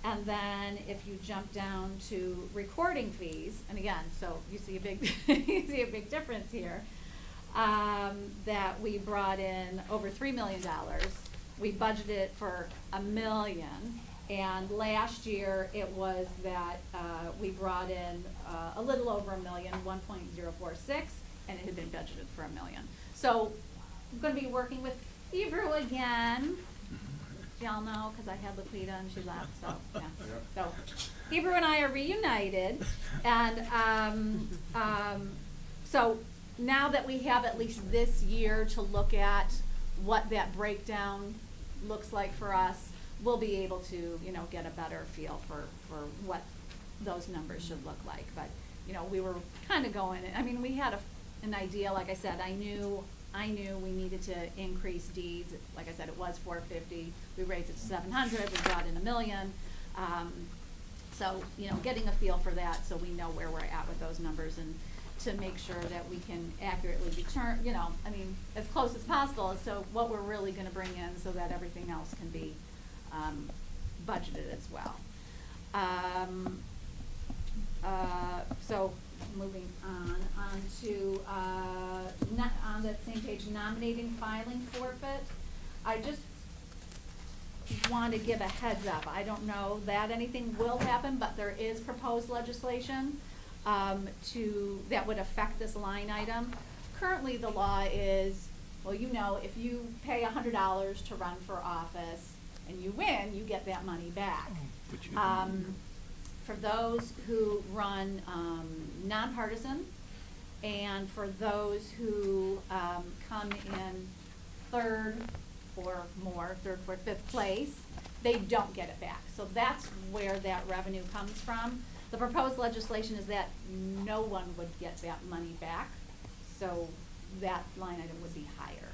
And then if you jump down to recording fees, and again, so you see a big you see a big difference here, that we brought in over $3 million. We budgeted for $1 million, and last year it was that we brought in a little over $1 million, 1.046, and it had been budgeted for $1 million. So gonna be working with Hebrew again. Y'all know, because I had Laquita and she left, so, yeah. So, Hebrew and I are reunited, and, so now that we have at least this year to look at what that breakdown looks like for us, we'll be able to, you know, get a better feel for what those numbers should look like. But, you know, we were kind of going, I mean, we had an idea, like I said, I knew we needed to increase deeds. Like I said, it was 450. We raised it to 700. We brought in $1 million. So, you know, getting a feel for that so we know where we're at with those numbers and to make sure that we can accurately determine, you know, I mean, as close as possible as to what we're really going to bring in so that everything else can be budgeted as well. So moving on to on that same page, nominating filing forfeit. I just want to give a heads up. I don't know that anything will happen, but there is proposed legislation that would affect this line item. Currently, the law is, well, you know, if you pay $100 to run for office and you win, you get that money back. For those who run nonpartisan, and for those who come in third, fourth, fifth place, they don't get it back. So that's where that revenue comes from. The proposed legislation is that no one would get that money back, so that line item would be higher.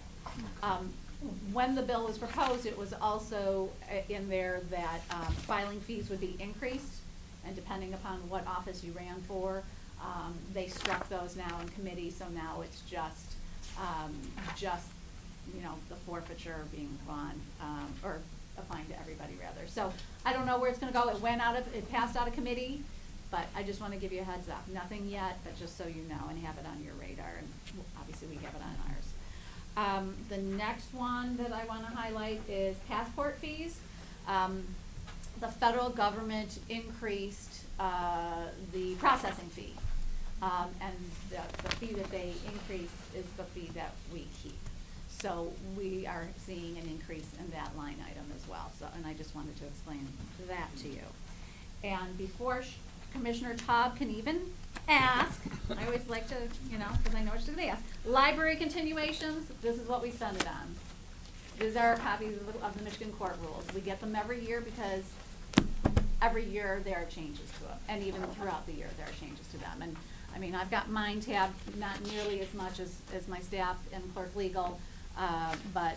When the bill was proposed, it was also in there that filing fees would be increased, and depending upon what office you ran for, they struck those now in committee, so now it's just you know, the forfeiture being gone, or applying to everybody rather. So I don't know where it's gonna go. It passed out of committee, but I just wanna give you a heads up. Nothing yet, but just so you know and have it on your radar, and obviously we have it on ours. The next one that I wanna highlight is passport fees. The federal government increased the processing fee, and the fee that they increased is the fee that we keep. So we are seeing an increase in that line item as well. So, and I just wanted to explain that to you. And before Commissioner Taub can even ask, I always like to, you know, because I know what she's going to ask. Library continuations, this is what we spend it on. These are copies of the Michigan court rules. We get them every year because every year there are changes to them. And even throughout the year there are changes to them. And I mean, I've got mine tabbed, not nearly as much as my staff in clerk legal. But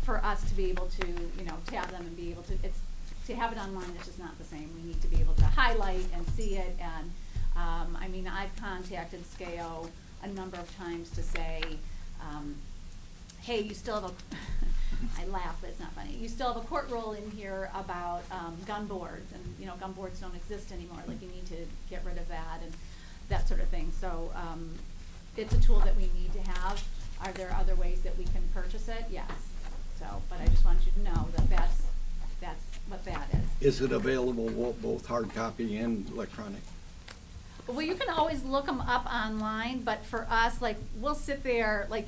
for us to be able to, you know, tab them and be able to have it online, it's just not the same. We need to be able to highlight and see it. And I mean, I've contacted SCAO a number of times to say, hey, you still have a, I laugh, but it's not funny. You still have a court rule in here about gun boards, and you know, gun boards don't exist anymore. Like, you need to get rid of that and that sort of thing. So it's a tool that we need to have. Are there other ways that we can purchase it? Yes. So, but I just want you to know that that's what that is. Is it available both hard copy and electronic? Well, you can always look them up online, but for us, like, we'll sit there, like,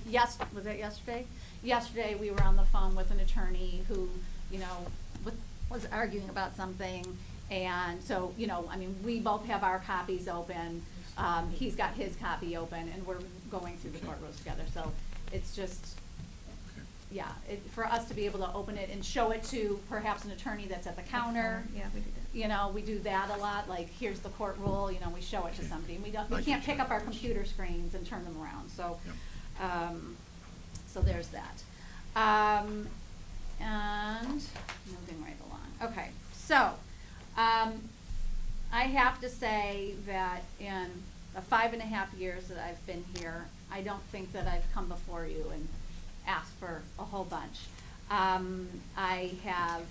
was that yesterday? Yesterday, we were on the phone with an attorney who, you know, was arguing about something, and so, you know, I mean, we both have our copies open. He's got his copy open, and we're going through the court rules together. So it's just, yeah, for us to be able to open it and show it to perhaps an attorney that's at the counter. Yeah, we do that. You know, we do that a lot. Like, here's the court rule. You know, we show it to somebody. And we can't pick up our computer screens and turn them around. So, so there's that. And moving right along. Okay, so. I have to say that in the 5.5 years that I've been here, I don't think that I've come before you and asked for a whole bunch. I have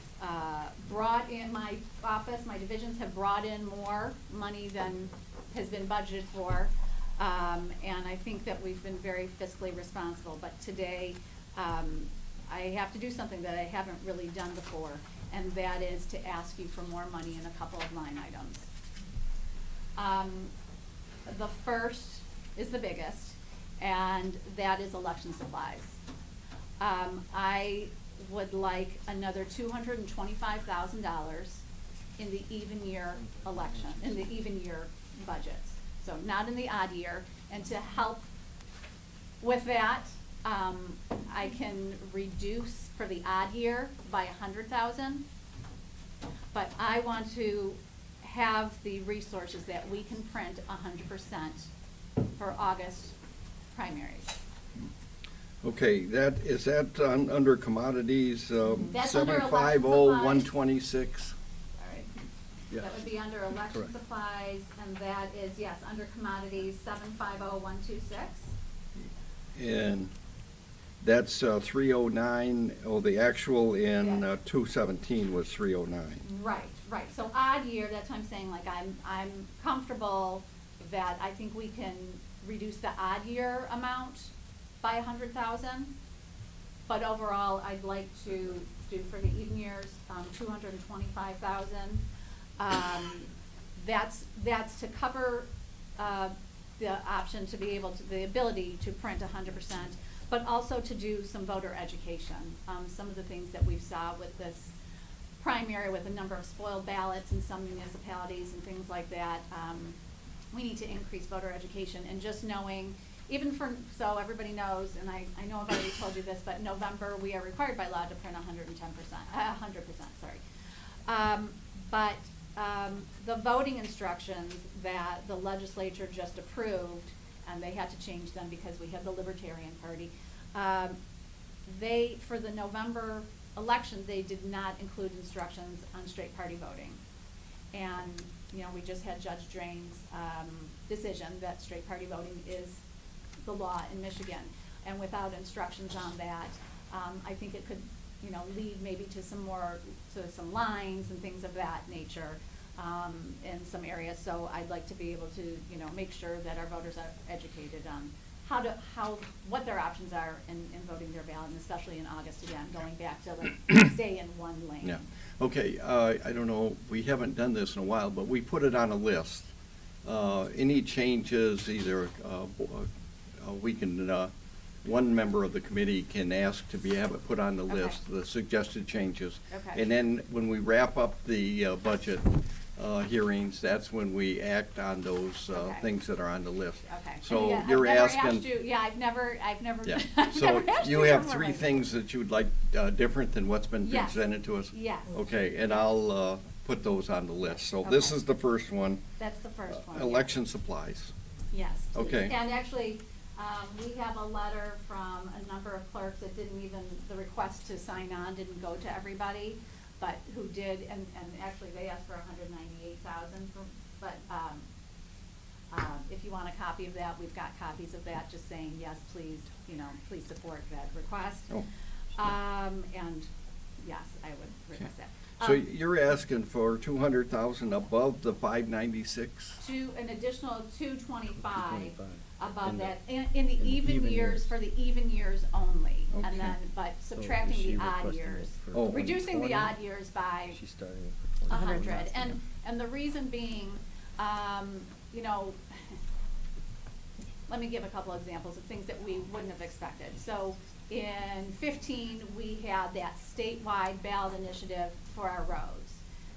brought in my office, my divisions have brought in more money than has been budgeted for, and I think that we've been very fiscally responsible. But today, I have to do something that I haven't really done before, and that is to ask you for more money in a couple of line items. The first is the biggest, and that is election supplies. I would like another $225,000 in the even year election, in the even year budgets. So not in the odd year. And to help with that, I can reduce for the odd year by 100,000. But I want to have the resources that we can print 100% for August primaries. Okay, is that under commodities, That's under election 750-126? All right. Yes. That would be under election Correct. supplies, and that is, yes, under commodities, 750-126. And that's 309, the actual in Yeah. 217 was 309. Right, right. So odd year, that's what I'm saying, like I'm comfortable that I think we can reduce the odd year amount by 100,000. But overall, I'd like to do for the even years, 225,000. That's to cover the option to be able to, the ability to print 100%, but also to do some voter education. Some of the things that we saw with this primary, with a number of spoiled ballots in some municipalities and things like that, we need to increase voter education. And just knowing, even for, so everybody knows, and I know I've already told you this, but in November we are required by law to print 100%, sorry. The voting instructions that the legislature just approved, and they had to change them because we had the Libertarian Party, for the November election, they did not include instructions on straight party voting. And, you know, we just had Judge Drain's decision that straight party voting is the law in Michigan. And without instructions on that, I think it could, you know, lead maybe to some lines and things of that nature in some areas. So I'd like to be able to, you know, make sure that our voters are educated on what their options are in voting their ballot, and especially in August, again, going back to like stay in one lane. Yeah. Okay, I don't know, we haven't done this in a while, but we put it on a list. Any changes, either we can, one member of the committee can ask to have it put on the list, the suggested changes. Okay. And then when we wrap up the budget hearings, that's when we act on those things that are on the list. Okay. So yeah, you're I've never asking. asked you, yeah, I've never. Yeah. I've So never asked you have for three more. things that you would like different than what's been Yes. presented to us? Yes. Okay, and I'll put those on the list. So this Okay. is the first one. That's the first one. yeah. Election supplies. Yes. Okay. And actually, we have a letter from a number of clerks that didn't even, the request to sign on didn't go to everybody, but who did, and actually they asked for 198,000 but if you want a copy of that, we've got copies of that, just saying, yes, please, you know, please support that request. Oh. And yes, I would request that. So you're asking for 200,000 above the 596? To an additional 225 above In the- that, in the even years, for the even years only. Okay. And then, but subtracting she the odd requesting years. it for Reducing the 20? odd years by She's starting it for 100. And the reason being, you know, let me give a couple examples of things that we wouldn't have expected. So in 15, we had that statewide ballot initiative for our roads.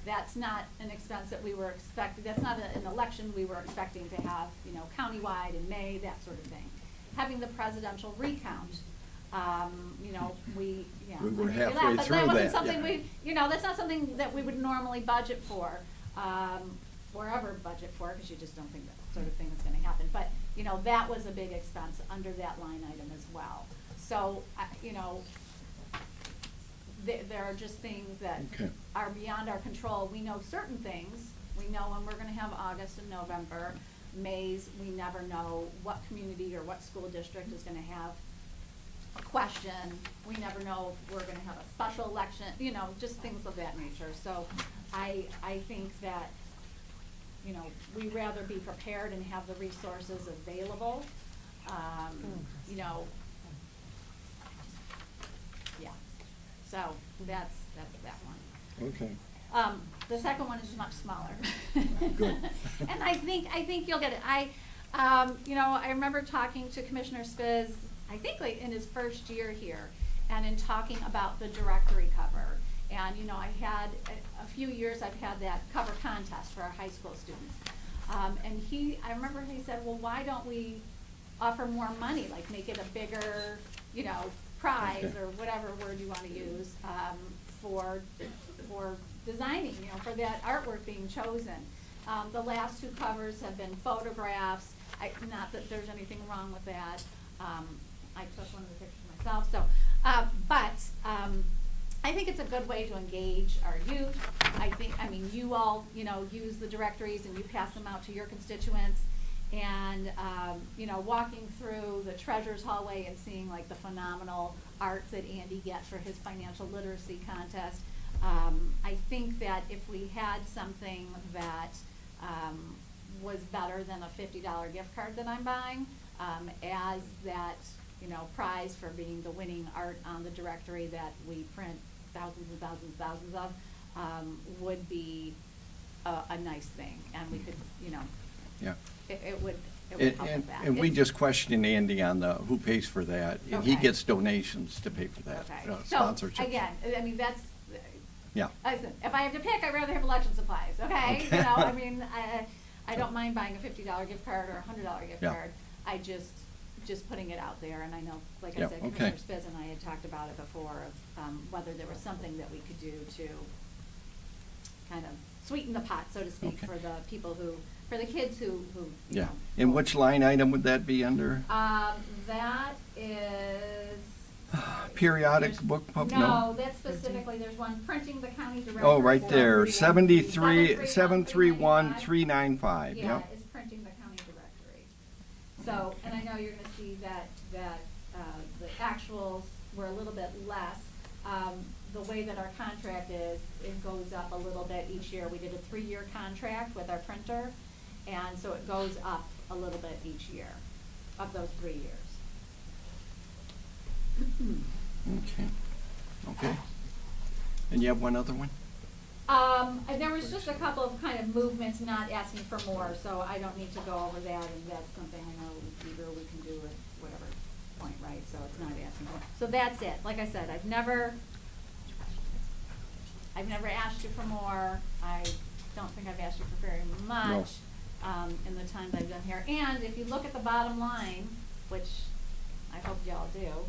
That's not an expense that we were expecting, that's not an election we were expecting to have, you know, countywide in May, that sort of thing. Having the presidential recount, you know, we were I mean, halfway but through that wasn't that, something yeah. we, you know, that's not something that we would normally budget for, or ever budget for, because you just don't think that sort of thing is gonna happen. But, you know, that was a big expense under that line item as well. So, you know, there are just things that Okay. are beyond our control. We know certain things. We know when we're gonna have August and November. May's, we never know what community or what school district is gonna have a question. We never know if we're gonna have a special election, you know, just things of that nature. So I think that, you know, we'd rather be prepared and have the resources available. You know, yeah. So that's that one. Okay. The second one is much smaller. Good. And I think you'll get it. You know, I remember talking to Commissioner Spiz, I think like in his first year here, and in talking about the directory cover. And, you know, I had, a few years I've had that cover contest for our high school students. And I remember he said, well, why don't we offer more money, like make it a bigger, you know, prize or whatever word you want to use, for designing, you know, for that artwork being chosen. The last two covers have been photographs. Not that there's anything wrong with that. I took one of the pictures myself. So, I think it's a good way to engage our youth. I mean, you all, you know, use the directories and you pass them out to your constituents. And, you know, walking through the treasurer's hallway and seeing like the phenomenal art that Andy gets for his financial literacy contest. I think that if we had something that was better than a $50 gift card that I'm buying, as that, you know, prize for being the winning art on the directory that we print thousands and thousands and thousands of, would be a nice thing. And we could, you know, Yeah. it would help with that. And we just questioned Andy on who pays for that, and he Okay. gets donations to pay for that, Okay. sponsorships. So, again, I mean, that's, Yeah. listen, if I have to pick, I'd rather have election supplies, okay? Okay. You know, I mean, I don't mind buying a $50 gift card or a $100 gift Yeah. card. I just putting it out there, and I know, like Yeah, I said, okay. Commissioner Spiz and I had talked about it before, of whether there was something that we could do to kind of sweeten the pot, so to speak, Okay. for the people for the kids who you Yeah. know. And which line item would that be under? That is. Periodic book pub? No, that's specifically, there's one, printing the county directory. Oh, right for there, 731-395. 731-395, Yeah, yep. it's printing the county directory. So, and I know you're gonna see that the actuals were a little bit less. The way that our contract is, it goes up a little bit each year. We did a 3-year contract with our printer, and so it goes up a little bit each year of those 3 years. Okay. And you have one other one? And there was just a couple of kind of movements, not asking for more, so I don't need to go over that, and that's something I know either we can do at whatever point, right? So it's not asking for. So that's it. Like I said, I've never asked you for more. I don't think I've asked you for very much in the times I've done here. And if you look at the bottom line, which I hope y'all do,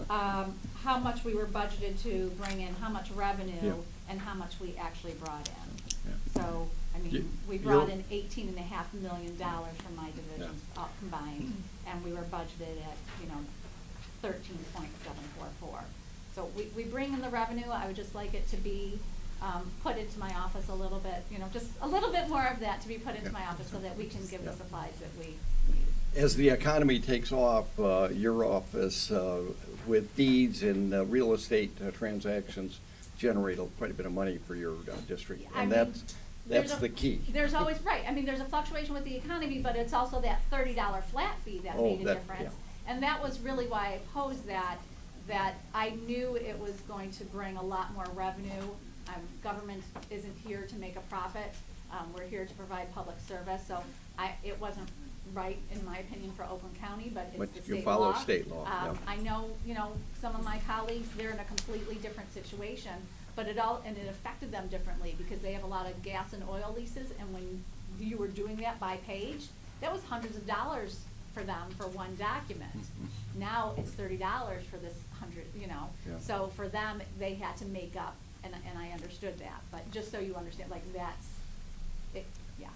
how much we were budgeted to bring in, how much revenue, and how much we actually brought in. Yeah. So, I mean, we brought in $18.5 million from my divisions all combined, and we were budgeted at, you know, 13.744. So we bring in the revenue. I would just like it to be put into my office a little bit, you know, just a little bit more of that to be put into my office so that we can give the supplies that we need. As the economy takes off, your office with deeds and real estate transactions generate quite a bit of money for your district, I and mean, that's the key. There's always, right, I mean, there's a fluctuation with the economy, but it's also that $30 flat fee that made a difference. And that was really why I opposed that I knew it was going to bring a lot more revenue. Government isn't here to make a profit. We're here to provide public service, so it wasn't right, in my opinion, for Oakland County, but it's the state law. You follow state law, yeah. I know, you know, some of my colleagues, they're in a completely different situation, but it affected them differently because they have a lot of gas and oil leases, and when you were doing that by page, that was hundreds of dollars for them for one document. Now it's $30 for this 100, you know. Yeah. So for them, they had to make up, and I understood that, but just so you understand, like that's it, yeah.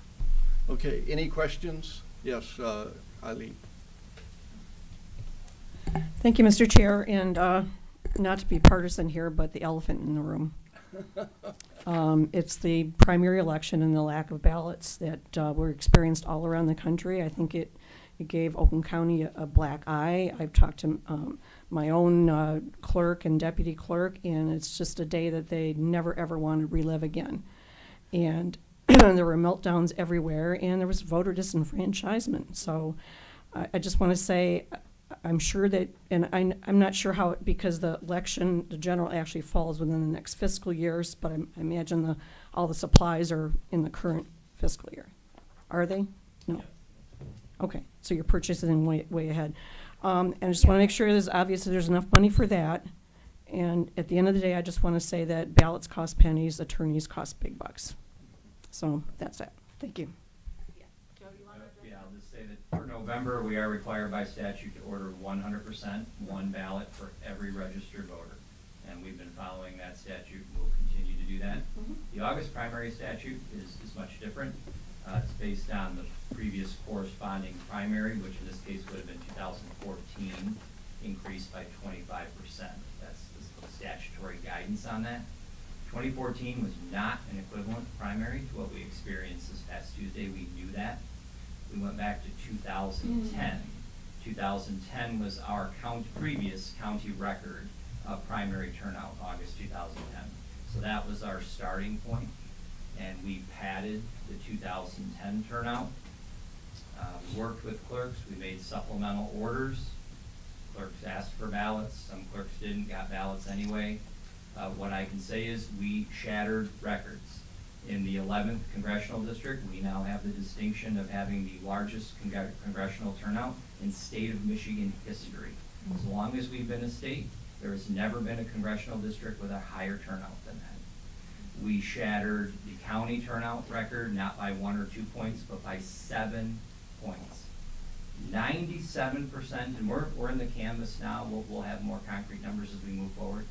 Okay, any questions? Yes, Eileen. Thank you, Mr. Chair, and not to be partisan here, but the elephant in the room. It's the primary election and the lack of ballots that were experienced all around the country. I think it gave Oakland County a black eye. I've talked to my own clerk and deputy clerk, and it's just a day that they never ever want to relive again. And there were meltdowns everywhere, and there was voter disenfranchisement. So I just want to say, I'm sure that, and I'm not sure how, because the election, the general actually falls within the next fiscal years, but I imagine all the supplies are in the current fiscal year. Are they? No. Okay, so you're purchasing way ahead. And I just want to make sure there's obviously there's enough money for that. And at the end of the day, I just want to say that ballots cost pennies, attorneys cost big bucks. So that's it. Thank you. Yeah, I'll just say that for November, we are required by statute to order 100% one ballot for every registered voter. And we've been following that statute, and we'll continue to do that. The August primary statute is much different. It's based on the previous corresponding primary, which in this case would have been 2014, increased by 25%. That's the statutory guidance on that. 2014 was not an equivalent primary to what we experienced this past Tuesday. We knew that. We went back to 2010. 2010 was our previous county record of primary turnout, August 2010. So that was our starting point, and we padded the 2010 turnout. We worked with clerks. We made supplemental orders. Clerks asked for ballots. Some clerks didn't, got ballots anyway. What I can say is we shattered records. In the 11th Congressional District, we now have the distinction of having the largest congressional turnout in state of Michigan history. As long as we've been a state, there has never been a congressional district with a higher turnout than that. We shattered the county turnout record, not by 1 or 2 points, but by 7 points. 97%, and we're in the canvas now, we'll have more concrete numbers as we move forward.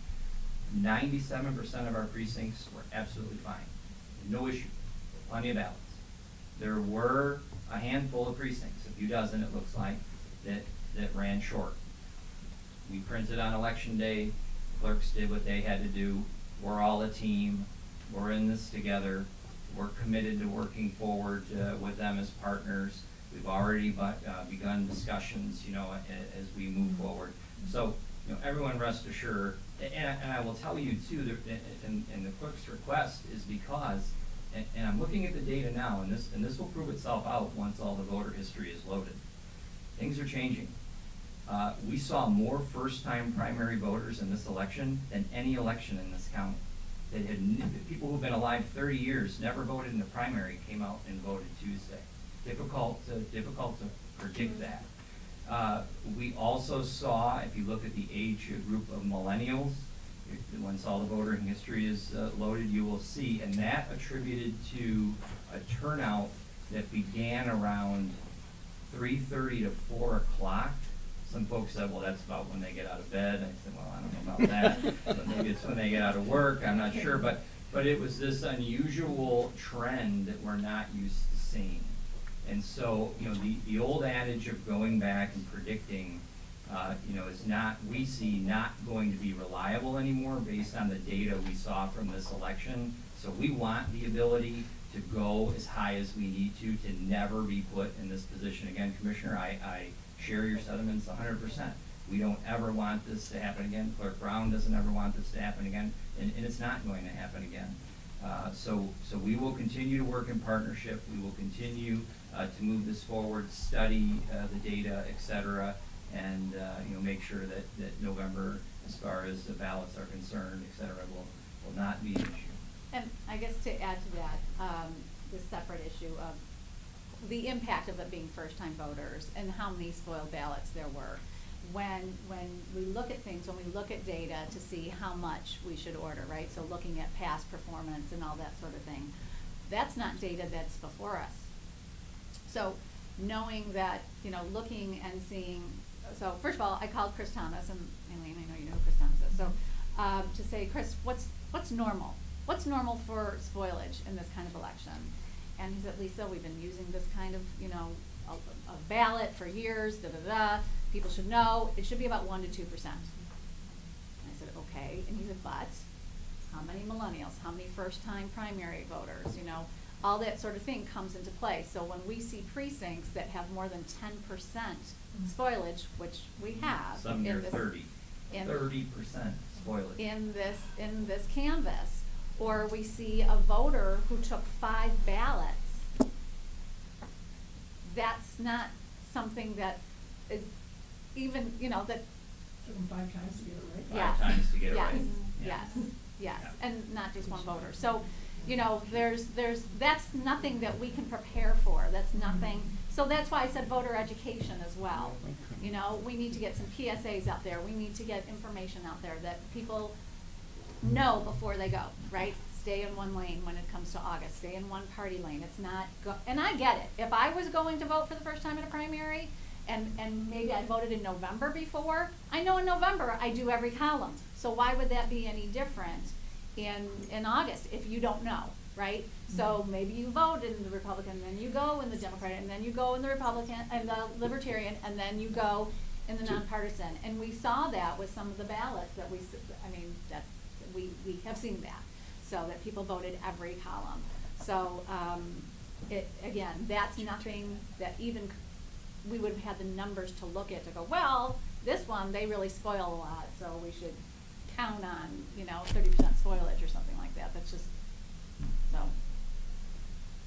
97% of our precincts were absolutely fine. No issue, plenty of ballots. There were a handful of precincts, a few dozen it looks like, that ran short. We printed on election day, clerks did what they had to do. We're all a team, we're in this together. We're committed to working forward with them as partners. We've already begun discussions, as we move forward. So, everyone rest assured, and I will tell you too, and the clerk's request is because, and I'm looking at the data now, and this will prove itself out once all the voter history is loaded. Things are changing. We saw more first-time primary voters in this election than any election in this county. People who've been alive 30 years, never voted in the primary, came out and voted Tuesday. Difficult to predict that. We also saw, if you look at the age group of millennials, once all the voting history is loaded, you will see, and that attributed to a turnout that began around 3:30 to 4 o'clock. Some folks said, well, that's about when they get out of bed. I said, well, I don't know about that. But maybe it's when they get out of work. I'm not sure. But it was this unusual trend that we're not used to seeing. And so, the old adage of going back and predicting, is not going to be reliable anymore based on the data we saw from this election. So we want the ability to go as high as we need to never be put in this position again. Commissioner, I share your sentiments 100%. We don't ever want this to happen again. Clerk Brown doesn't ever want this to happen again, and it's not going to happen again. So we will continue to work in partnership. We will continue to move this forward, study the data, et cetera, and make sure that November, as far as the ballots are concerned, et cetera, will not be an issue. And I guess to add to that, the separate issue of the impact of it being first-time voters and how many spoiled ballots there were. When we look at things, when we look at data to see how much we should order, right? So looking at past performance and all that sort of thing, that's not data that's before us. So knowing that, looking and seeing, so first of all, I called Chris Thomas, and Elaine, I know you know who Chris Thomas is, so to say, Chris, what's normal? What's normal for spoilage in this kind of election? And he said, Lisa, we've been using this kind of, a ballot for years, people should know, it should be about 1 to 2%. And I said, okay, and he said, but how many millennials, how many first-time primary voters, all that sort of thing comes into play. So when we see precincts that have more than 10% spoilage, which we have. Some near 30% spoilage. In this canvas, or we see a voter who took 5 ballots, that's not something that is even, that. Took them 5 times to get it right. Yes. 5 times to get it right. Yes, yes, and not just one voter. So, that's nothing that we can prepare for. That's nothing. So that's why I said voter education as well. You know, we need to get some PSAs out there. We need to get information out there that people know before they go, right? Stay in one lane when it comes to August. Stay in one party lane. It's not, and I get it. If I was going to vote for the first time in a primary, and maybe I voted in November before, I know in November I do every column. So why would that be any different in August if you don't know, right? So maybe you vote in the Republican, and then you go in the Democratic, and then you go in the Republican, and the Libertarian, and then you go in the nonpartisan. And we saw that with some of the ballots that we have seen that. So that people voted every column. So again, that's nothing that even we would have had the numbers to look at to go, well, this one, they really spoil a lot, so we should count on, 30% spoilage or something like that. That's just,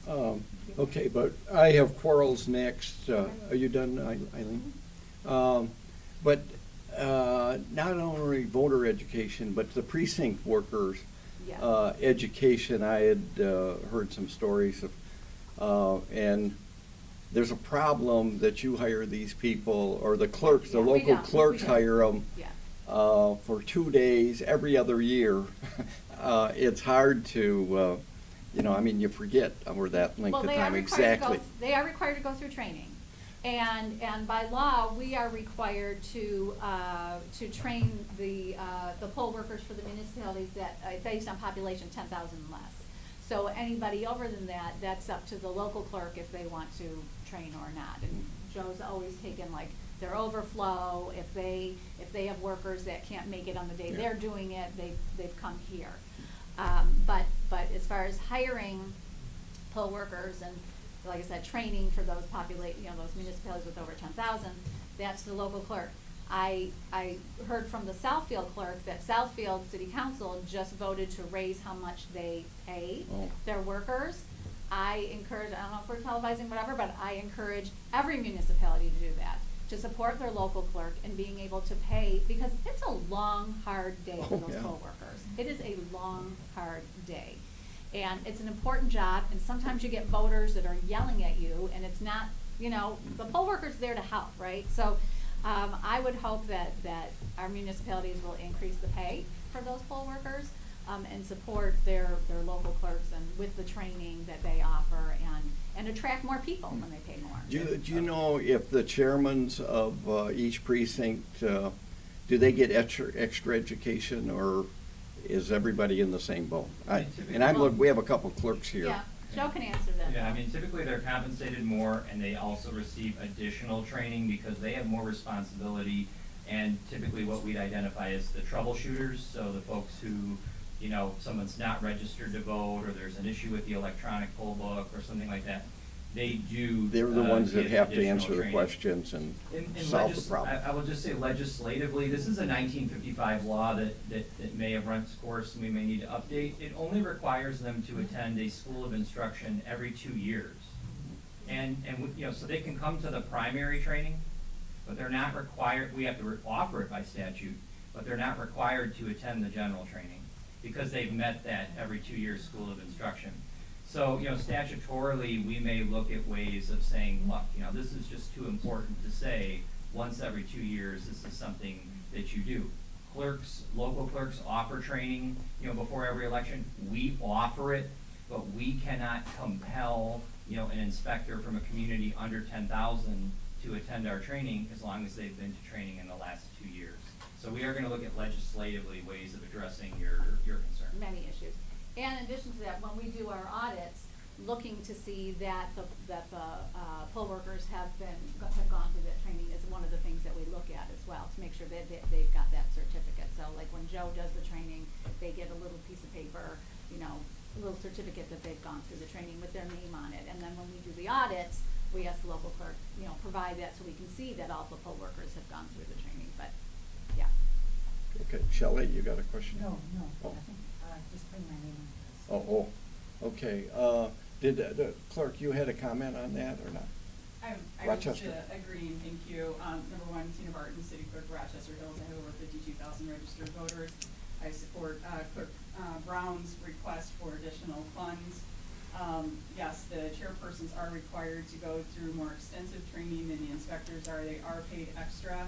so. Okay, but I have Quarles next. Are you done, Eileen? But not only voter education, but the precinct workers' education. I had heard some stories of, and there's a problem that you hire these people, or the clerks, the local clerks hire them for 2 days every other year. It's hard to, you forget over that length of time exactly. They are required to go through training. And by law, we are required to train the poll workers for the municipalities that, based on population 10,000 less. So anybody over than that, that's up to the local clerk if they want to train or not. And Joe's always taken like their overflow. If they have workers that can't make it on the day they're doing it, they've come here. But as far as hiring poll workers and, like I said, training for those those municipalities with over 10,000, that's the local clerk. I heard from the Southfield clerk that Southfield City Council just voted to raise how much they pay their workers. I encourage, I don't know if we're televising, whatever, but I encourage every municipality to do that, to support their local clerk and being able to pay, because it's a long, hard day for those poll workers. It is a long, hard day. And it's an important job, and sometimes you get voters that are yelling at you, and it's not, the poll worker's there to help, right? So I would hope that our municipalities will increase the pay for those poll workers and support their local clerks and with the training that they offer and attract more people when they pay more. Do you know if the chairmen of each precinct, do they get extra education, or is everybody in the same boat? We have a couple clerks here. Yeah, Joe can answer that. Yeah, typically they're compensated more, and they also receive additional training because they have more responsibility. And typically what we'd identify as the troubleshooters, so the folks who, someone's not registered to vote, or there's an issue with the electronic poll book or something like that. They're the ones that have to answer training. the questions and solve the problem. I will just say legislatively, this is a 1955 law that may have run its course and we may need to update. It only requires them to attend a school of instruction every 2 years. And so they can come to the primary training, but they're not required, we have to offer it by statute, but they're not required to attend the general training because they've met that every 2 years school of instruction. So, statutorily, we may look at ways of saying, look, this is just too important to say once every 2 years, this is something that you do. Clerks, local clerks offer training, before every election. We offer it, but we cannot compel, an inspector from a community under 10,000 to attend our training as long as they've been to training in the last 2 years. So we are going to look at legislatively ways of addressing your concern. Many issues. And in addition to that, when we do our audits, looking to see that the poll workers have gone through that training is one of the things that we look at as well, to make sure that they've got that certificate. So like when Joe does the training, they get a little piece of paper, a little certificate that they've gone through the training with their name on it. And then when we do the audits, we ask the local clerk, provide that so we can see that all the poll workers have gone through the training. But yeah. Okay, Shelley, you got a question? No, Oh. just bring my name on this. Okay. Did the clerk, you had a comment on that or not? I Rochester. would agree, and thank you. Number one, Tina Barton, City Clerk, Rochester Hills. I have over 52,000 registered voters. I support Clerk Brown's request for additional funds. Yes, the chairpersons are required to go through more extensive training than the inspectors are. They are paid extra.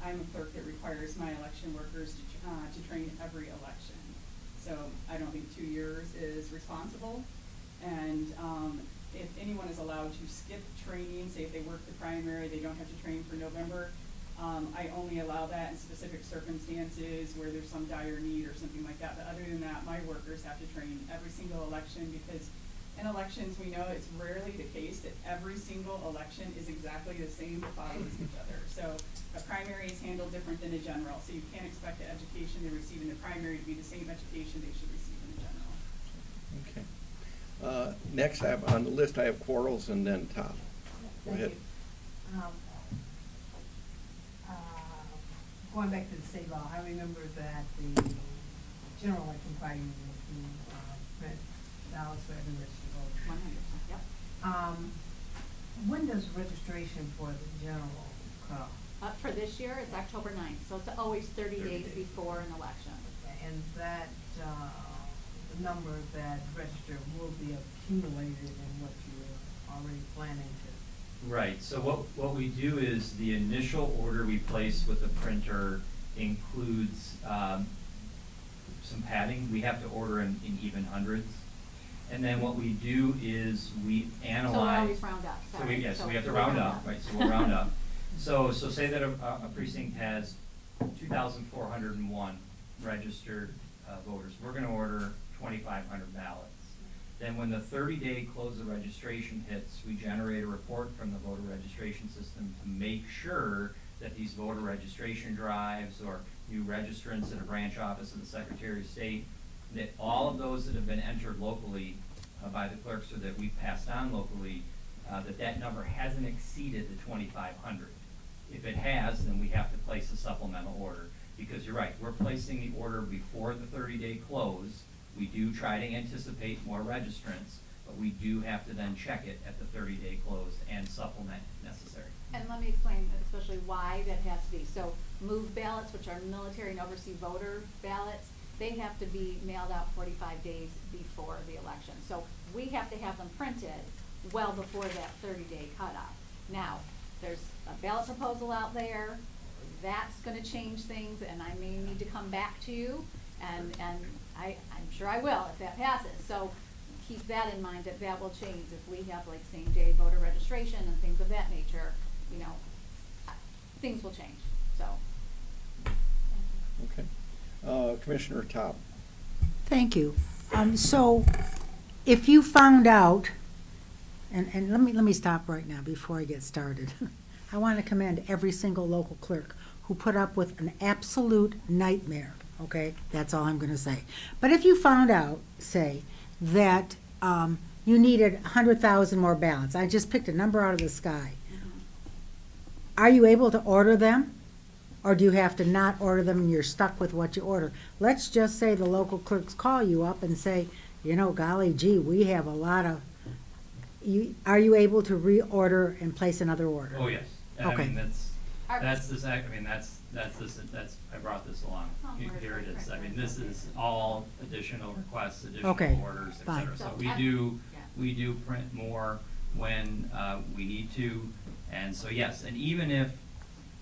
I'm a clerk that requires my election workers to train every election. So I don't think 2 years is responsible. And if anyone is allowed to skip training, say if they work the primary, they don't have to train for November, I only allow that in specific circumstances where there's some dire need or something like that. But other than that, my workers have to train every single election, because in elections, we know it's rarely the case that every single election is exactly the same, follows each other. So a primary is handled different than a general. So you can't expect the education they receive in the primary to be the same education they should receive in the general. Okay. Next, I have on the list, I have Quarles and then Tom. Go ahead. Going back to the state law, I remember that the general election party would do print ballots for every registered voter. 100%, yep. When does registration for the general cut off? For this year, it's October 9th, so it's always 30 days before an election. And that the number that register will be accumulated in what you're already planning to. Right, so what we do is the initial order we place with the printer includes some padding. We have to order in even hundreds. And then what we do is we analyze. So we always round up, sorry. So we have to round up, right, so we'll round up. So say that a precinct has 2,401 registered voters. We're gonna order 2,500 ballots. Then when the 30-day close of registration hits, we generate a report from the voter registration system to make sure that these voter registration drives or new registrants at a branch office of the Secretary of State, that all of those that have been entered locally by the clerks or that we passed on locally, that number hasn't exceeded the 2,500. If it has, then we have to place a supplemental order. Because you're right, we're placing the order before the 30-day close. We do try to anticipate more registrants, but we do have to then check it at the 30-day close and supplement if necessary. And let me explain especially why that has to be. So move ballots, which are military and overseas voter ballots, they have to be mailed out 45 days before the election. So we have to have them printed well before that 30-day cutoff. Now, there's a ballot proposal out there. That's going to change things, and I may need to come back to you, and I'm sure I will if that passes. So keep that in mind, that will change if we have like same-day voter registration and things of that nature. You know, things will change. So. Okay. Commissioner Top. Thank you. So if you found out, and let me stop right now before I get started. I want to commend every single local clerk who put up with an absolute nightmare, okay? That's all I'm going to say. But if you found out, say, that you needed 100,000 more ballots, I just picked a number out of the sky, are you able to order them? Or do you have to not order them and you're stuck with what you order? Let's just say the local clerks call you up and say, you know, golly gee, we have a lot of, are you able to reorder and place another order? Oh, yes. Okay. I mean, that's this, I mean, that's, I brought this along. Here it is. I mean, this is all additional requests, additional orders, et cetera. So we do print more when we need to. And so, yes, and even if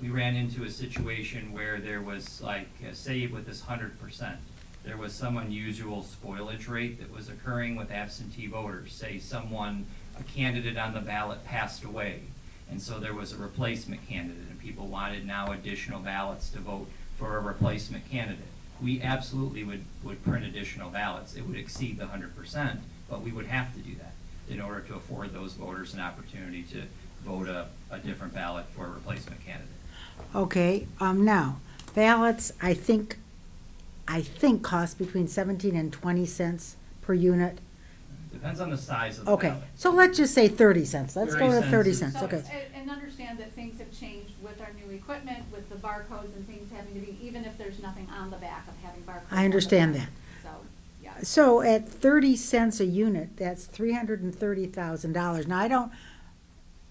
we ran into a situation where there was like, say with this 100%, there was some unusual spoilage rate that was occurring with absentee voters. Say a candidate on the ballot passed away, and so there was a replacement candidate, and people wanted now additional ballots to vote for a replacement candidate. We absolutely would print additional ballots. It would exceed the 100%, but we would have to do that in order to afford those voters an opportunity to vote a different ballot for a replacement candidate. Okay, now, ballots, I think cost between 17 and 20 cents per unit. Depends on the size of the Okay, ballot. so let's just say 30 cents. Let's go to 30 cents, So, okay. and understand that things have changed with our new equipment, with the barcodes and things having to be, even if there's nothing on the back of having barcodes. I understand that. So, yeah. So at 30 cents a unit, that's $330,000. Now,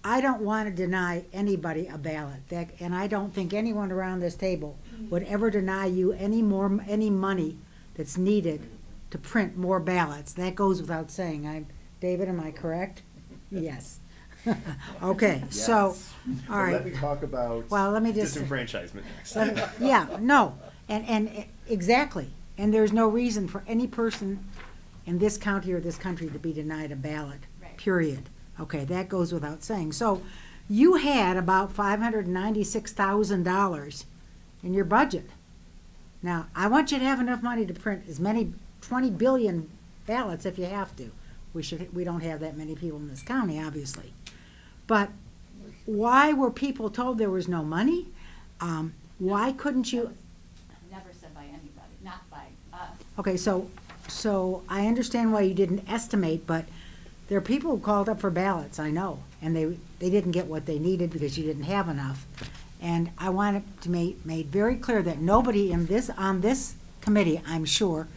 I don't want to deny anybody a ballot, and I don't think anyone around this table would ever deny you any money that's needed to print more ballots. That goes without saying. David, am I correct? Yes. Okay, so, all right. Let me talk about Well, let me just. disenfranchisement next. Yeah, no, and exactly. And there's no reason for any person in this county or this country to be denied a ballot, period. Okay, that goes without saying. So you had about $596,000 in your budget. Now, I want you to have enough money to print as many 20 billion ballots if you have to. We don't have that many people in this county, obviously. But why were people told there was no money? Why couldn't you? Never said by anybody, not by us. Okay, so I understand why you didn't estimate, but there are people who called up for ballots, I know, and they didn't get what they needed because you didn't have enough. And I want it to be made very clear that nobody on this committee, I'm sure,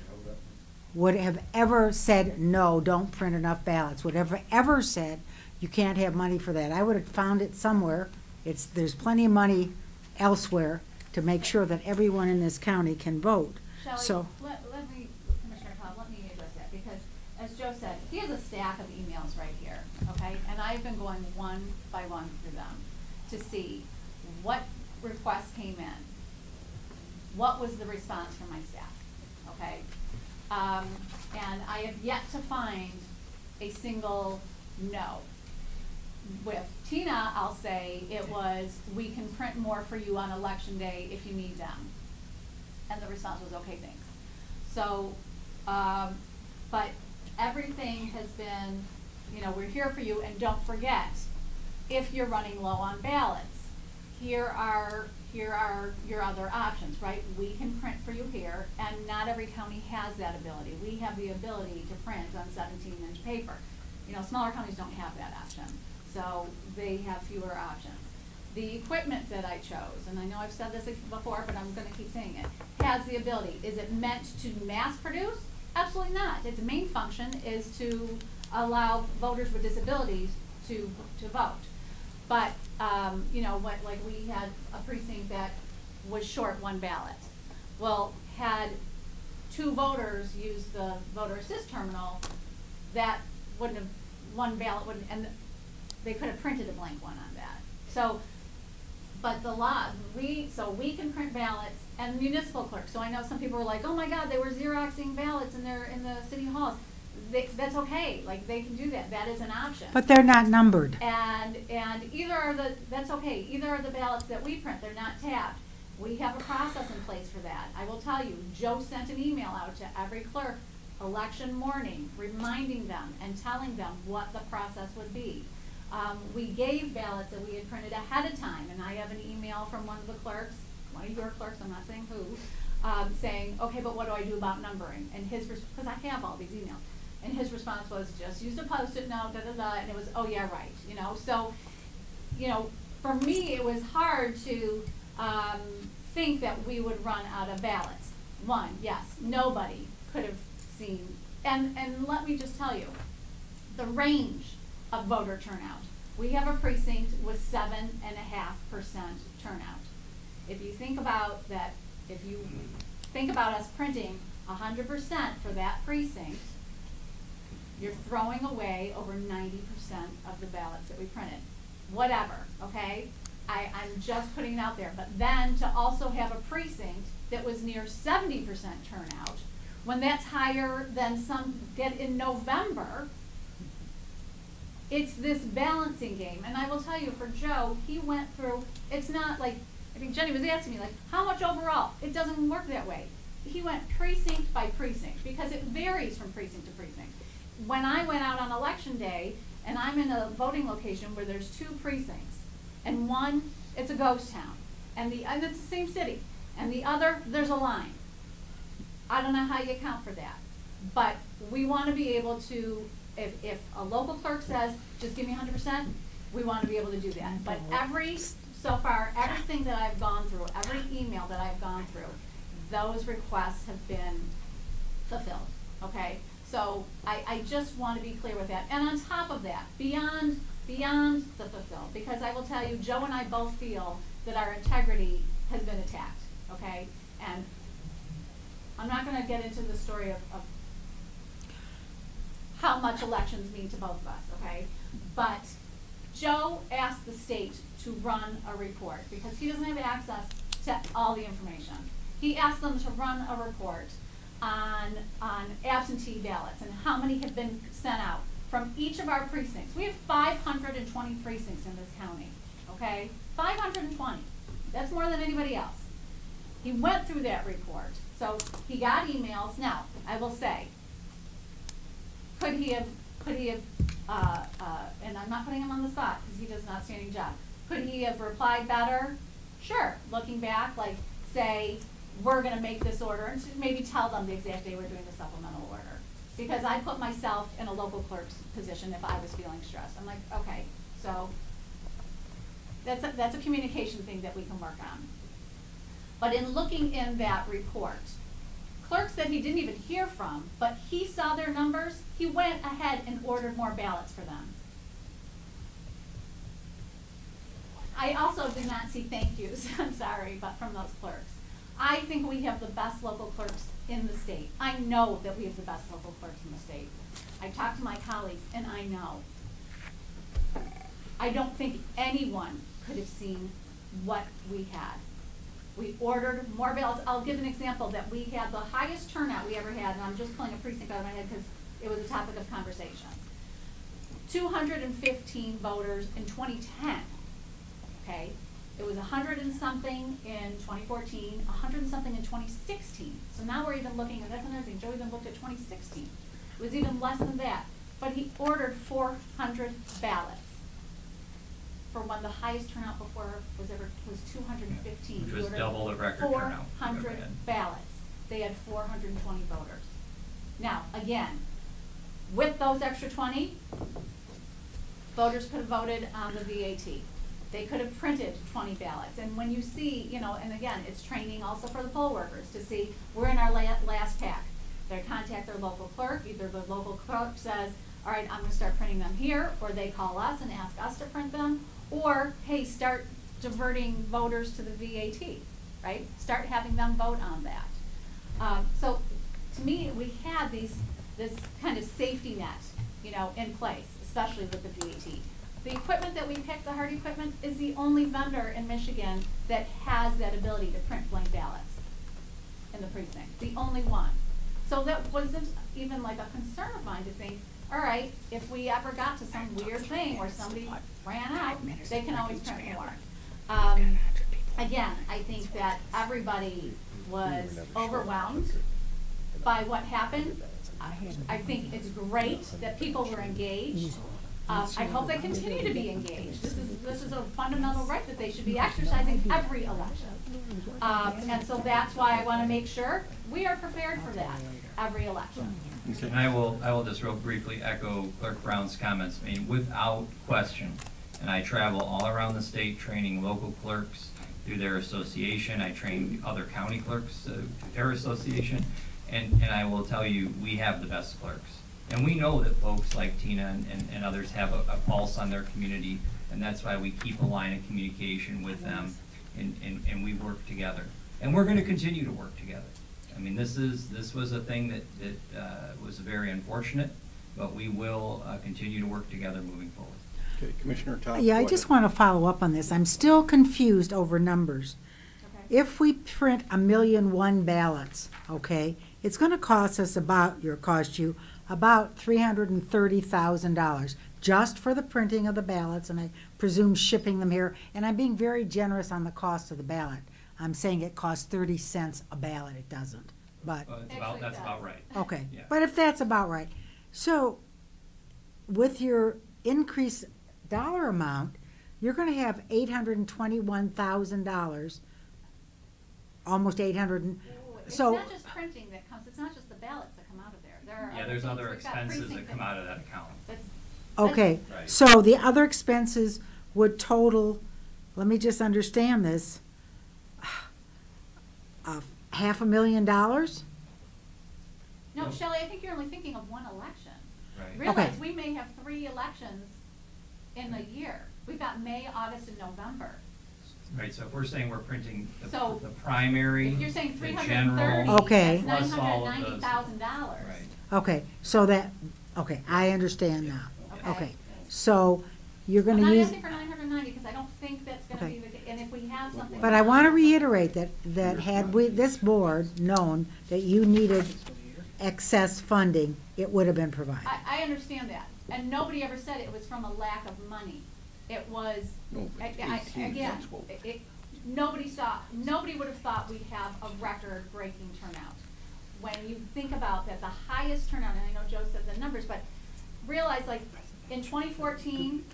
would have ever said, no, don't print enough ballots, would have ever said, you can't have money for that. I would have found it somewhere. There's plenty of money elsewhere to make sure that everyone in this county can vote. Shelley, let me, Commissioner Tom, let me address that, because as Joe said, he has a stack of emails right here, okay? And I've been going one by one through them to see what requests came in, what was the response from my staff, okay? And I have yet to find a single no. With Tina, I'll say it was, we can print more for you on election day if you need them. And the response was, okay, thanks. So, but everything has been, we're here for you, and don't forget, if you're running low on ballots, here are your other options, right? We can print for you here, and not every county has that ability. We have the ability to print on 17-inch paper. Smaller counties don't have that option, so they have fewer options. The equipment that I chose, and I know I've said this before, but I'm going to keep saying it, has the ability. Is it meant to mass produce? Absolutely not. Its main function is to allow voters with disabilities to vote. But, like we had a precinct that was short one ballot. Well, had two voters use the voter assist terminal, that wouldn't have, one ballot wouldn't, and they could have printed a blank one on that. So, but the law, so we can print ballots, and municipal clerks. So I know some people were like, oh my God, they were Xeroxing ballots in the city halls. That's okay, like they can do that. That is an option. But they're not numbered. And either are that's okay. Either are the ballots that we print. They're not tabbed. We have a process in place for that. I will tell you, Joe sent an email out to every clerk election morning, reminding them and telling them what the process would be. We gave ballots that we had printed ahead of time, and I have an email from one of the clerks, one of your clerks, I'm not saying who, saying, okay, but what do I do about numbering? And his, because I have all these emails. And his response was, just use a Post-it note, da-da-da, and it was, oh yeah, right, So, for me, it was hard to think that we would run out of ballots. One, yes, nobody could have seen, and let me just tell you, the range of voter turnout. We have a precinct with 7.5% turnout. If you think about that, if you think about us printing 100% for that precinct, you're throwing away over 90% of the ballots that we printed. Whatever, okay? I'm just putting it out there. But then to also have a precinct that was near 70% turnout, when that's higher than some get in November, it's this balancing game. And I will tell you, for Joe, he went through, it's not like, I think Jenny was asking me, like, how much overall? It doesn't work that way. He went precinct by precinct because it varies from precinct to precinct. When I went out on election day, and I'm in a voting location where there's 2 precincts, and one, it's a ghost town, and it's the same city, and the other, there's a line. I don't know how you account for that, but we want to be able to, if a local clerk says, just give me 100%, we want to be able to do that. But so far, everything that I've gone through, every email that I've gone through, those requests have been fulfilled, okay? So I just want to be clear with that. And on top of that, beyond the fulfill, because I will tell you, Joe and I both feel that our integrity has been attacked, okay? And I'm not going to get into the story of how much elections mean to both of us, okay? But Joe asked the state to run a report because he doesn't have access to all the information. He asked them to run a report on absentee ballots and how many have been sent out from each of our precincts. We have 520 precincts in this county, okay? 520. That's more than anybody else. He went through that report, so he got emails. Now, I will say, could he have, and I'm not putting him on the spot because he does an outstanding job. Could he have replied better? Sure. Looking back, like say, we're going to make this order, and maybe tell them the exact day we're doing the supplemental order. Because I put myself in a local clerk's position if I was feeling stressed. I'm like, okay, so that's a communication thing that we can work on. But in looking in that report, clerks that he didn't even hear from, but he saw their numbers, he went ahead and ordered more ballots for them. I also did not see thank yous, I'm sorry, but from those clerks. I think we have the best local clerks in the state. I know that we have the best local clerks in the state. I talked to my colleagues and I know. I don't think anyone could have seen what we had. We ordered more ballots. I'll give an example that we had the highest turnout we ever had, and I'm just pulling a precinct out of my head because it was a topic of conversation. 215 voters in 2010, okay? It was 100 and something in 2014, 100 and something in 2016. So now we're even looking, and that's another thing, Joe even looked at 2016. It was even less than that. But he ordered 400 ballots for when the highest turnout before was 215. Which was double the record turnout. 400 ballots. They had 420 voters. Now, again, with those extra 20, voters could have voted on the VAT. They could have printed 20 ballots. And when you see, you know, and again, it's training also for the poll workers to see, we're in our last pack. They contact their local clerk. Either the local clerk says, all right, I'm going to start printing them here, or they call us and ask us to print them, or, hey, start diverting voters to the VAT, right? Start having them vote on that. So to me, we had this kind of safety net, you know, in place, especially with the VAT. The equipment that we picked, the hard equipment, is the only vendor in Michigan that has that ability to print blank ballots in the precinct. The only one. So that wasn't even like a concern of mine to think, all right, if we ever got to some weird thing where somebody ran out, they can always print more. Again, I think that everybody was overwhelmed by what happened. I think it's great that people were engaged. I hope they continue to be engaged. This is a fundamental right that they should be exercising every election. And so that's why I want to make sure we are prepared for that every election. Okay. And I will just real briefly echo Clerk Brown's comments. I mean, without question, and I travel all around the state training local clerks through their association. I train other county clerks through their association. And I will tell you, we have the best clerks. And we know that folks like Tina and others have a pulse on their community, and that's why we keep a line of communication with them, and we work together. And we're going to continue to work together. I mean, this was a thing that was very unfortunate, but we will continue to work together moving forward. Okay, Commissioner Todd. Yeah, I just want to follow up on this. I'm still confused over numbers. Okay. If we print 1,000,001 ballots, okay, it's going to cost us about $330,000 just for the printing of the ballots, and I presume shipping them here. And I'm being very generous on the cost of the ballot. I'm saying it costs 30 cents a ballot. It doesn't, but that's about right. Okay, yeah. But if that's about right, so with your increased dollar amount, you're going to have $821,000, almost 800. It's so not just printing that comes. It's not just the ballots that come out of there. There's other expenses that come out of that account. Okay, right. So the other expenses would total, let me just understand this, $500,000? No, Shelley, I think you're only thinking of one election. Right. Realize Okay. we may have 3 elections in a year. We've got May, August, and November. Right, so if we're saying we're printing the So, primary, If you're saying the 330, general, Okay. that's plus all of those. $990,000. Right. Okay, so that Okay, I understand now. Okay. Okay, so you're I'm gonna not use, asking for 990 because I don't think that's gonna Okay. be the, and if we have something. but I want to reiterate that had we, this board known that you needed excess funding, it would have been provided. I understand that, and nobody ever said it was from a lack of money. It was, No, but 18, again, that's what- nobody would have thought we'd have a record-breaking turnout. When you think about that, the highest turnout, and I know Joe said the numbers, but realize like in 2014,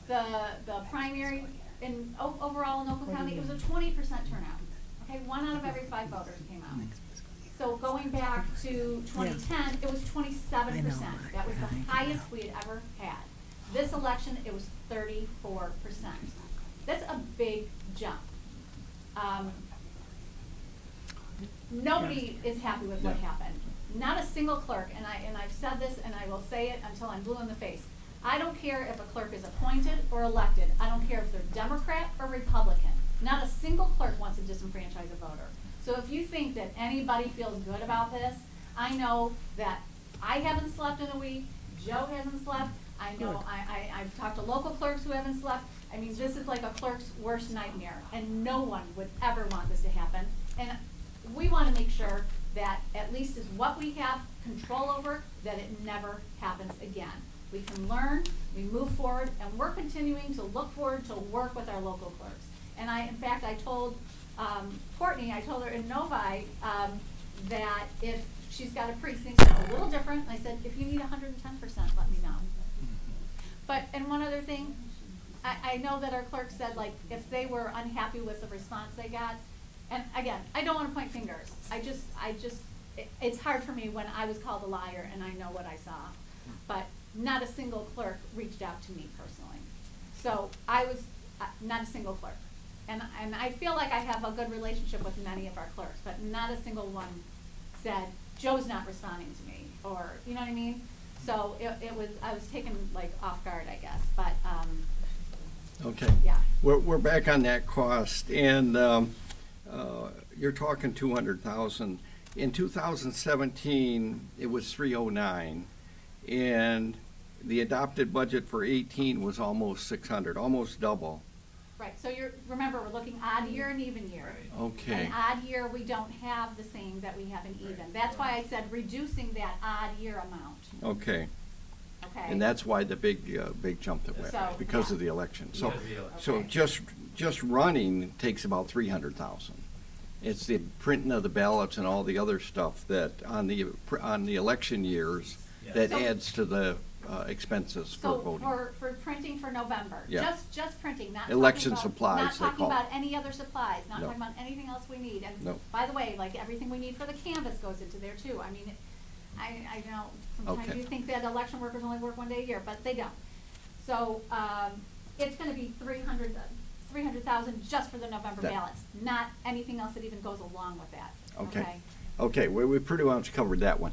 the primary in overall in Oakland County, it was a 20% turnout. Okay, 1 out of every 5 voters came out. So going back to 2010, it was 27%. That was the highest we had ever had. This election, it was 34%. That's a big jump. Nobody is happy with what happened. Not a single clerk, and I've said this and I will say it until I'm blue in the face. I don't care if a clerk is appointed or elected. I don't care if they're Democrat or Republican. Not a single clerk wants to disenfranchise a voter. So if you think that anybody feels good about this, I know that I haven't slept in a week, Joe hasn't slept, I know I've talked to local clerks who haven't slept. I mean, this is like a clerk's worst nightmare, and no one would ever want this to happen. And we want to make sure that at least is what we have control over, that it never happens again. We can learn, we move forward, and we're continuing to look forward to work with our local clerks. And in fact, I told Courtney, I told her in Novi that if she's got a precinct that's a little different, I said, if you need 110%, let me know. But, and one other thing, I know that our clerk said, like, if they were unhappy with the response they got, and again, I don't want to point fingers. It's hard for me when I was called a liar and I know what I saw. But not a single clerk reached out to me personally. So I was not a single clerk. And I feel like I have a good relationship with many of our clerks, but not a single one said, Joe's not responding to me, or, you know what I mean? So I was taken like off guard, I guess, but, Okay. yeah. We're back on that cost, and you're talking 200,000. In 2017, it was 309, and the adopted budget for 18 was almost 600, almost double. Right, so remember, we're looking odd year and even year. Okay. An odd year, we don't have the same that we have in even. That's why I said reducing that odd year amount. Okay. Okay. And that's why the big jump that went, So, because yeah. of the election. So, Because of the election. so Okay. just running takes about 300,000. It's the printing of the ballots and all the other stuff that on the election years that So- adds to the expenses for So voting. for printing for November, Yeah. just printing, not Election talking about, supplies, not they talking call it. about any other supplies, not No. talking about anything else we need. And No. by the way, like everything we need for the canvas goes into there too. I mean, I know sometimes Okay. you think that election workers only work 1 day a year, but they don't. So it's going to be 300,000 just for the November That- ballots, not anything else that even goes along with that. Okay. Okay, we pretty much covered that one.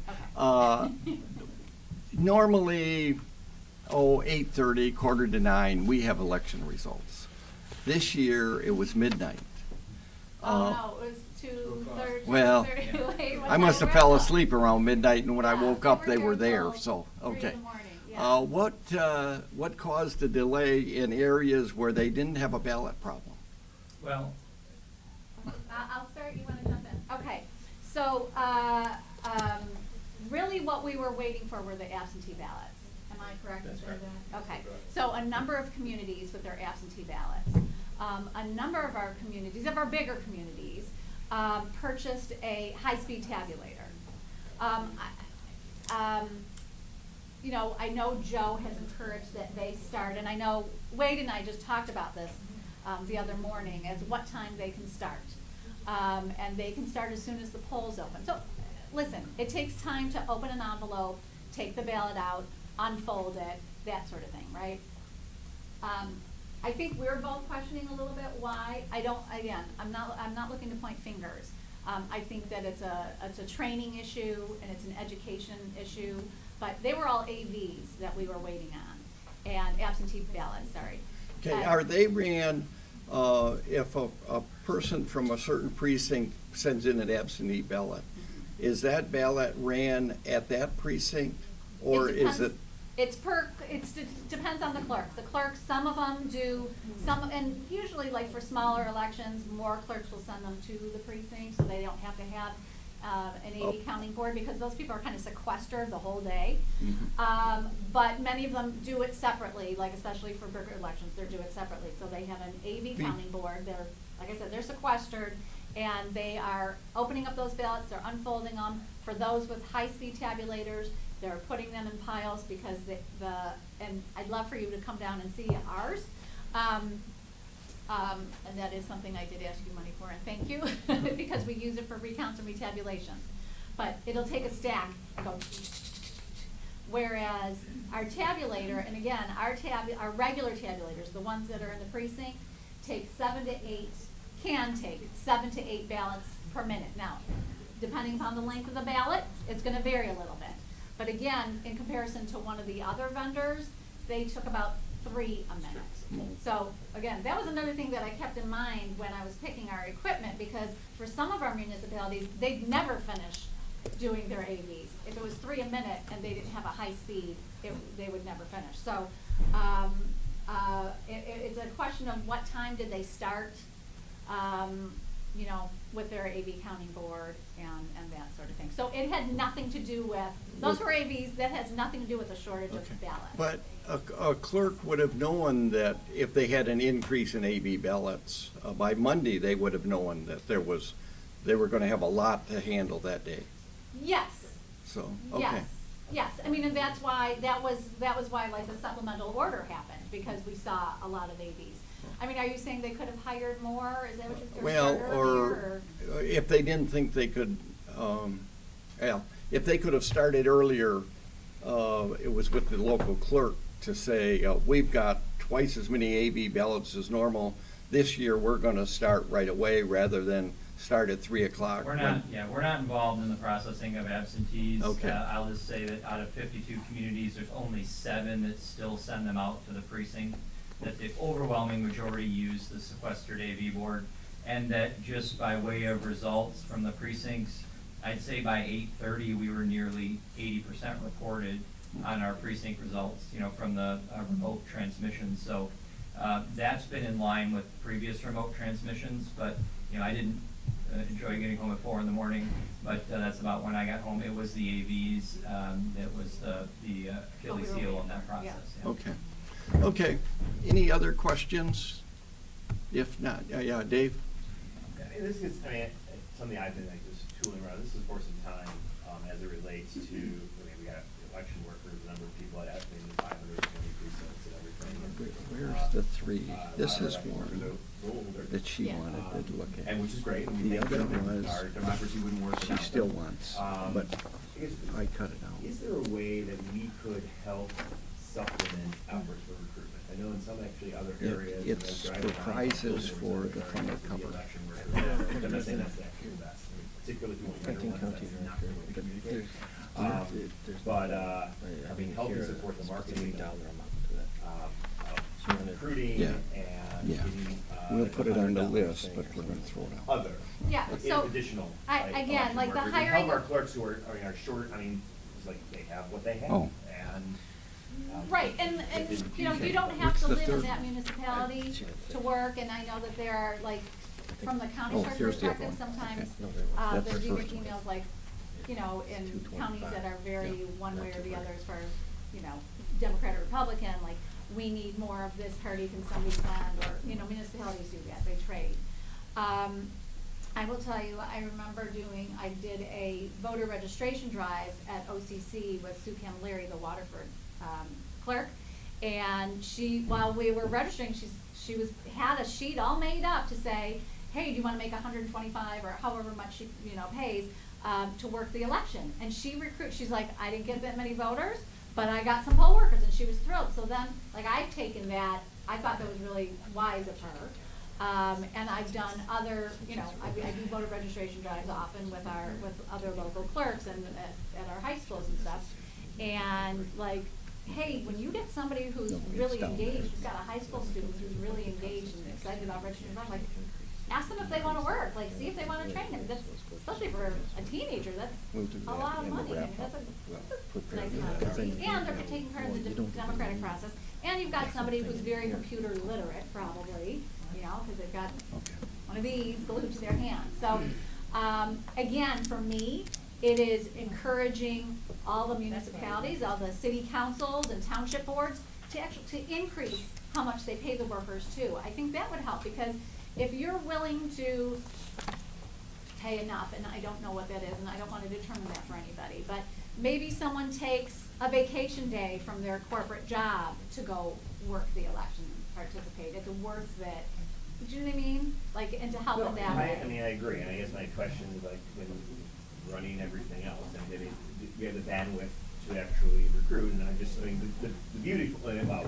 Normally, 8:30, 8:45, we have election results. This year, it was midnight. Oh, no, it was 2:30. Well, 2:30. I must have fell asleep around midnight, and when I woke up, they were there, so, okay. What caused the delay in areas where they didn't have a ballot problem? Well, I'll start, you want to jump in? Okay, so, really what we were waiting for were the absentee ballots. Am I correct in saying that? Okay, so a number of communities with their absentee ballots. A number of our communities, of our bigger communities, purchased a high-speed tabulator. You know, I know Joe has encouraged that they start, and I know Wade and I just talked about this the other morning, as what time they can start. And they can start as soon as the polls open. So, listen, it takes time to open an envelope, take the ballot out, unfold it, that sort of thing, right? I think we're both questioning a little bit why. I'm not looking to point fingers. I think that it's a training issue and it's an education issue, but they were all AVs that we were waiting on, and absentee ballots, sorry. Okay, are they ran, if a person from a certain precinct sends in an absentee ballot, is that ballot ran at that precinct Or is it? It depends on the clerk. The clerks, some of them do, and usually like for smaller elections, more clerks will send them to the precinct, so they don't have to have an AV counting board, because those people are kind of sequestered the whole day. But many of them do it separately, like especially for bigger elections, they do it separately. So they have an AV counting board. They're, like I said, they're sequestered, and they are opening up those ballots, they're unfolding them. For those with high-speed tabulators, they're putting them in piles, because and I'd love for you to come down and see ours. And that is something I did ask you money for, and thank you, because we use it for recounts and retabulations. But it'll take a stack and go, whereas our tabulator, and again, our regular tabulators, the ones that are in the precinct, can take 7 to 8 ballots per minute. Now, depending upon the length of the ballot, it's going to vary a little bit. But again, in comparison to one of the other vendors, they took about 3 a minute. So again, that was another thing that I kept in mind when I was picking our equipment, because for some of our municipalities, they'd never finish doing their AVs. If it was 3 a minute and they didn't have a high speed, they would never finish. So it's a question of what time did they start, you know, with their AV counting board and that sort of thing. So it had nothing to do with, those were AVs, that has nothing to do with a shortage of ballots. But a clerk would have known that if they had an increase in AV ballots, by Monday, they would have known that they were going to have a lot to handle that day. Yes. So, okay. Yes. I mean, and that's why, that was why like the supplemental order happened, because we saw a lot of AVs. I mean, are you saying they could have hired more? Is that what you're Well, or if they didn't think they could, if they could have started earlier, it was with the local clerk to say, we've got twice as many AV ballots as normal. This year, we're going to start right away rather than start at 3 o'clock. We're not involved in the processing of absentees. Okay. I'll just say that out of 52 communities, there's only 7 that still send them out to the precinct, that the overwhelming majority use the sequestered AV board, and that just by way of results from the precincts, I'd say by 8:30 we were nearly 80% reported on our precinct results, you know, from the remote transmissions. So that's been in line with previous remote transmissions, but you know, I didn't enjoy getting home at 4 in the morning, but that's about when I got home. It was the AVs that was the Achilles heel in that process. Yeah. Okay. Okay. Any other questions? If not, yeah, Dave? I mean, this is, something I've been like just tooling around. This is for some time as it relates to, we got election workers, the number of people at maybe 520 precincts and everything. Where's the 3? This is one that she wanted to look at. And which is great. The other was, our democracy wouldn't work she without still them. wants, but I cut it out. Is there a way that we could help supplement efforts for recruitment? I know in some actually other areas. It's for prizes for the front cover. I'm not saying that's actually the best, particularly if you want better ones, that's not the way to communicate. But I mean, helping support the marketing of recruiting and getting. We'll put it on the list, but we're going to throw it out. Other. Yeah, so additional. again, like the workers, hiring. and help our clerks who are short. I mean, it's like they have what they have, and. Right, and you know, you don't have to live in that municipality to work, and I know that there are, like, from the county clerk's perspective, sometimes, you get emails like, you know, in counties that are very one way or the other as far as, you know, Democrat or Republican, like, we need more of this party, can somebody send, or, you know, municipalities do that, they trade. I will tell you, I remember I did a voter registration drive at OCC with Sue Camilleri, the Waterford clerk, and while we were registering, she had a sheet all made up to say, hey, do you want to make 125 or however much she pays to work the election? And she's like, I didn't get that many voters, but I got some poll workers, and she was thrilled. So then, like, I've taken that. I thought that was really wise of her. And I've done other, you know, I do voter registration drives often with other local clerks and at our high schools and stuff. And like, hey, when you get somebody who's really engaged, who's got a high school student who's really engaged and excited about registering, I'm like, ask them if they wanna work, like, see if they wanna train them, that's, especially for a teenager, that's We'll do a that lot of in the money, I mean, wrap-up. that's a Prepare nice that. amount of money. And they're taking part in the democratic process, and you've got somebody who's very computer literate, probably, you know, cause they've got one of these glued to their hand, so, again, for me, it is encouraging all the municipalities, all the city councils and township boards to actually, to increase how much they pay the workers too. I think that would help, because if you're willing to pay enough, and I don't know what that is, and I don't wanna determine that for anybody, but maybe someone takes a vacation day from their corporate job to go work the election, participate, it's worth it. Do you know what I mean? Like, and to help in that way. I mean, I agree, and I guess my question is like, when running everything else, and do we have the bandwidth to actually recruit, and I mean, the beautiful thing about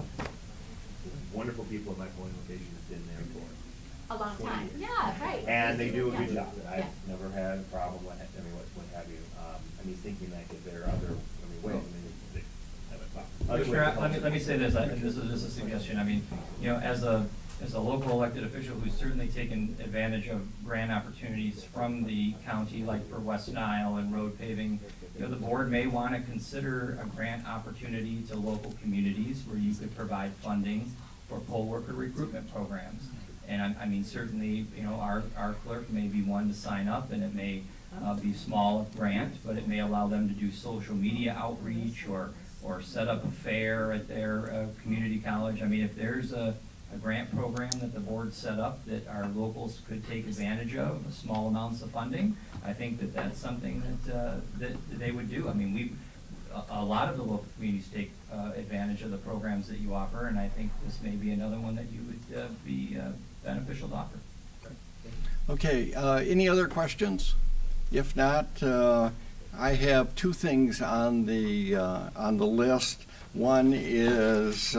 wonderful people at my polling location have been there for A long 20 time, years. yeah, right. And they do a good Yeah. job, I've never had a problem, what have you, I mean, thinking like if there are other, ways, they have a thought. Sure, let me say this, and this is a suggestion, I mean, you know, as a local elected official who's certainly taken advantage of grant opportunities from the county, like for West Nile and road paving, you know, the board may want to consider a grant opportunity to local communities where you could provide funding for poll worker recruitment programs. And I mean, certainly, you know, our clerk may be one to sign up, and it may be small grant, but it may allow them to do social media outreach or set up a fair at their community college. I mean, if there's a grant program that the board set up that our locals could take advantage of, small amounts of funding, I think that that's something that they would do. I mean, a lot of the local communities take advantage of the programs that you offer, and I think this may be another one that you would be beneficial to offer. Okay, any other questions? If not, I have two things on the list. One is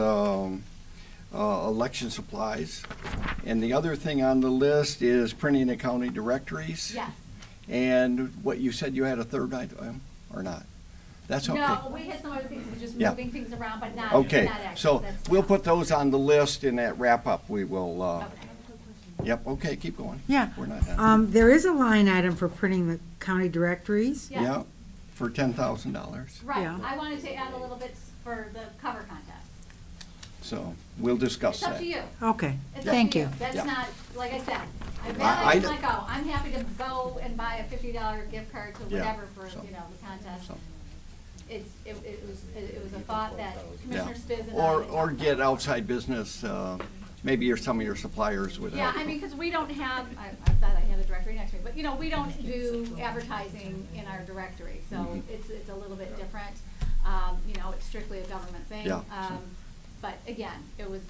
election supplies, and the other thing on the list is printing and county directories. Yes. And what you said, you had a third item, or not? That's okay. No, we had some other things, we're just Yeah. moving things around, but not, Okay, not actually. so That's- we'll put those on the list in that wrap-up. We will, yep, okay, keep going. Yeah. We're not done. There is a line item for printing the county directories. Yes. Yeah, for $10,000. Right, Yeah. I wanted to add a little bit for the cover contest. So we'll discuss It's that. up to you. Okay, It's up thank to you. That's Yeah. not, like I said, I'd I- rather let go. I'm happy to go and buy a $50 gift card to Yeah, whatever for, so- you know, the contest. so. It was a thought that Yeah. Commissioner Spiz and I. Or had talked get about. outside business, maybe some of your suppliers would Yeah, help. I mean, because we don't have, I thought I had a directory next to me, but, you know, we don't do advertising in our directory, so Mhm. it's a little bit different. You know, it's strictly a government thing. Yeah, so- But again, it was,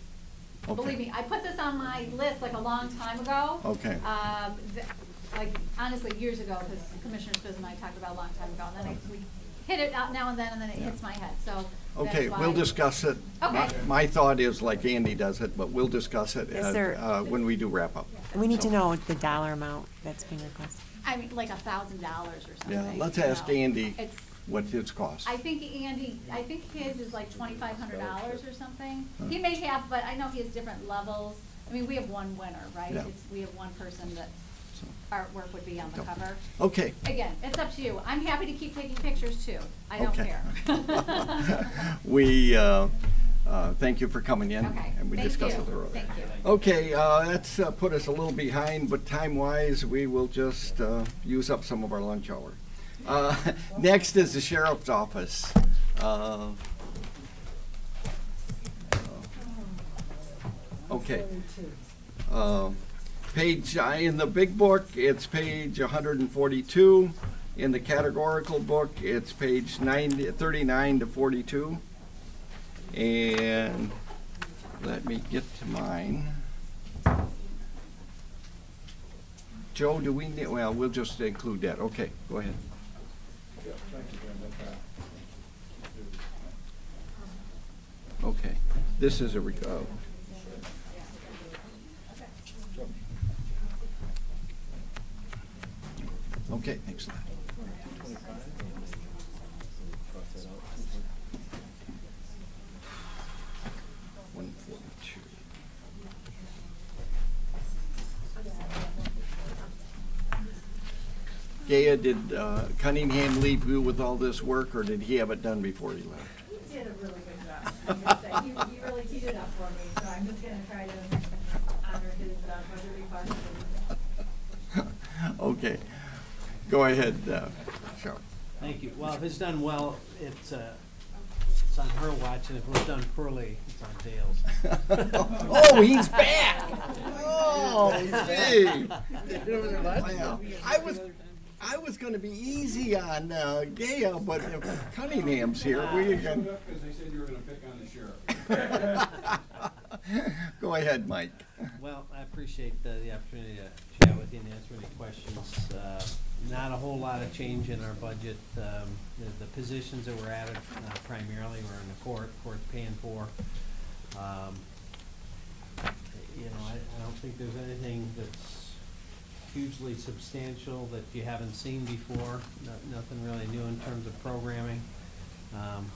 Okay. believe me, I put this on my list like a long time ago. Okay. Like, honestly, years ago, because Commissioner Spiz and I talked about a long time ago, and then we hit it out now and then it hits my head, so Okay, that's we'll why- discuss it. Okay. My thought is like Andy does it, but we'll discuss it Is there- when we do wrap up. We need to So, know the dollar amount that's being requested. I mean, like $1,000 or something. Yeah, let's you ask know. Andy It's, what his cost. I think I think his is like $2,500 or something. Huh. He may have, but I know he has different levels. I mean, we have one winner, right? Yeah. We have one person that So- artwork would be on the Yep. cover. Okay. Again, it's up to you. I'm happy to keep taking pictures too. I don't Okay. care. We, thank you for coming in. Okay, And we thank discussed you. it earlier. Thank you. Okay, that's put us a little behind, but time-wise, we will just use up some of our lunch hour. Next is the sheriff's office. Okay. Page, in the big book, it's page 142. In the categorical book, it's page 39 to 42. And let me get to mine. Joe, do we need, well, we'll just include that. Okay, go ahead. Okay, this is a, okay, thanks a lot. Gaia, did Cunningham leave you with all this work, or did he have it done before he left? He did a really good job. I'm gonna say, he really teed it up for me, so I'm just gonna try to honor his budget request. Okay. Go ahead, Cheryl. Thank you. Well, if it's done well, it's on her watch, and if it was done poorly, it's on Dale's. Oh, he's back! Oh, gee! Wow. I was going to be easy on Gail, but if Cunningham's here, we can. Because they said you were going to pick on the sheriff. Go ahead, Mike. Well, I appreciate the opportunity to chat with you and answer any questions. Not a whole lot of change in our budget. The positions that were added primarily were in the court's paying for. You know, I don't think there's anything that's hugely substantial that you haven't seen before. Nothing really new in terms of programming.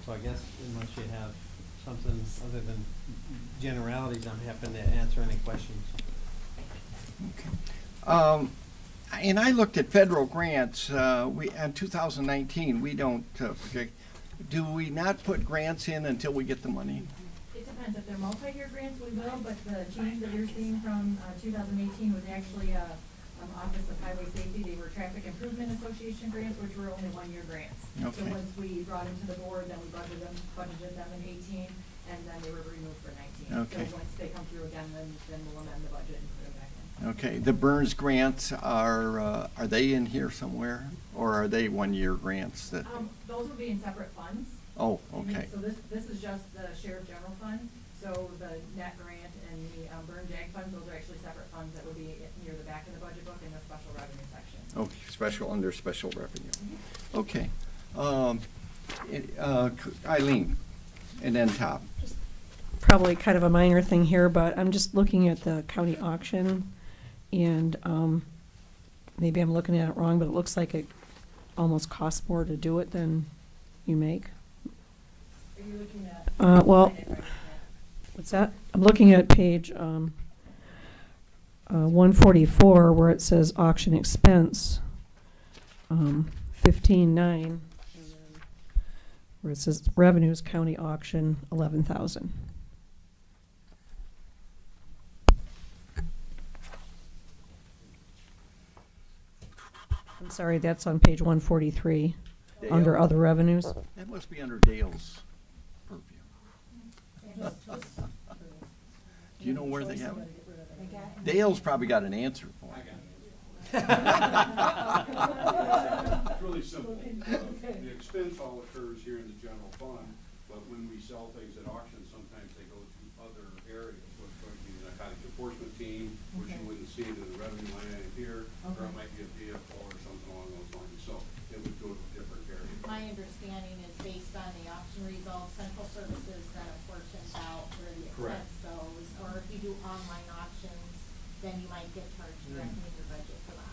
So I guess unless you have something other than generalities, I'm happy to answer any questions. Okay. And I looked at federal grants. In 2019, we don't project. Do we not put grants in until we get the money? It depends. If they're multi-year grants, we will, but the change that you're seeing from 2018 was actually Office of Highway Safety. They were Traffic Improvement Association grants, which were only one-year grants. Okay. So once we brought them to the board, then we budgeted them in 18, and then they were removed for 19. Okay. So once they come through again, then we'll amend the budget and put them back in. Okay. The Burns grants are they in here somewhere, or are they one-year grants that? Those will be in separate funds. Oh, okay. So this is just the Sheriff General Fund. So the net grant and the Burn Jag funds, those are actually separate funds that would be near the back of the budget book in the special revenue section. Okay, under special revenue. Okay. Eileen, and then Tom. Probably kind of a minor thing here, but I'm just looking at the county auction, and maybe I'm looking at it wrong, but it looks like it almost costs more to do it than you make. Are you looking at? Well, what's that? I'm looking at page 144, where it says auction expense, 15.9, where it says revenues county auction 11,000. I'm sorry, that's on page 143, under Dale? other revenues. That must be under Dale's purview. Do you know where they have it? Dale's probably got an answer for it. It's really simple. The expense all occurs here in the general fund, but when we sell things at auction, sometimes they go to other areas. What's going to be the narcotics enforcement team, which you wouldn't see it in the revenue line item here, or it might be a vehicle or something along those lines. So it would go to different areas. My understanding is based on the auction results, central services then apportions out where the expense goes, or if you do online auctions, then you might get charged directly in your budget for that.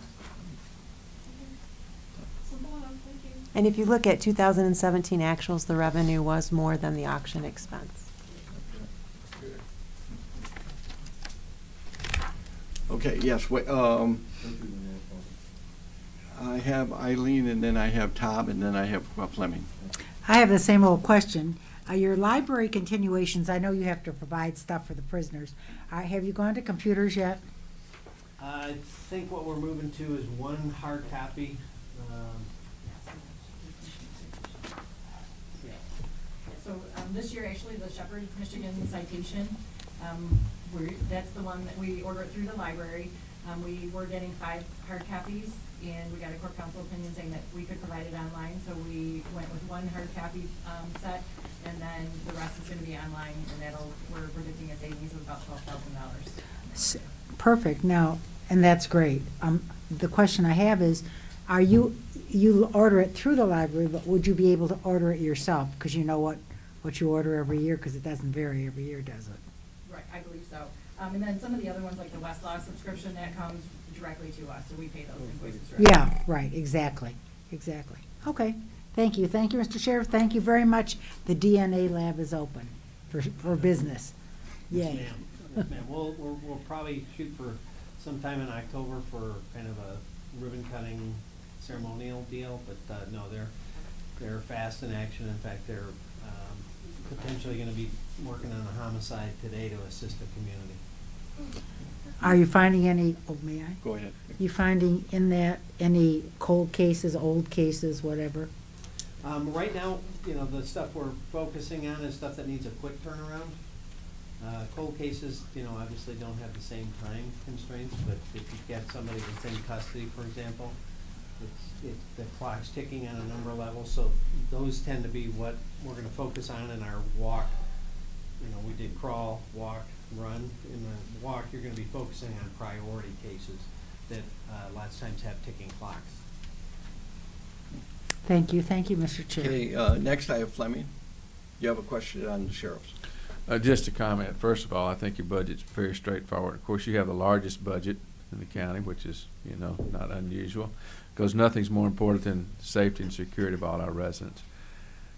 And if you look at 2017 actuals, the revenue was more than the auction expense. Okay, yes, wait, I have Eileen, and then I have Tom, and then I have Fleming. I have the same old question. Your library continuations, I know you have to provide stuff for the prisoners. Have you gone to computers yet? I think what we're moving to is one hard copy. So this year, actually, the Shepherd, Michigan citation, that's the one that we ordered through the library. We were getting 5 hard copies, and we got a court counsel opinion saying that we could provide it online. So we went with 1 hard copy set, and then the rest is going to be online, and we're predicting a savings of about $12,000. Perfect. Now, and that's great. The question I have is, you order it through the library, but would you be able to order it yourself? Because you know what you order every year, because it doesn't vary every year, does it? Right, I believe so. And then some of the other ones, like the Westlaw subscription, that comes directly to us, so we pay those invoices directly. Yeah, right, exactly. Okay, thank you, Mr. Sheriff, thank you very much. The DNA lab is open for business. Yay. Yes, ma'am. We'll probably shoot for sometime in October for kind of a ribbon cutting ceremonial deal, but, no, they're fast in action. In fact, they're, potentially gonna be working on a homicide today to assist the community. Are you finding any, oh, may I? Go ahead. You finding in that any cold cases, old cases, whatever? Right now, you know, the stuff we're focusing on is stuff that needs a quick turnaround. Cold cases, you know, obviously don't have the same time constraints, but if you've got somebody that's in custody, for example, the clock's ticking on a number of levels, so those tend to be what we're gonna focus on in our walk. You know, we did crawl, walk, run. In the walk, you're gonna be focusing on priority cases that lots of times have ticking clocks. Thank you, Mr. Chair. Okay, next I have Fleming. You have a question on the sheriff's? Just a comment. First of all, I think your budget's very straightforward. Of course, you have the largest budget in the county, which is, you know, not unusual, because nothing's more important than safety and security of all our residents.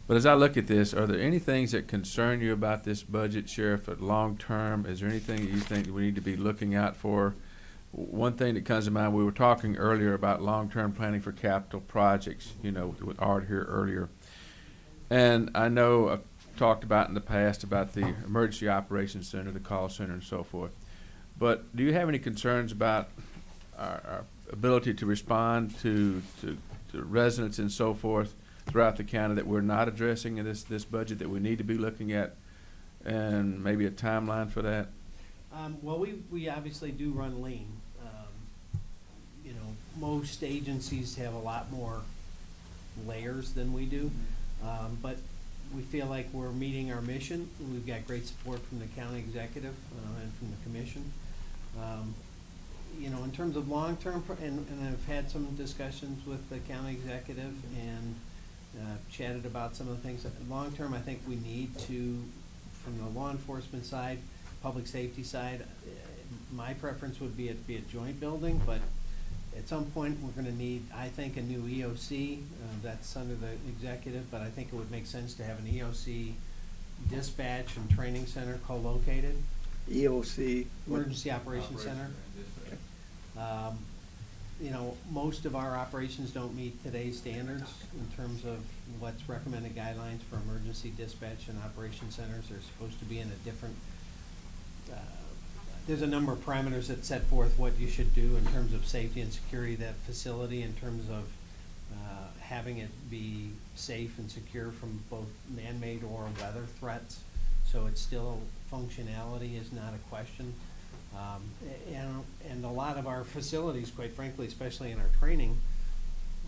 But as I look at this, are there any things that concern you about this budget, Sheriff, at long term? Is there anything that you think that we need to be looking out for? One thing that comes to mind, we were talking earlier about long-term planning for capital projects, you know, with Art here earlier. And I know I've talked about in the past about the Emergency Operations Center, the call center, and so forth. But do you have any concerns about our ability to respond to residents and so forth throughout the county that we're not addressing in this budget that we need to be looking at, and maybe a timeline for that? Well, we obviously do run lean. You know, most agencies have a lot more layers than we do, but we feel like we're meeting our mission. We've got great support from the county executive and from the commission. You know, in terms of long-term, and I've had some discussions with the county executive and chatted about some of the things. Long-term, I think we need to, from the law enforcement side, public safety side, my preference would be it be a joint building, but at some point we're going to need, I think, a new EOC. That's under the executive, but I think it would make sense to have an EOC dispatch and training center co-located. EOC? Emergency Operations Center. You know, most of our operations don't meet today's standards in terms of what's recommended guidelines for emergency dispatch and operation centers. They're supposed to be in a different, there's a number of parameters that set forth what you should do in terms of safety and security of that facility, in terms of having it be safe and secure from both man-made or weather threats. So it's still, functionality is not a question. And a lot of our facilities, quite frankly, especially in our training,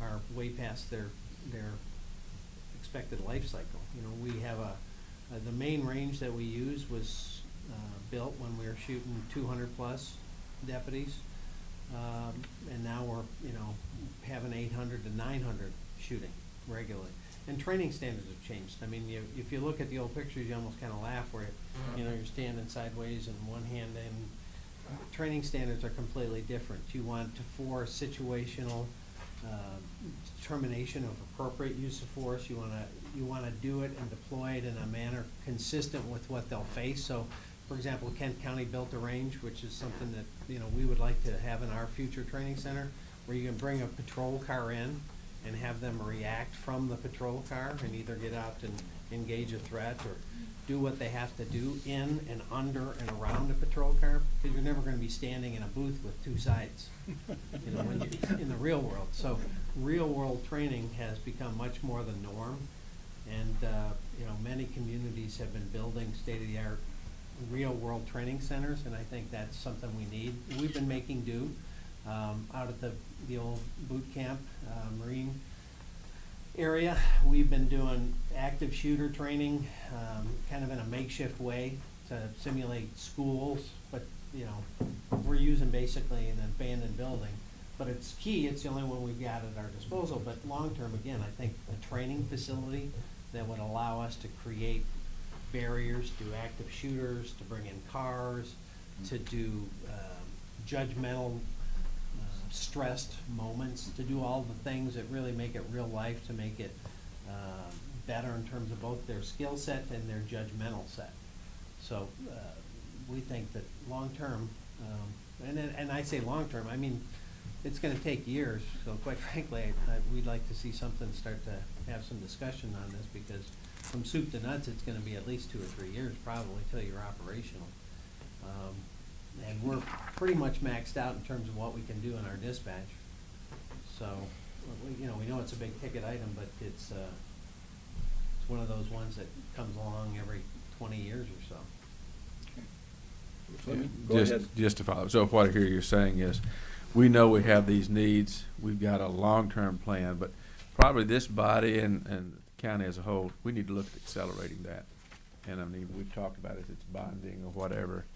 are way past their expected life cycle. You know, we have the main range that we use was built when we were shooting 200+ deputies, and now we're, you know, having 800 to 900 shooting regularly. And training standards have changed. I mean, if you look at the old pictures, you almost kind of laugh where, you know, you're standing sideways and one hand in. Training standards are completely different. You want to force situational determination of appropriate use of force. You want to do it and deploy it in a manner consistent with what they'll face. So, for example, Kent County built a range, which is something that, you know, we would like to have in our future training center, where you can bring a patrol car in and have them react from the patrol car and either get out and engage a threat or do what they have to do in and under and around a patrol car, because you're never going to be standing in a booth with two sides, you know, when you, in the real world. So real world training has become much more the norm, and you know, many communities have been building state-of-the-art real world training centers, and I think that's something we need. We've been making do out at the old boot camp, Marine area. We've been doing active shooter training, kind of in a makeshift way to simulate schools, but you know, we're using basically an abandoned building. But it's key, it's the only one we've got at our disposal. But long term, again, I think a training facility that would allow us to create barriers, do active shooters, to bring in cars, to do judgmental stressed moments, to do all the things that really make it real life, to make it better in terms of both their skill set and their judgmental set. So we think that long term, and I say long term, I mean, it's gonna take years, so quite frankly, we'd like to see something start to have some discussion on this, because from soup to nuts, it's gonna be at least 2 or 3 years probably till you're operational. And we're pretty much maxed out in terms of what we can do in our dispatch. So, we know it's a big ticket item, but it's one of those ones that comes along every 20 years or so. Go ahead. Just to follow, so what I hear you're saying is, we know we have these needs, we've got a long-term plan, but probably this body and the county as a whole, we need to look at accelerating that. And I mean, we've talked about it, it's bonding or whatever.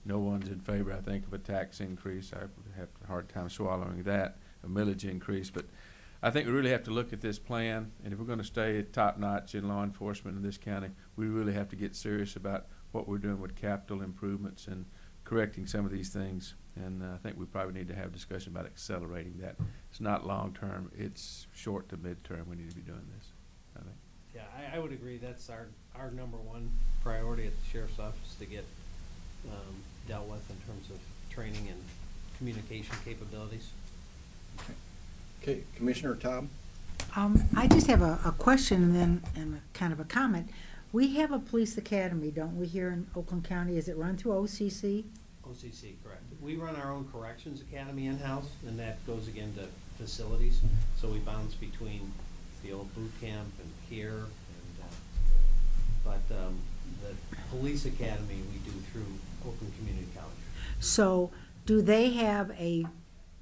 No one's in favor, I think, of a tax increase. I would have a hard time swallowing that, a millage increase. But I think we really have to look at this plan, and if we're going to stay top-notch in law enforcement in this county, we really have to get serious about what we're doing with capital improvements and correcting some of these things. And I think we probably need to have a discussion about accelerating that. It's not long-term, it's short to mid-term. We need to be doing this, I think. Yeah, I would agree. That's our number one priority at the sheriff's office, to get dealt with in terms of training and communication capabilities. Okay, Commissioner Tom? I just have a question and a kind of a comment. We have a police academy, don't we, here in Oakland County? Is it run through OCC? OCC, correct. We run our own corrections academy in-house, and that goes again to facilities. So we bounce between the old boot camp and here, and but the police academy we do through Oakland Community College. So do they have a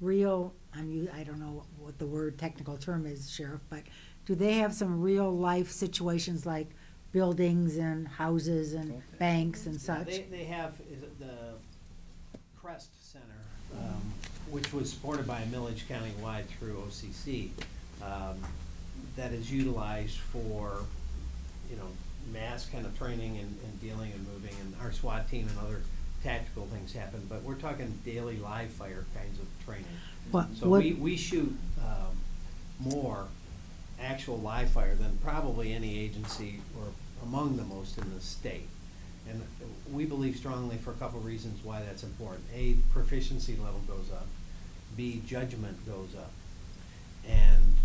real, I don't know what the word technical term is, Sheriff, but do they have some real life situations like buildings and houses and banks and such? Yeah, they have the Crest Center, which was supported by a millage countywide through OCC, that is utilized for, mass kind of training and dealing and moving, and our SWAT team and other tactical things happen, but we're talking daily live fire kinds of training. We shoot more actual live fire than probably any agency, or among the most in the state. And we believe strongly for a couple of reasons why that's important. A, proficiency level goes up. B, judgment goes up. And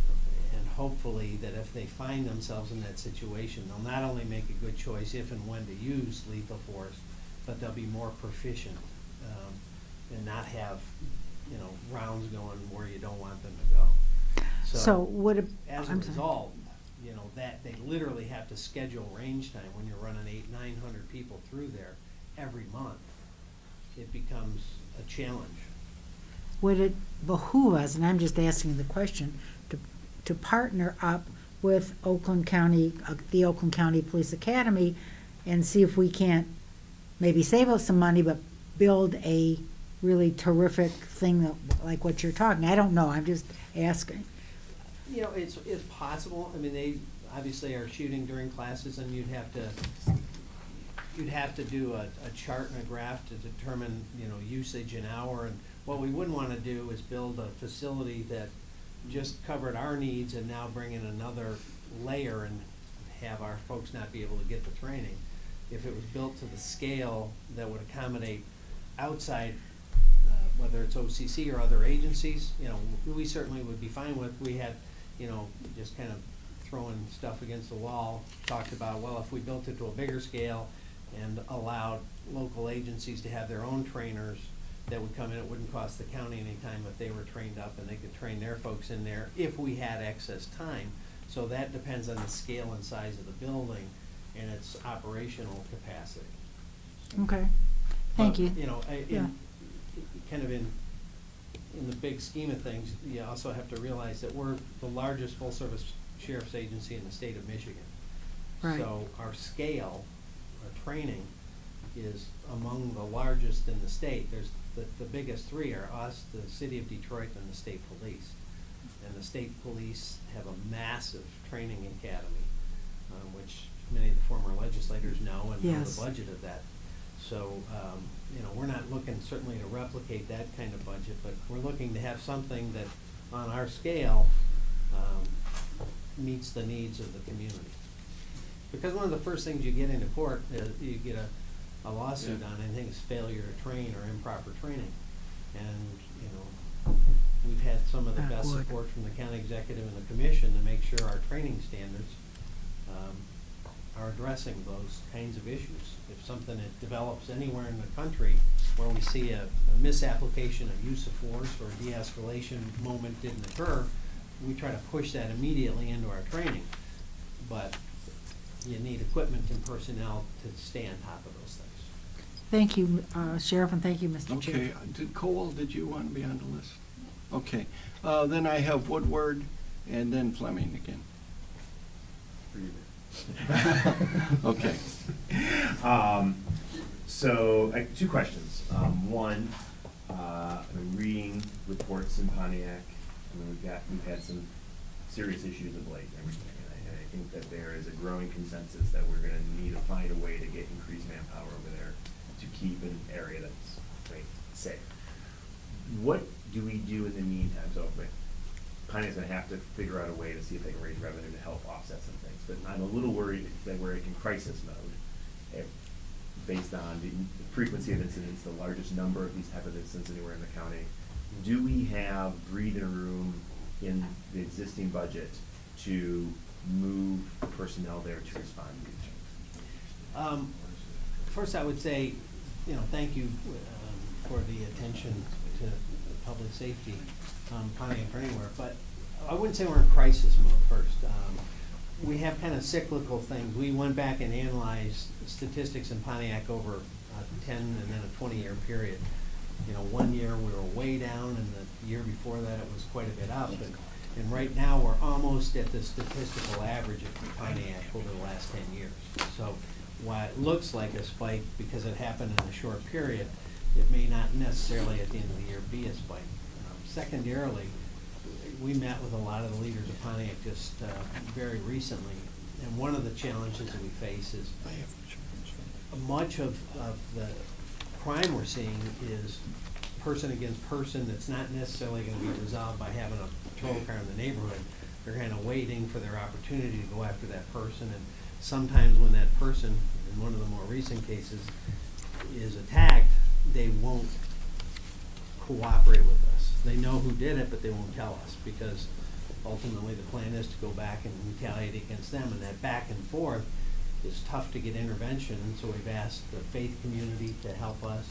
hopefully that if they find themselves in that situation, they'll not only make a good choice if and when to use lethal force, but they'll be more proficient and not have, rounds going where you don't want them to go. So as a result, that they literally have to schedule range time when you're running 800-900 people through there every month. It becomes a challenge. Would it behoove us, and I'm just asking the question, to partner up with Oakland County, the Oakland County Police Academy, and see if we can't maybe save us some money, but build a really terrific thing that, like what you're talking? I don't know. I'm just asking. It's possible. I mean, they obviously are shooting during classes, and you'd have to do a chart and a graph to determine, usage an hour. And what we wouldn't want to do is build a facility that just covered our needs and now bring in another layer and have our folks not be able to get the training. If it was built to the scale that would accommodate outside, whether it's OCC or other agencies, we certainly would be fine with. We had, just kind of throwing stuff against the wall, talked about, well, if we built it to a bigger scale and allowed local agencies to have their own trainers that would come in, it wouldn't cost the county any time if they were trained up, and they could train their folks in there if we had excess time. So that depends on the scale and size of the building and its operational capacity. Okay, thank you. Kind of in the big scheme of things, you also have to realize that we're the largest full-service sheriff's agency in the state of Michigan. Right. So our scale, our training, is among the largest in the state. There's the biggest three are us, the city of Detroit, and the state police. And the state police have a massive training academy, which many of the former legislators know and know the budget of that. So, we're not looking certainly to replicate that kind of budget, but we're looking to have something that, on our scale, meets the needs of the community. Because one of the first things you get into court is you get a lawsuit on anything is failure to train or improper training. And, we've had some of the Ah, best good. support from the county executive and the commission to make sure our training standards are addressing those kinds of issues. If something that develops anywhere in the country where we see a misapplication of use of force or a de-escalation moment didn't occur, we try to push that immediately into our training. But you need equipment and personnel to stay on top of those things. Thank you, Sheriff, and thank you, Mr. Chair. Okay, did you want to be on the list? Okay, then I have Woodward and then Fleming again. Okay. So, two questions. One, I'm reading reports in Pontiac. I mean, we've had some serious issues of late. And I think that there is a growing consensus that we're going to need to find a way to get increased manpower over there to keep an area that's safe. What do we do in the meantime? So, Pontiac's going to have to figure out a way to see if they can raise revenue to help offset some things. But I'm a little worried that we're in crisis mode, based on the frequency of incidents, the largest number of these type of incidents anywhere in the county. Do we have breathing room in the existing budget to move personnel there to respond to these things? First, I would say, thank you for the attention to public safety, Pontiac or anywhere. But I wouldn't say we're in crisis mode first. We have kind of cyclical things. We went back and analyzed statistics in Pontiac over a 10 and then a 20-year period. 1 year we were way down, and the year before that it was quite a bit up. And right now we're almost at the statistical average of Pontiac over the last 10 years. So while it looks like a spike because it happened in a short period, it may not necessarily at the end of the year be a spike. Secondarily, we met with a lot of the leaders of Pontiac just very recently, and one of the challenges that we face is much of the crime we're seeing is person against person that's not necessarily going to be resolved by having a patrol car in the neighborhood. They're kind of waiting for their opportunity to go after that person, and sometimes when that person, in one of the more recent cases, is attacked, they won't cooperate with us. They know who did it, but they won't tell us, because ultimately the plan is to go back and retaliate against them, and that back and forth is tough to get intervention, and so we've asked the faith community to help us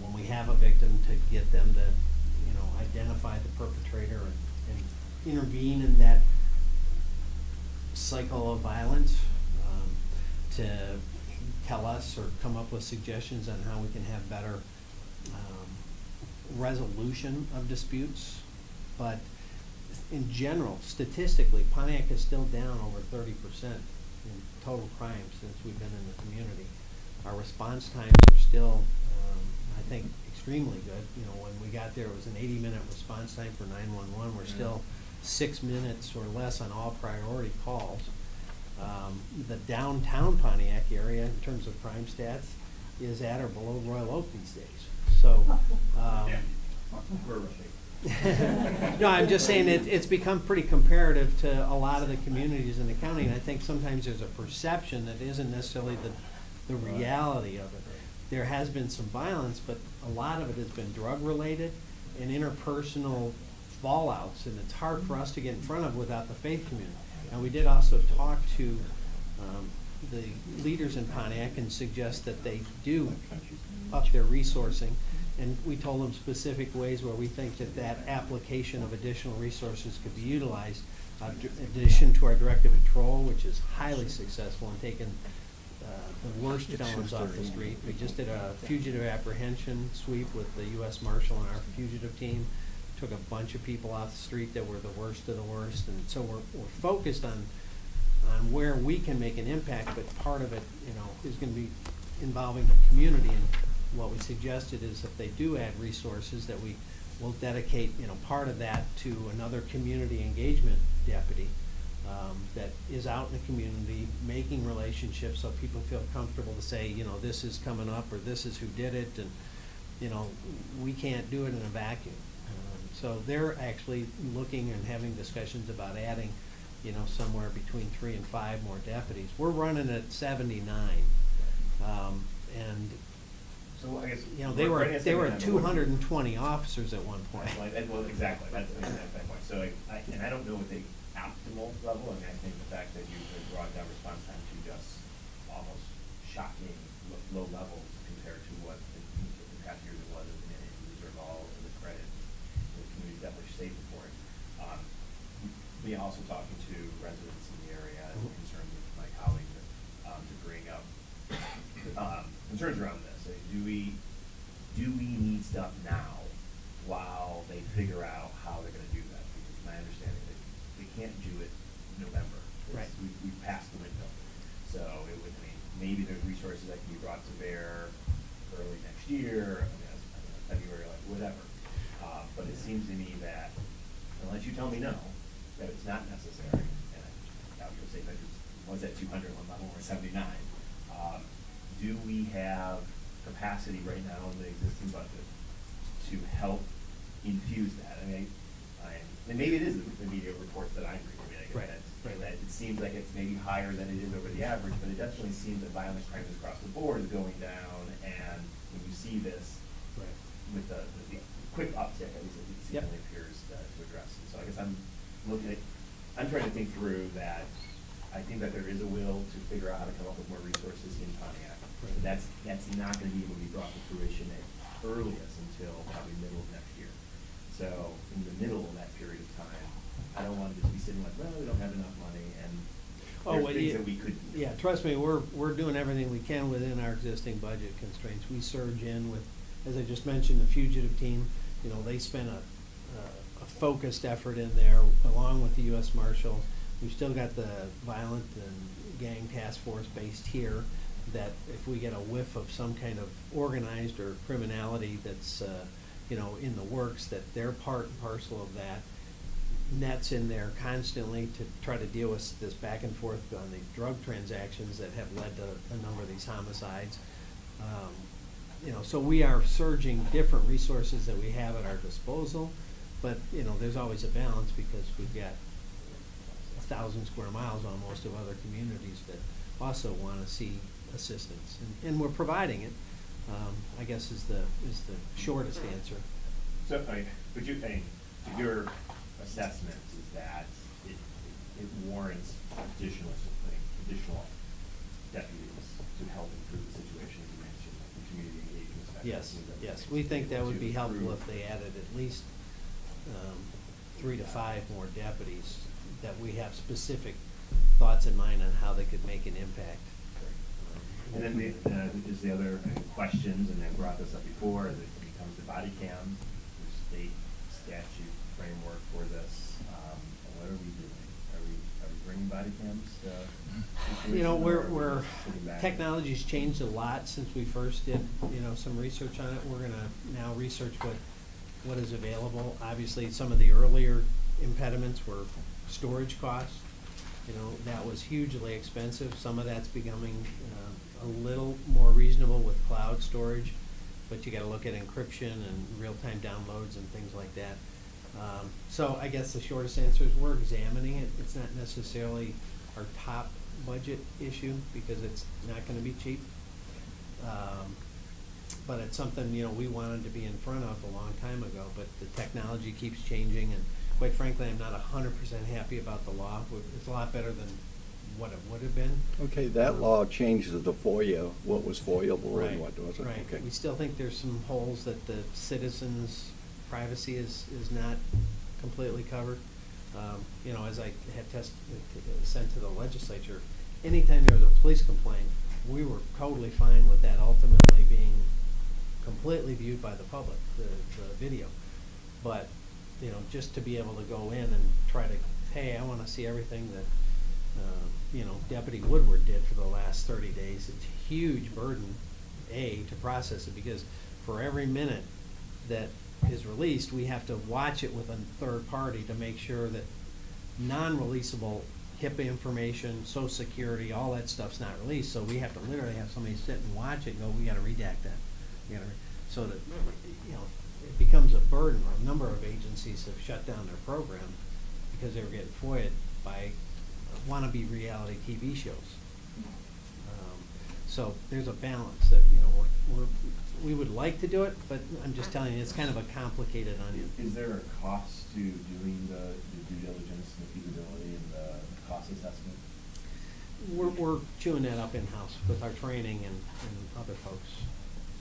when we have a victim, to get them to identify the perpetrator and intervene in that cycle of violence, to tell us or come up with suggestions on how we can have better resolution of disputes. But in general, statistically, Pontiac is still down over 30% in total crime since we've been in the community. Our response times are still, I think, extremely good. When we got there, it was an 80-minute response time for 911. We're still 6 minutes or less on all priority calls. The downtown Pontiac area, in terms of crime stats, is at or below Royal Oak these days. So, no, I'm just saying it's become pretty comparative to a lot of the communities in the county, and I think sometimes there's a perception that isn't necessarily the reality of it. There has been some violence, but a lot of it has been drug-related and interpersonal fallouts, and it's hard for us to get in front of without the faith community. And we did also talk to the leaders in Pontiac and suggest that they do up their resourcing, and we told them specific ways where we think that application of additional resources could be utilized, in addition to our directed patrol, which is highly successful in taking the worst felons off the street. We just did a fugitive apprehension sweep with the U.S. Marshal and our fugitive team. Took a bunch of people off the street that were the worst of the worst, and so we're focused on where we can make an impact, but part of it, is going to be involving the community. And what we suggested is if they do add resources, that we will dedicate, part of that to another community engagement deputy that is out in the community making relationships so people feel comfortable to say, this is coming up or this is who did it, and we can't do it in a vacuum. So they're actually looking and having discussions about adding, somewhere between 3 and 5 more deputies. We're running at 79, and So I guess. You know, they were 220 officers at one point. Well, exactly, that's the exact point. So and I don't know what the optimal level, I mean, I think the fact that you could brought down response time to just almost shocking low levels compared to what in the past years it was, and you deserve all of the credit. The community's definitely safe for it. We also talking to residents in the area, and concerns with my colleagues to bring up concerns around this. Do we need stuff now while they figure out how they're going to do that? Because my understanding is they can't do it in November. Right. We passed the window. So it would mean maybe there's resources that can be brought to bear early next year, February, like whatever. But it seems to me that unless you tell me no, that it's not necessary, and I would say that one's at 200, one level, or 79. Do we have capacity right now in the existing budget to help infuse that? I mean, and maybe it is the media reports that I'm reading. I mean, that it seems like it's maybe higher than it is over the average, but it definitely seems that violent crime across the board is going down. And when you see this, with the quick uptick, at least it seemingly appears to address it. So I guess I'm trying to think through that. I think that there is a will to figure out how to come up with more resources in Pontiac. But that's not going to be able to be brought to fruition at earliest until probably middle of next year. So in the middle of that period of time, I don't want to just be sitting like, well, we don't have enough money, and there's things that we could do. Yeah, trust me, we're doing everything we can within our existing budget constraints. We surge in with, as I just mentioned, the fugitive team. You know, they spent a focused effort in there along with the U.S. Marshals. We've still got the violent and gang task force based here, that if we get a whiff of some kind of organized or criminality that's you know, in the works, that they're part and parcel of that. Net's in there constantly to try to deal with this back and forth on the drug transactions that have led to a number of these homicides. You know, so we are surging different resources that we have at our disposal, but you know, there's always a balance because we've got 1,000 square miles almost of other communities that also want to see assistance, and we're providing it. I guess is the shortest answer. So, but your assessment is that it warrants additional deputies to help improve the situation you mentioned, like the community engagement. Yes. We think that would be helpful if they added at least 3 to 5 more deputies, that we have specific thoughts in mind on how they could make an impact. And then is the other questions, and I brought this up before, as it becomes the body cam, the state statute framework for this. What are we doing? Are we bringing body cams? You know, technology's changed a lot since we first did, you know, some research on it. We're gonna now research what is available. Obviously, some of the earlier impediments were storage costs. You know, that was hugely expensive. Some of that's becoming a little more reasonable with cloud storage, but you got to look at encryption and real-time downloads and things like that. So I guess the shortest answer is we're examining it. It's not necessarily our top budget issue because it's not going to be cheap. But it's something, you know, we wanted to be in front of a long time ago, but the technology keeps changing, and quite frankly, I'm not 100% happy about the law. It's a lot better than what it would have been. Okay, that law changes the FOIA, what was FOIA-able and what wasn't. Right. Okay. We still think there's some holes that the citizens' privacy is not completely covered. You know, as I had sent to the legislature, anytime there was a police complaint, we were totally fine with that ultimately being completely viewed by the public, the video. But, you know, just to be able to go in and try to, hey, I want to see everything that, you know, Deputy Woodward did for the last 30 days. It's a huge burden, to process it, because for every minute that is released, we have to watch it with a third party to make sure that non-releasable HIPAA information, Social Security, all that stuff's not released. So we have to literally have somebody sit and watch it and go, we got to redact that. So that, you know, it becomes a burden. A number of agencies have shut down their program because they were getting FOIA'd by wannabe reality TV shows. So there's a balance that, you know, we would like to do it, but I'm just telling you, it's kind of a complicated onion. Is there a cost to doing the due diligence and the feasibility and the cost assessment? We're chewing that up in-house with our training and other folks.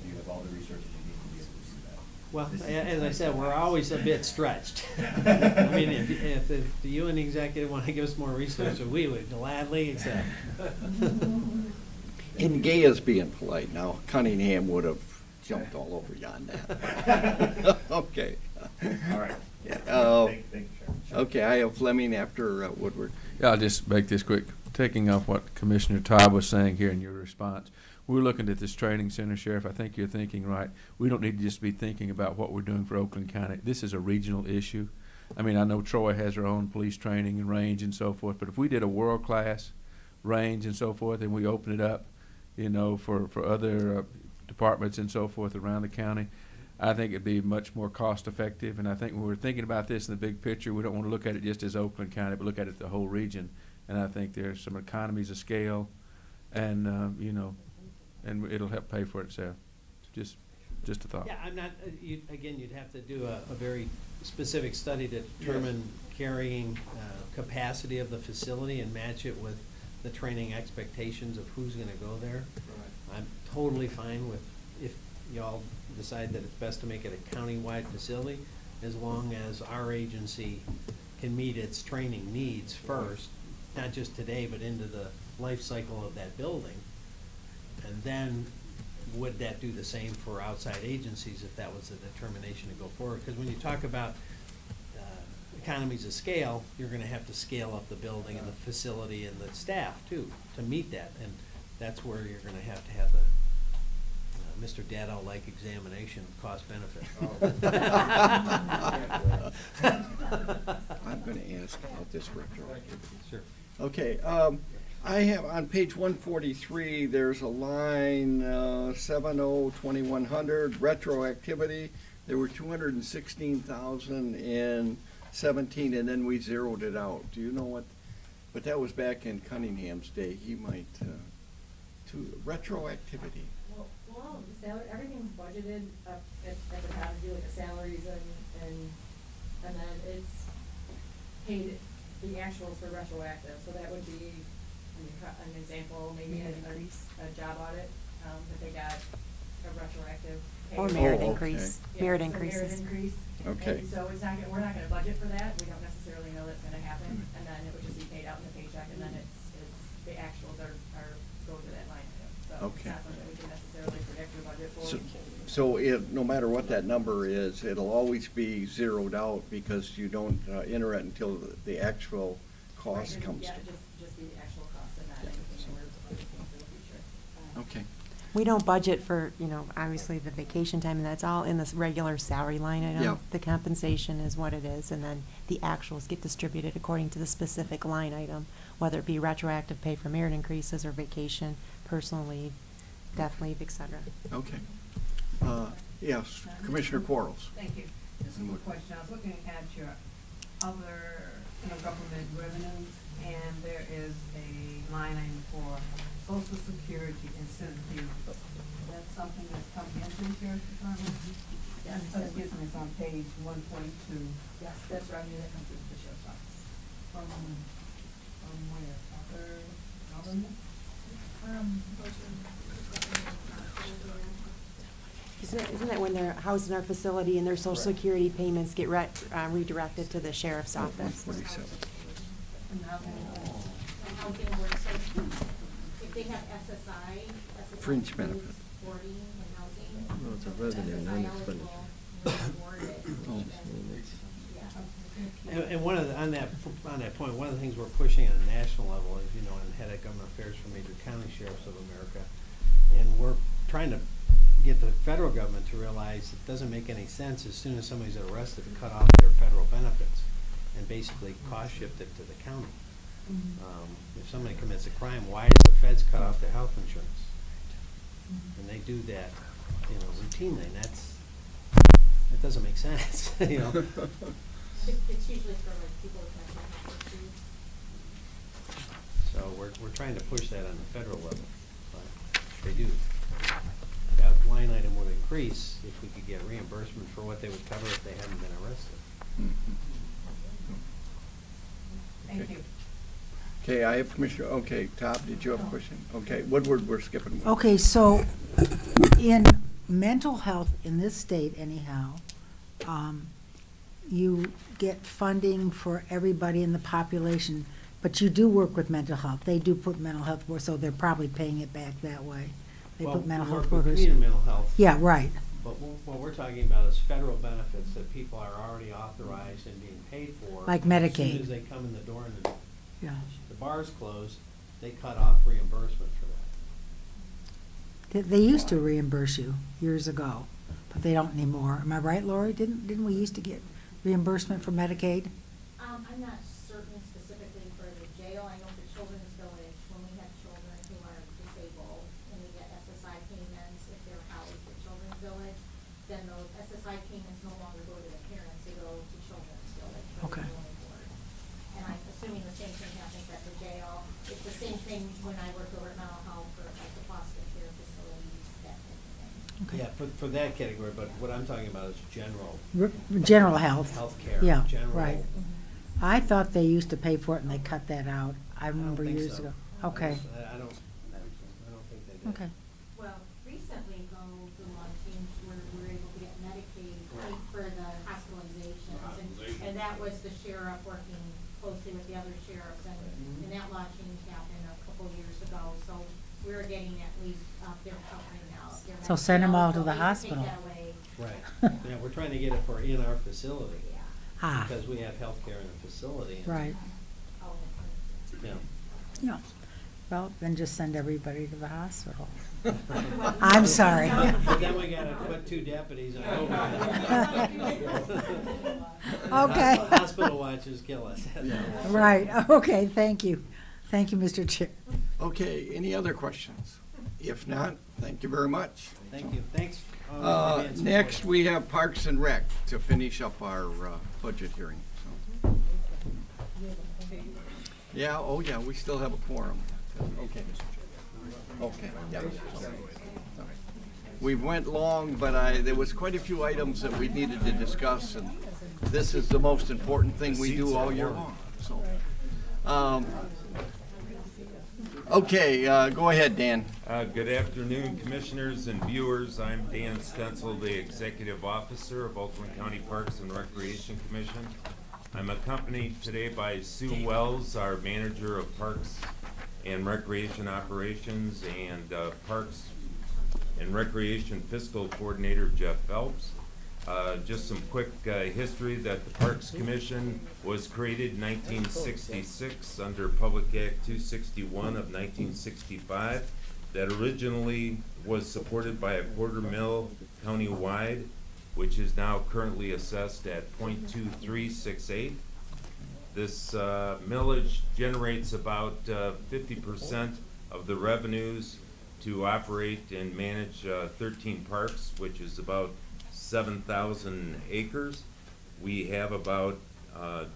So you have all the resources you need to be able to do that? Well, as I said, we're always a bit stretched. I mean, if you and the executive want to give us more resources, we would gladly accept. And Gay is being polite now. Cunningham would have jumped all over you on that. Okay. All right. Yeah, Thank you, Sharon. okay, I have Fleming after Woodward. Yeah, I'll just make this quick. Taking off what Commissioner Todd was saying here in your response, we're looking at this training center, Sheriff. I think you're thinking right. We don't need to just be thinking about what we're doing for Oakland County. This is a regional issue. I mean, I know Troy has their own police training and range and so forth, but if we did a world-class range and so forth and we open it up, you know, for other departments and so forth around the county, I think it'd be much more cost-effective. And I think when we're thinking about this in the big picture, we don't want to look at it just as Oakland County, but look at it the whole region. And I think there's some economies of scale, and you know, and it'll help pay for itself. Just a thought. Yeah, I'm not. Again, you'd have to do a very specific study to determine carrying capacity of the facility and match it with the training expectations of who's going to go there. Right. I'm totally fine with if y'all decide that it's best to make it a county-wide facility, as long as our agency can meet its training needs first. Not just today, but into the life cycle of that building. And then would that do the same for outside agencies if that was the determination to go forward? Because when you talk about economies of scale, you're going to have to scale up the building and the facility and the staff too to meet that. And that's where you're going to have the Mr. Dado-like examination of cost benefit. I'm going to ask about this retroactivity. Sure. Okay, I have on page 143, there's a line 70-2100 retroactivity. There were 216,000 in 17, and then we zeroed it out. Do you know what? But that was back in Cunningham's day. He might to retroactivity. Well, everything's budgeted up at the top, do like the salaries and then it's paid the actuals for retroactive. So that would be an example, maybe a job audit that they got a retroactive pay. Or merit increase. Yeah, Merit so increases. Merit increase. Okay. And so we're not gonna budget for that. We don't necessarily know that's gonna happen. And then it would just be paid out in the paycheck, and then it's the actuals are go to that line item. So Okay. it's not something we can necessarily predict or budget for. So if, no matter what that number is, it'll always be zeroed out because you don't enter it until the actual cost Right, comes. yeah, just the actual cost and not anything that we're budgeting for the future. Okay. We don't budget for, you know, obviously the vacation time, and that's all in this regular salary line item. Yeah. The compensation is what it is, and then the actuals get distributed according to the specific line item, whether it be retroactive pay for merit increases or vacation, personal leave, death leave, et cetera. Okay. Yes, Commissioner Quarles. Thank you. Just a quick question. I was looking at your other government revenues, and there is a line item for Social Security incentive. That's something that's coming into the Sheriff's Department? Yes. Excuse me, it's on page 142. Yes, that's revenue that comes into the sheriff's office. From where? Other government? Isn't that when they're housed in our facility and their social security payments get redirected to the sheriff's office? 147. Housing board, so if they have SSI, Fringe benefit. boarding and housing. No, it's a revenue, not SSI expenditure. eligible, board it, Oh. yeah. And one of the, on that point, one of the things we're pushing on a national level is, you know, in head of government affairs for major county sheriffs of America, and we're trying to get the federal government to realize it doesn't make any sense as soon as somebody's arrested to cut off their federal benefits and basically cost shift it to the county. If somebody commits a crime, why does the feds cut off their health insurance? And they do that, you know, routinely, and that doesn't make sense, you know. It's usually for like people with mental health issues. So we're trying to push that on the federal level. But they do. That line item would increase if we could get reimbursement for what they would cover if they hadn't been arrested. Thank you. Okay, I have Commissioner, okay, Tom, did you have a question? Okay, Woodward, we're skipping. Okay, so in mental health in this state anyhow, you get funding for everybody in the population, but you do work with mental health. They do put mental health work, so they're probably paying it back that way. They Well, put mental we health work with workers. community mental health. Yeah, right. But what we're talking about is federal benefits that people are already authorized and being paid for. Like As Medicaid. soon as they come in the door and Yeah. the bar's closed, they cut off reimbursement for that. They used to reimburse you years ago, but they don't anymore. Am I right, Lori? Didn't we used to get reimbursement for Medicaid? I'm not certain specifically for the jail. I know for Children's Village, when we have children who are disabled and we get SSI payments if they're housed at Children's Village, then those SSI payments no longer go to the parents, they go to Children's Village. for the Okay. Healing Board. And I'm assuming the same thing happens at the jail. It's the same thing when I work over at mental health for like the foster care facilities, that type of thing. Okay. Yeah, for that category, but what I'm talking about is general. General health. Healthcare, Yeah, general. right. I thought they used to pay for it and they cut that out. I don't remember think years so. ago. Okay. I don't think they did. Okay. Well, recently though, the law changed where we were able to get Medicaid paid for the hospitalizations. And that was the sheriff working closely with the other sheriffs and that law change happened a couple years ago. So we're getting at least, they're covering now. They're So send 'em all to the eligible, they can hospital. Take that away. Right. Yeah, we're trying to get it for in our facility. Ah. Because we have healthcare in the facility. and- Right. Yeah. Yeah. Well, then just send everybody to the hospital. I'm sorry. But then we gotta put 2 deputies on overtime. Okay. Hospital watches kill us. Right, okay, thank you. Thank you, Mr. Chair. Okay, any other questions? If not, thank you very much. Thank you, thanks. Next, we have Parks and Rec to finish up our budget hearing. So. Yeah, oh yeah, we still have a quorum. Okay. Okay, yeah. We went long, but there was quite a few items that we needed to discuss, and this is the most important thing we do all year long. So, okay, go ahead, Dan. Good afternoon, commissioners and viewers. I'm Dan Stenzel, the Executive Officer of Oakland County Parks and Recreation Commission. I'm accompanied today by Sue Wells, our Manager of Parks and Recreation Operations, and Parks and Recreation Fiscal Coordinator Jeff Phelps. Just some quick history that the Parks Commission was created in 1966 under Public Act 261 of 1965 that originally was supported by a $250,000 county-wide, which is now currently assessed at 0.2368. This millage generates about 50% of the revenues to operate and manage 13 parks, which is about 7,000 acres. We have about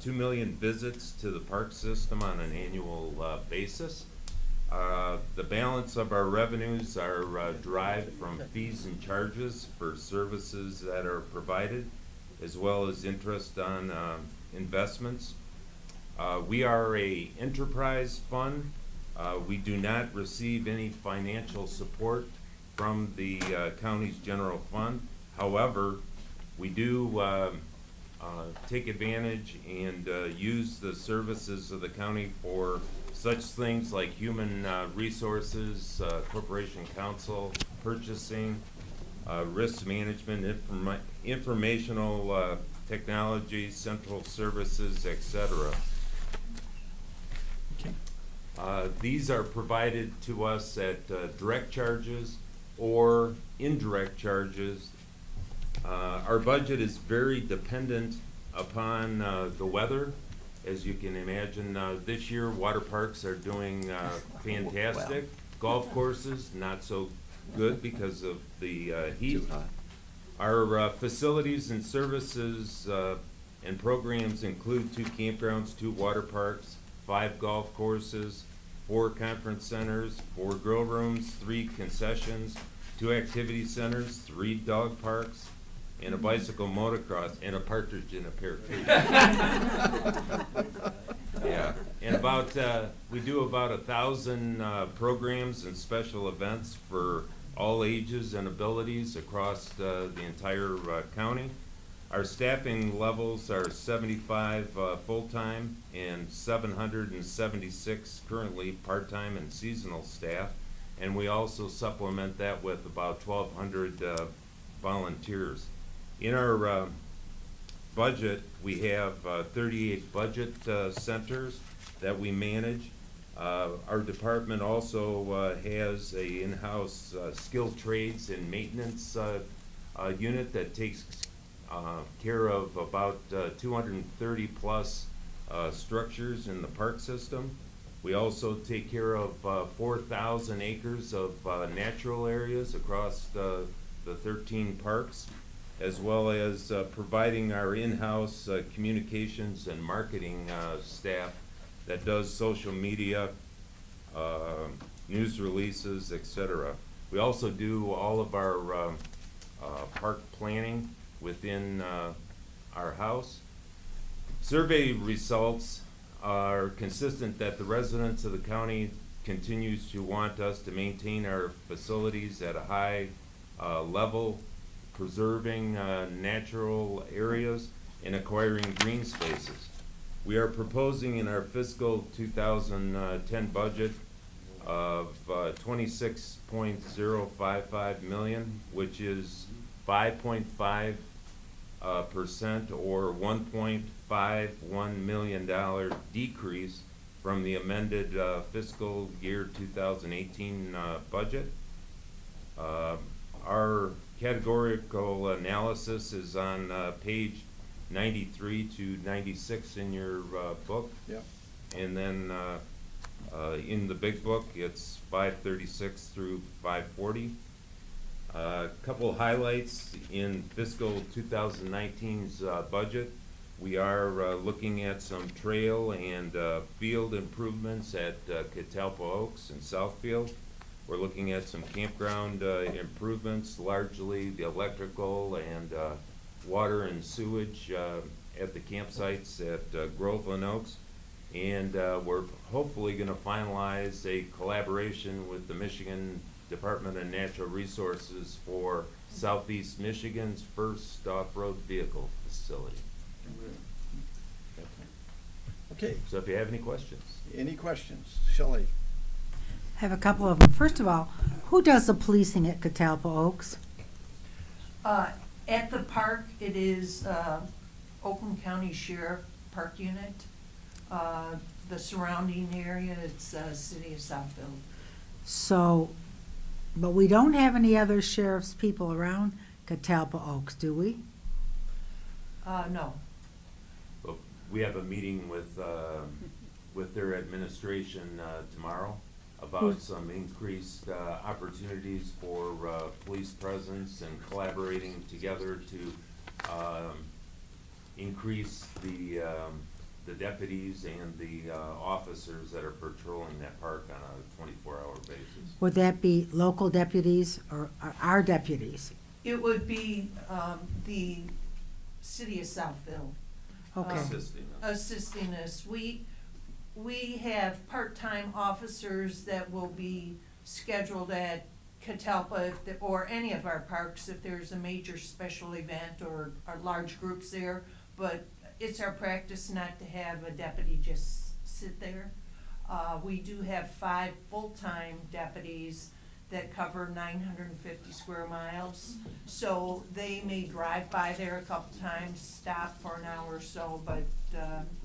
2 million visits to the park system on an annual basis. The balance of our revenues are derived from fees and charges for services that are provided, as well as interest on investments. We are an enterprise fund. We do not receive any financial support from the county's general fund. However, we do take advantage and use the services of the county for such things like human resources, corporation counsel, purchasing, risk management, informational technology, central services, etc. These are provided to us at direct charges or indirect charges. Our budget is very dependent upon the weather. As you can imagine, this year water parks are doing fantastic. Golf courses, not so good because of the heat. Our facilities and services and programs include 2 campgrounds, 2 water parks, 5 golf courses, 4 conference centers, 4 grill rooms, 3 concessions, 2 activity centers, 3 dog parks, and a bicycle motocross, and a partridge in a pear tree. Yeah, and about, we do about 1,000 programs and special events for all ages and abilities across the entire county. Our staffing levels are 75 full-time and 776 currently part-time and seasonal staff, and we also supplement that with about 1,200 volunteers. In our budget, we have 38 budget centers that we manage. Our department also has a in-house skilled trades and maintenance unit that takes care of about 230 plus structures in the park system. We also take care of 4,000 acres of natural areas across the 13 parks, as well as providing our in-house communications and marketing staff that does social media, news releases, etc. We also do all of our park planning within our house. Survey results are consistent that the residents of the county continues to want us to maintain our facilities at a high level, preserving natural areas and acquiring green spaces. We are proposing in our fiscal 2010 budget of $26.055 million, which is 5.5% or $1.51 million decrease from the amended fiscal year 2018 budget. Our categorical analysis is on page 93 to 96 in your book. Yep. And then in the big book, it's 536 through 540. A couple highlights in fiscal 2019's budget. We are looking at some trail and field improvements at Catalpa Oaks and Southfield. We're looking at some campground improvements, largely the electrical and water and sewage at the campsites at Groveland Oaks. And we're hopefully going to finalize a collaboration with the Michigan Department of Natural Resources for Southeast Michigan's first off-road vehicle facility. Okay. So if you have any questions. Any questions? Shelley? I have a couple of them. First of all, who does the policing at Catalpa Oaks? At the park, it is Oakland County Sheriff Park Unit. The surrounding area, it's City of Southfield. So, but we don't have any other sheriff's people around Catalpa Oaks, do we? No. Well, we have a meeting with their administration tomorrow about some increased opportunities for police presence and collaborating together to increase the deputies and the officers that are patrolling that park on a 24-hour basis. Would that be local deputies or our deputies? It would be the City of Southfield. Okay. Assisting us. We have part-time officers that will be scheduled at Catalpa or any of our parks if there's a major special event or large groups there, but it's our practice not to have a deputy just sit there. We do have 5 full-time deputies that cover 950 square miles. So they may drive by there a couple times, stop for an hour or so, but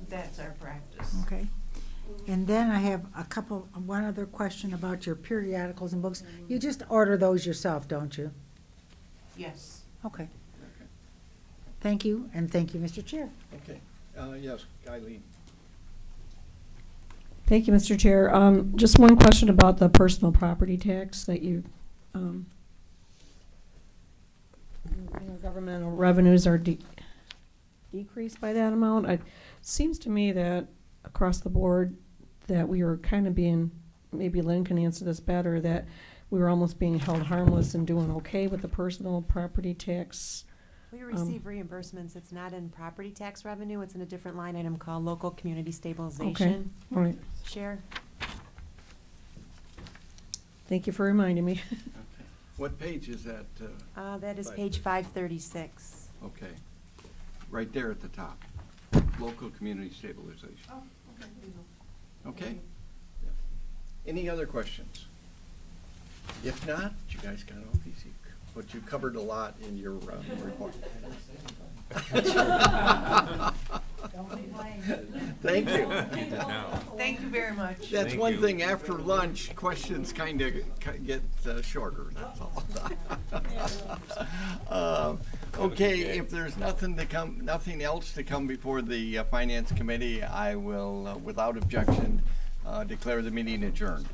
that's our practice. Okay. And then I have one other question about your periodicals and books. You just order those yourself, don't you? Yes. Okay. Thank you, and thank you, Mr. Chair. Okay. Yes, Eileen. Thank you, Mr. Chair. Just one question about the personal property tax that you, governmental revenues are decreased by that amount. It seems to me that across the board that we are kind of being maybe Lynn can answer this better, that we were almost being held harmless and doing okay with the personal property tax. We receive reimbursements. It's not in property tax revenue. It's in a different line item called local community stabilization. All right. Share. Thank you for reminding me. What page is that? That is page 536. Okay. Right there at the top. Local community stabilization. Oh, okay. Okay? Any other questions? If not, you guys got off easy, but you covered a lot in your report. Thank you. Thank you very much. That's one thing, after lunch, questions kind of get shorter, that's all. Okay, if there's nothing else to come before the Finance Committee, I will, without objection, declare the meeting adjourned.